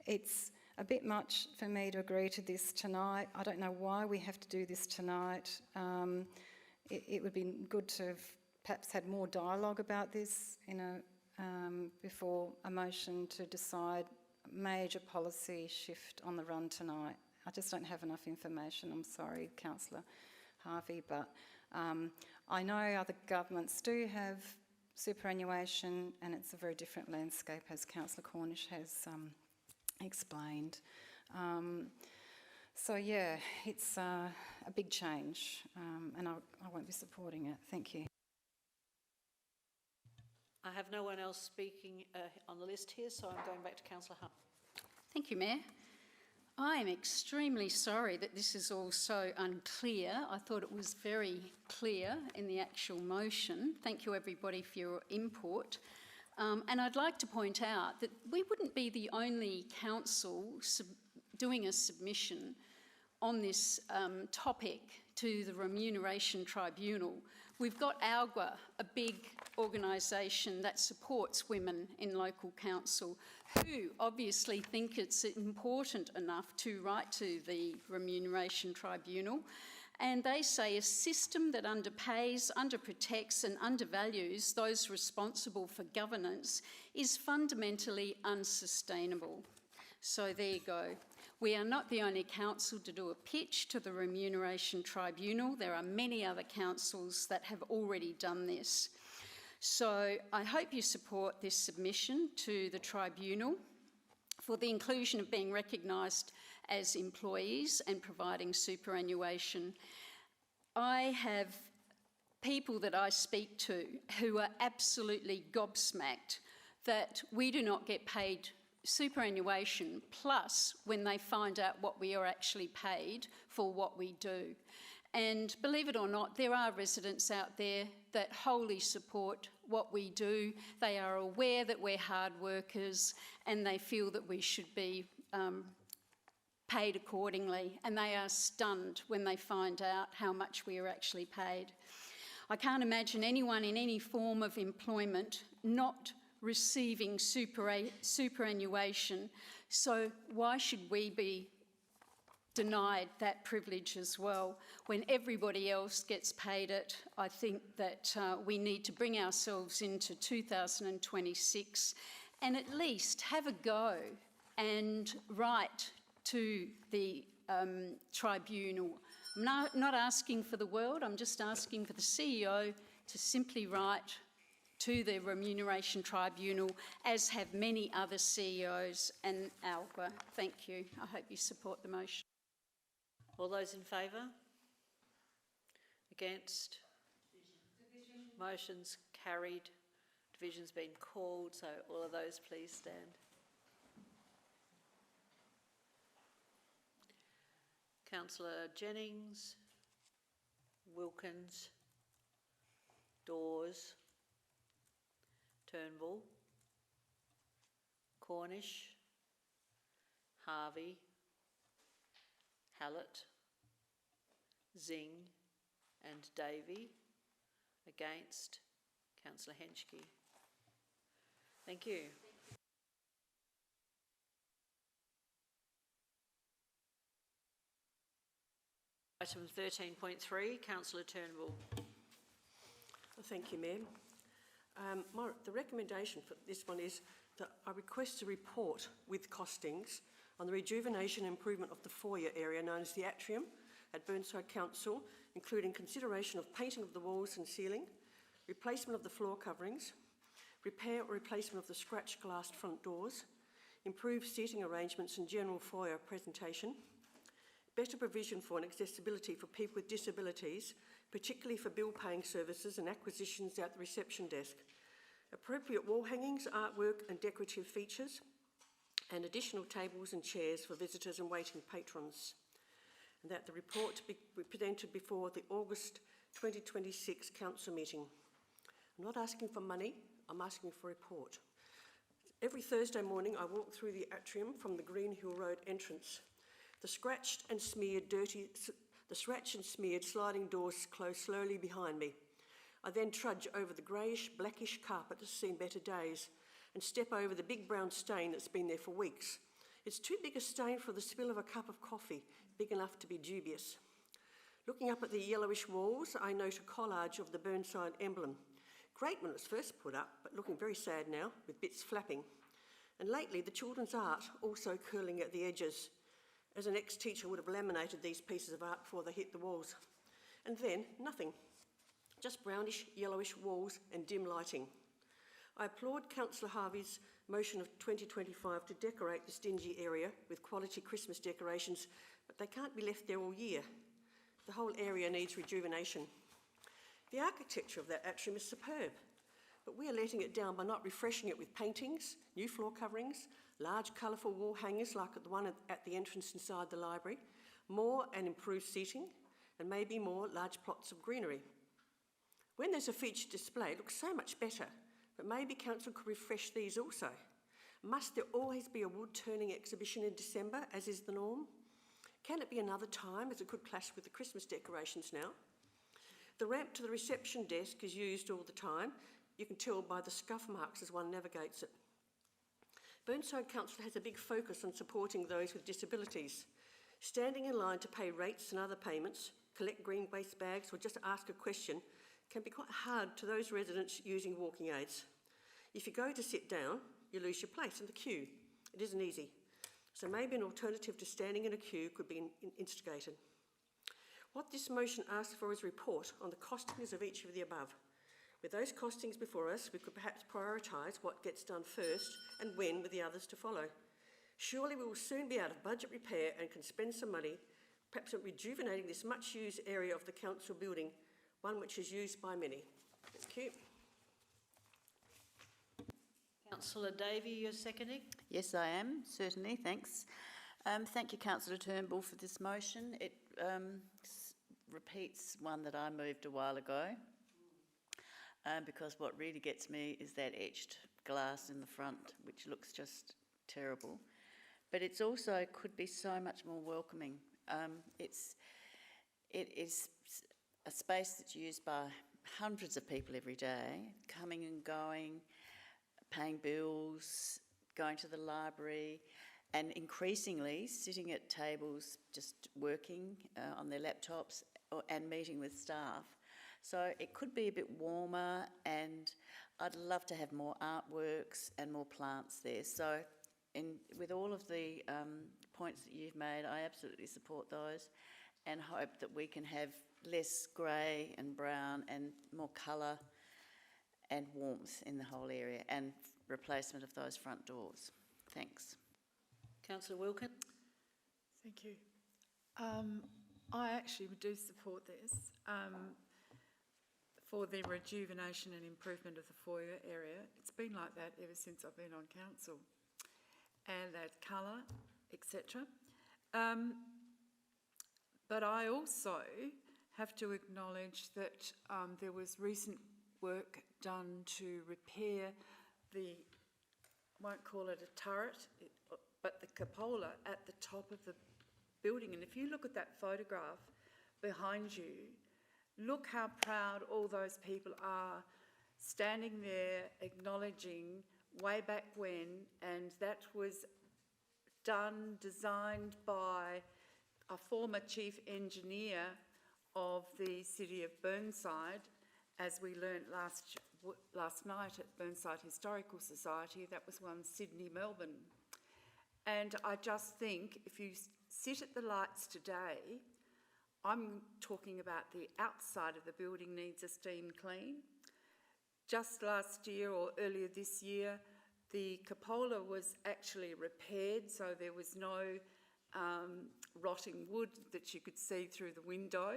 It's a bit much for me to agree to this tonight. I don't know why we have to do this tonight. It would be good to have perhaps had more dialogue about this before a motion to decide major policy shift on the run tonight. I just don't have enough information. I'm sorry, Councillor Harvey, but I know other governments do have superannuation, and it's a very different landscape, as Councillor Cornish has explained. It's a big change, and I won't be supporting it. Thank you. I have no one else speaking on the list here, so I'm going back to Councillor Hunt. Thank you, Mayor. I am extremely sorry that this is all so unclear. I thought it was very clear in the actual motion. Thank you, everybody, for your input. And I'd like to point out that we wouldn't be the only council doing a submission on this topic to the Remuneration Tribunal. We've got ALGA, a big organisation that supports women in local council, who obviously think it's important enough to write to the Remuneration Tribunal. And they say a system that underpays, underprotects and undervalues those responsible for governance is fundamentally unsustainable. So there you go. We are not the only council to do a pitch to the Remuneration Tribunal. There are many other councils that have already done this. So I hope you support this submission to the Tribunal for the inclusion of being recognised as employees and providing superannuation. I have people that I speak to who are absolutely gobsmacked that we do not get paid superannuation plus when they find out what we are actually paid for what we do. And believe it or not, there are residents out there that wholly support what we do. They are aware that we're hard workers and they feel that we should be paid accordingly, and they are stunned when they find out how much we are actually paid. I can't imagine anyone in any form of employment not receiving superannuation, so why should we be denied that privilege as well when everybody else gets paid it? I think that we need to bring ourselves into 2026 and at least have a go and write to the tribunal. I'm not asking for the world, I'm just asking for the CEO to simply write to the Remuneration Tribunal, as have many other CEOs and ALGA. Thank you. I hope you support the motion. All those in favour? Against? Division. Motion's carried. Division's been called, so all of those please stand. Councillor Jennings, Wilkins, Dawes, Turnbull, Cornish, Harvey, Hallett, Zing and Davey. Against, Councillor Henschke. Thank you. Item 13.3, Councillor Turnbull. Thank you, Mayor. The recommendation for this one is that I request a report with costings on the rejuvenation and improvement of the foyer area known as the atrium at Burnside Council, including consideration of painting of the walls and ceiling, replacement of the floor coverings, repair or replacement of the scratched glass front doors, improved seating arrangements and general foyer presentation, better provision for and accessibility for people with disabilities, particularly for bill-paying services and acquisitions at the reception desk, appropriate wall hangings, artwork and decorative features, and additional tables and chairs for visitors and waiting patrons. And that the report be presented before the August 2026 council meeting. I'm not asking for money, I'm asking for a report. Every Thursday morning I walk through the atrium from the Green Hill Road entrance. The scratched and smeared sliding doors close slowly behind me. I then trudge over the greyish, blackish carpet that's seen better days and step over the big brown stain that's been there for weeks. It's too big a stain for the spill of a cup of coffee, big enough to be dubious. Looking up at the yellowish walls, I note a collage of the Burnside emblem. Great when it was first put up, but looking very sad now, with bits flapping. And lately, the children's art also curling at the edges, as an ex-teacher would have laminated these pieces of art before they hit the walls. And then, nothing. Just brownish, yellowish walls and dim lighting. I applaud Councillor Harvey's motion of 2025 to decorate this dingy area with quality Christmas decorations, but they can't be left there all year. The whole area needs rejuvenation. The architecture of that atrium is superb, but we are letting it down by not refreshing it with paintings, new floor coverings, large colourful wall hangers like the one at the entrance inside the library, more and improved seating, and maybe more large plots of greenery. When there's a featured display, it looks so much better, but maybe council could refresh these also. Must there always be a wood-turning exhibition in December, as is the norm? Can it be another time, as it could clash with the Christmas decorations now? The ramp to the reception desk is used all the time. You can tell by the scuff marks as one navigates it. Burnside Council has a big focus on supporting those with disabilities. Standing in line to pay rates and other payments, collect green waste bags or just ask a question can be quite hard to those residents using walking aids. If you go to sit down, you lose your place in the queue. It isn't easy. So maybe an alternative to standing in a queue could be instigated. What this motion asks for is a report on the costings of each of the above. With those costings before us, we could perhaps prioritise what gets done first and when with the others to follow. Surely we will soon be out of budget repair and can spend some money, perhaps on rejuvenating this much used area of the council building, one which is used by many. Thank you. Councillor Davey, you're seconding? Yes, I am, certainly, thanks. Thank you, Councillor Turnbull, for this motion. It repeats one that I moved a while ago, because what really gets me is that etched glass in the front, which looks just terrible. But it's also could be so much more welcoming. It is a space that's used by hundreds of people every day, coming and going, paying bills, going to the library, and increasingly sitting at tables just working on their laptops and meeting with staff. So it could be a bit warmer, and I'd love to have more artworks and more plants there. So with all of the points that you've made, I absolutely support those and hope that we can have less grey and brown and more colour and warmth in the whole area, and replacement of those front doors. Thanks. Councillor Wilkin. Thank you. I actually do support this for the rejuvenation and improvement of the foyer area. It's been like that ever since I've been on council, and that colour, etc. But I also have to acknowledge that there was recent work done to repair the, I won't call it a turret, but the cupola at the top of the building. And if you look at that photograph behind you, look how proud all those people are standing there acknowledging way back when, and that was designed by a former chief engineer of the city of Burnside, as we learnt last last night at Burnside Historical Society. That was one Sydney, Melbourne. And I just think if you sit at the lights today, I'm talking about the outside of the building needs a steam clean. Just last year or earlier this year, the cupola was actually repaired, so there was no rotting wood that you could see through the window.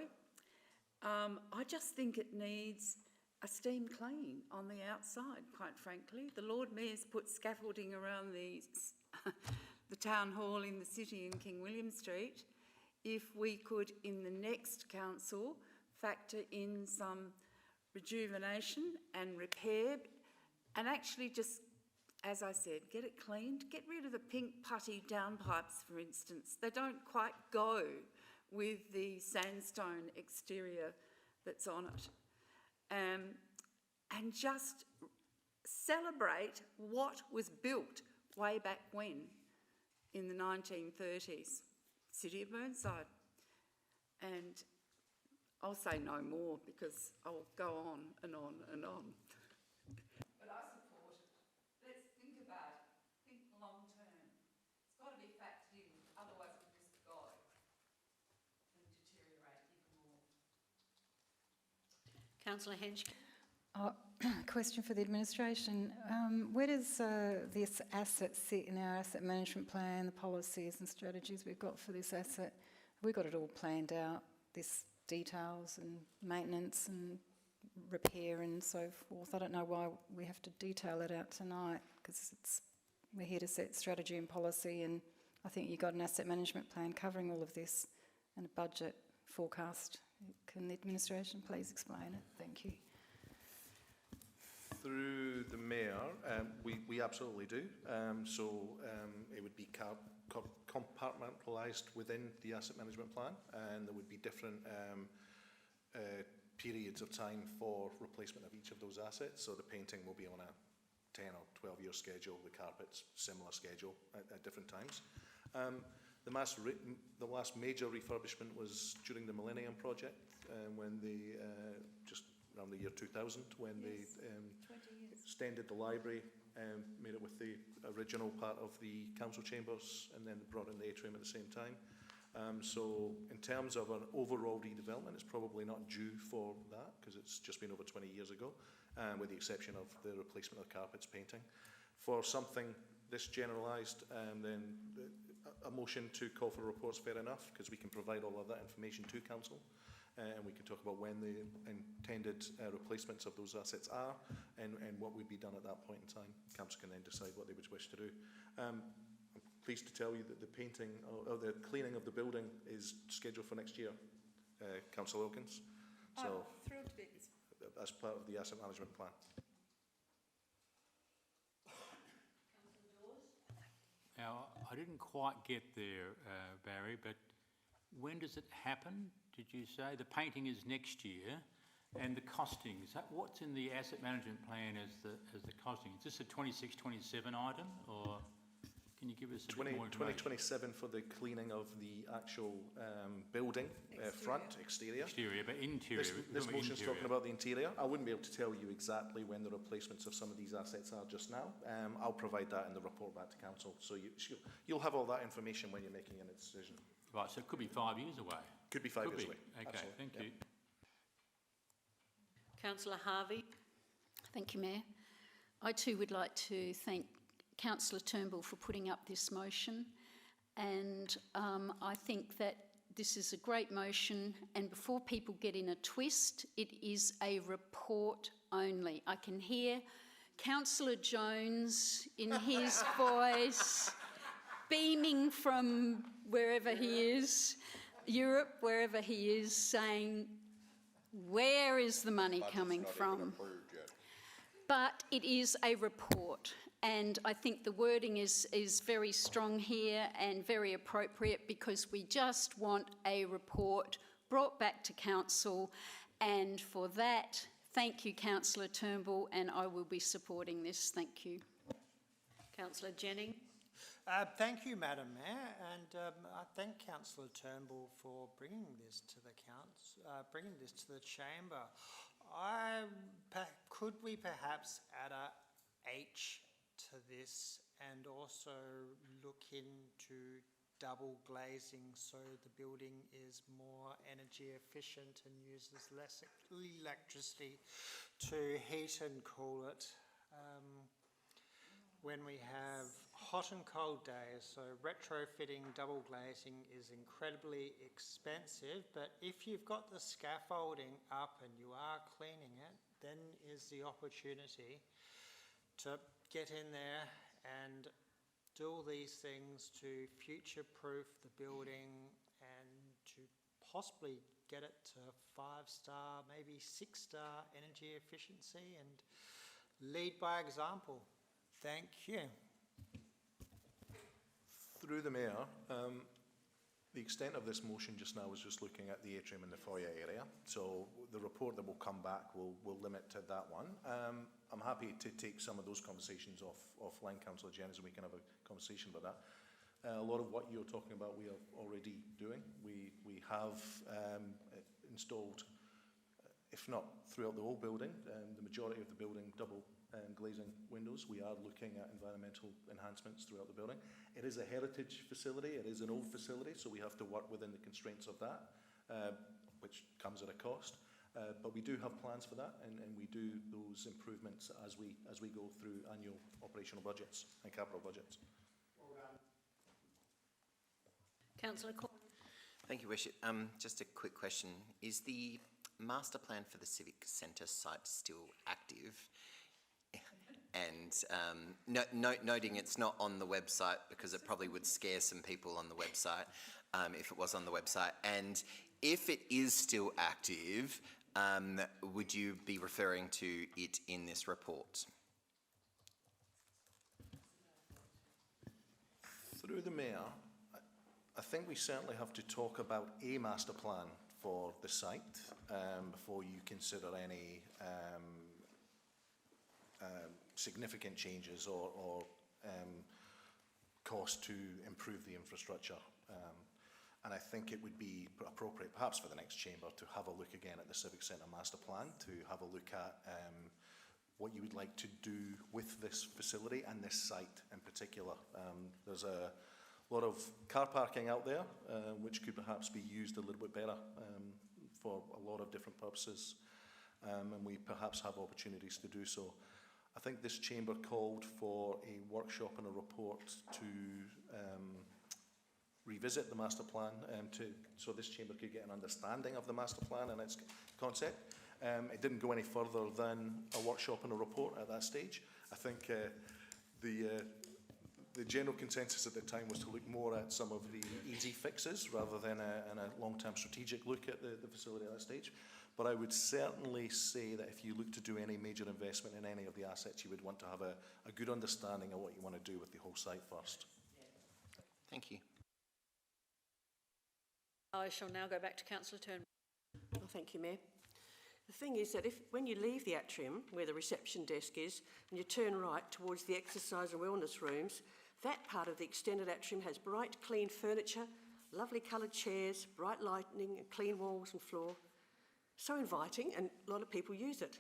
I just think it needs a steam clean on the outside, quite frankly. The Lord Mayor's put scaffolding around the town hall in the city in King William Street. If we could, in the next council, factor in some rejuvenation and repair, and actually just, as I said, get it cleaned, get rid of the pink putty downpipes, for instance. They don't quite go with the sandstone exterior that's on it. And just celebrate what was built way back when, in the 1930s, City of Burnside. And I'll say no more because I'll go on and on and on. But I support it. Let's think about it. Think long term. It's got to be factored in, otherwise we just go and deteriorate even more. Councillor Hensch. Question for the administration. Where does this asset sit in our asset management plan, the policies and strategies we've got for this asset? Have we got it all planned out, this details and maintenance and repair and so forth? I don't know why we have to detail it out tonight, because we're here to set strategy and policy, and I think you've got an asset management plan covering all of this and a budget forecast. Can the administration please explain it? Thank you. Through the Mayor, we absolutely do. It would be compartmentalised within the asset management plan, and there would be different periods of time for replacement of each of those assets. So the painting will be on a 10 or 12-year schedule, the carpets, similar schedule at different times. The last major refurbishment was during the Millennium Project, when they, just around the year 2000, when they extended the library and made it with the original part of the council chambers, and then brought in the atrium at the same time. So in terms of an overall redevelopment, it's probably not due for that, because it's just been over 20 years ago, with the exception of the replacement of the carpets, painting. For something this generalised, then a motion to call for reports, fair enough, because we can provide all of that information to council. And we can talk about when the intended replacements of those assets are, and what would be done at that point in time. Council can then decide what they would wish to do. I'm pleased to tell you that the painting or the cleaning of the building is scheduled for next year, Councillor Wilkins. So Thrilled bits. As part of the asset management plan. Now, I didn't quite get there, Barry, but when does it happen? Did you say the painting is next year, and the costings? What's in the asset management plan as the costing? Is this a 26-27 item, or can you give us a bit more information? 2027 for the cleaning of the actual building, exterior. Exterior, but interior. This motion's talking about the interior. I wouldn't be able to tell you exactly when the replacements of some of these assets are just now. I'll provide that in the report back to council, so you'll have all that information when you're making a decision. Right, so it could be 5 years away. Could be 5 years away. Okay, absolutely. thank you. Councillor Harvey. Thank you, Mayor. I too would like to thank Councillor Turnbull for putting up this motion, and I think that this is a great motion, and before people get in a twist, it is a report only. I can hear Councillor Jones in his voice, beaming from wherever he is, Europe, wherever he is, saying, where is the money coming from? But it is a report, and I think the wording is very strong here and very appropriate, because we just want a report brought back to council, and for that, thank you, Councillor Turnbull, and I will be supporting this. Thank you. Councillor Jennings. Thank you, Madam Mayor, and I thank Councillor Turnbull for bringing this to the chamber. Could we perhaps add a H to this and also look into double glazing so the building is more energy efficient and uses less electricity to heat and cool it? When we have hot and cold days, so retrofitting double glazing is incredibly expensive, but if you've got the scaffolding up and you are cleaning it, then is the opportunity to get in there and do all these things to future-proof the building and to possibly get it to 5-star, maybe 6-star energy efficiency, and lead by example. Thank you. Through the Mayor, the extent of this motion just now was just looking at the atrium and the foyer area. So the report that will come back will limit to that one. I'm happy to take some of those conversations offline, Councillor Jennings, and we can have a conversation about that. A lot of what you're talking about we are already doing. We have installed, if not throughout the whole building, the majority of the building double glazing windows. We are looking at environmental enhancements throughout the building. It is a heritage facility, it is an old facility, so we have to work within the constraints of that, which comes at a cost. But we do have plans for that, and we do those improvements as we go through annual operational budgets and capital budgets. Well done. Councillor Corn. Thank you, Worship. Just a quick question. Is the master plan for the Civic Centre site still active? And noting it's not on the website, because it probably would scare some people on the website if it was on the website. And if it is still active, would you be referring to it in this report? Through the Mayor, I think we certainly have to talk about a master plan for the site before you consider any significant changes or cost to improve the infrastructure. And I think it would be appropriate, perhaps for the next chamber, to have a look again at the Civic Centre master plan, to have a look at what you would like to do with this facility and this site in particular. There's a lot of car parking out there, which could perhaps be used a little bit better for a lot of different purposes, and we perhaps have opportunities to do so. I think this chamber called for a workshop and a report to revisit the master plan, so this chamber could get an understanding of the master plan and its concept. It didn't go any further than a workshop and a report at that stage. I think the general consensus at the time was to look more at some of the easy fixes rather than a long-term strategic look at the facility at that stage. But I would certainly say that if you look to do any major investment in any of the assets, you would want to have a good understanding of what you want to do with the whole site first. Thank you. I shall now go back to Councillor Turnbull. Well, thank you, Mayor. The thing is that when you leave the atrium, where the reception desk is, and you turn right towards the exercise and wellness rooms, that part of the extended atrium has bright, clean furniture, lovely coloured chairs, bright lighting, and clean walls and floor. So inviting, and a lot of people use it.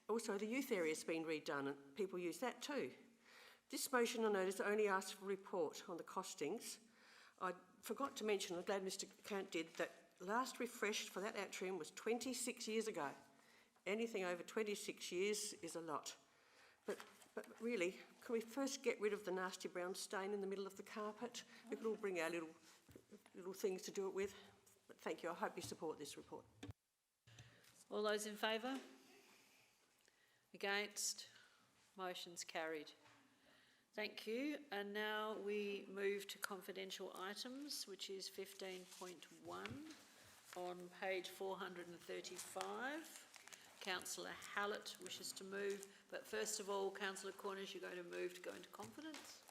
Also, the youth area's been redone, and people use that too. This motion, I notice, only asks for a report on the costings. I forgot to mention, I'm glad Mr Kant did, that last refreshed for that atrium was 26 years ago. Anything over 26 years is a lot. But really, can we first get rid of the nasty brown stain in the middle of the carpet? We could all bring our little things to do it with. But thank you, I hope you support this report. All those in favour? Against? Motion's carried. Thank you. And now we move to confidential items, which is 15.1 on page 435. Councillor Hallett wishes to move, but first of all, Councillor Cornish, you're going to move to go into confidence?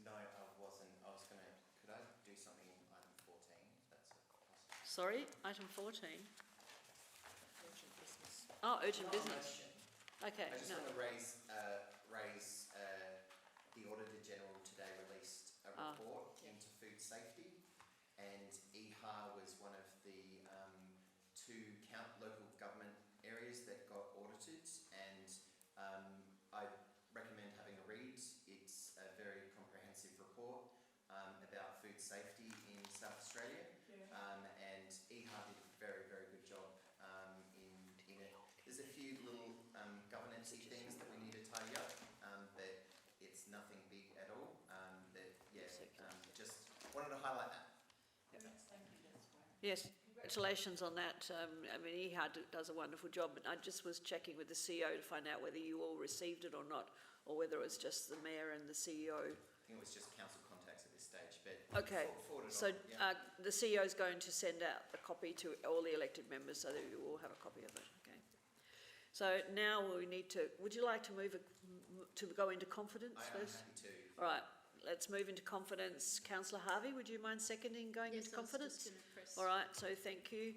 No, I wasn't. I was going to, could I do something in item 14, if that's possible? Sorry, item 14. Urgent business. Oh, urgent business. Okay. I just want to raise the Auditor General today released a report into food safety, and EHA was one of the two local government areas that safety in South Australia. And EHA did a very, very good job in it. There's a few little governance-y things that we need to tidy up, but it's nothing big at all. Just wanted to highlight that. Yes, congratulations on that. I mean, EHA does a wonderful job, but I just was checking with the CEO to find out whether you all received it or not, or whether it was just the Mayor and the CEO. I think it was just council contacts at this stage, but Okay, so the CEO is going to send out a copy to all the elected members so that you all have a copy of it, okay? So now we need to, would you like to to go into confidence first? I am happy to. All right, let's move into confidence. Councillor Harvey, would you mind seconding going into confidence? Yes, I was just going to press. All right, so thank you.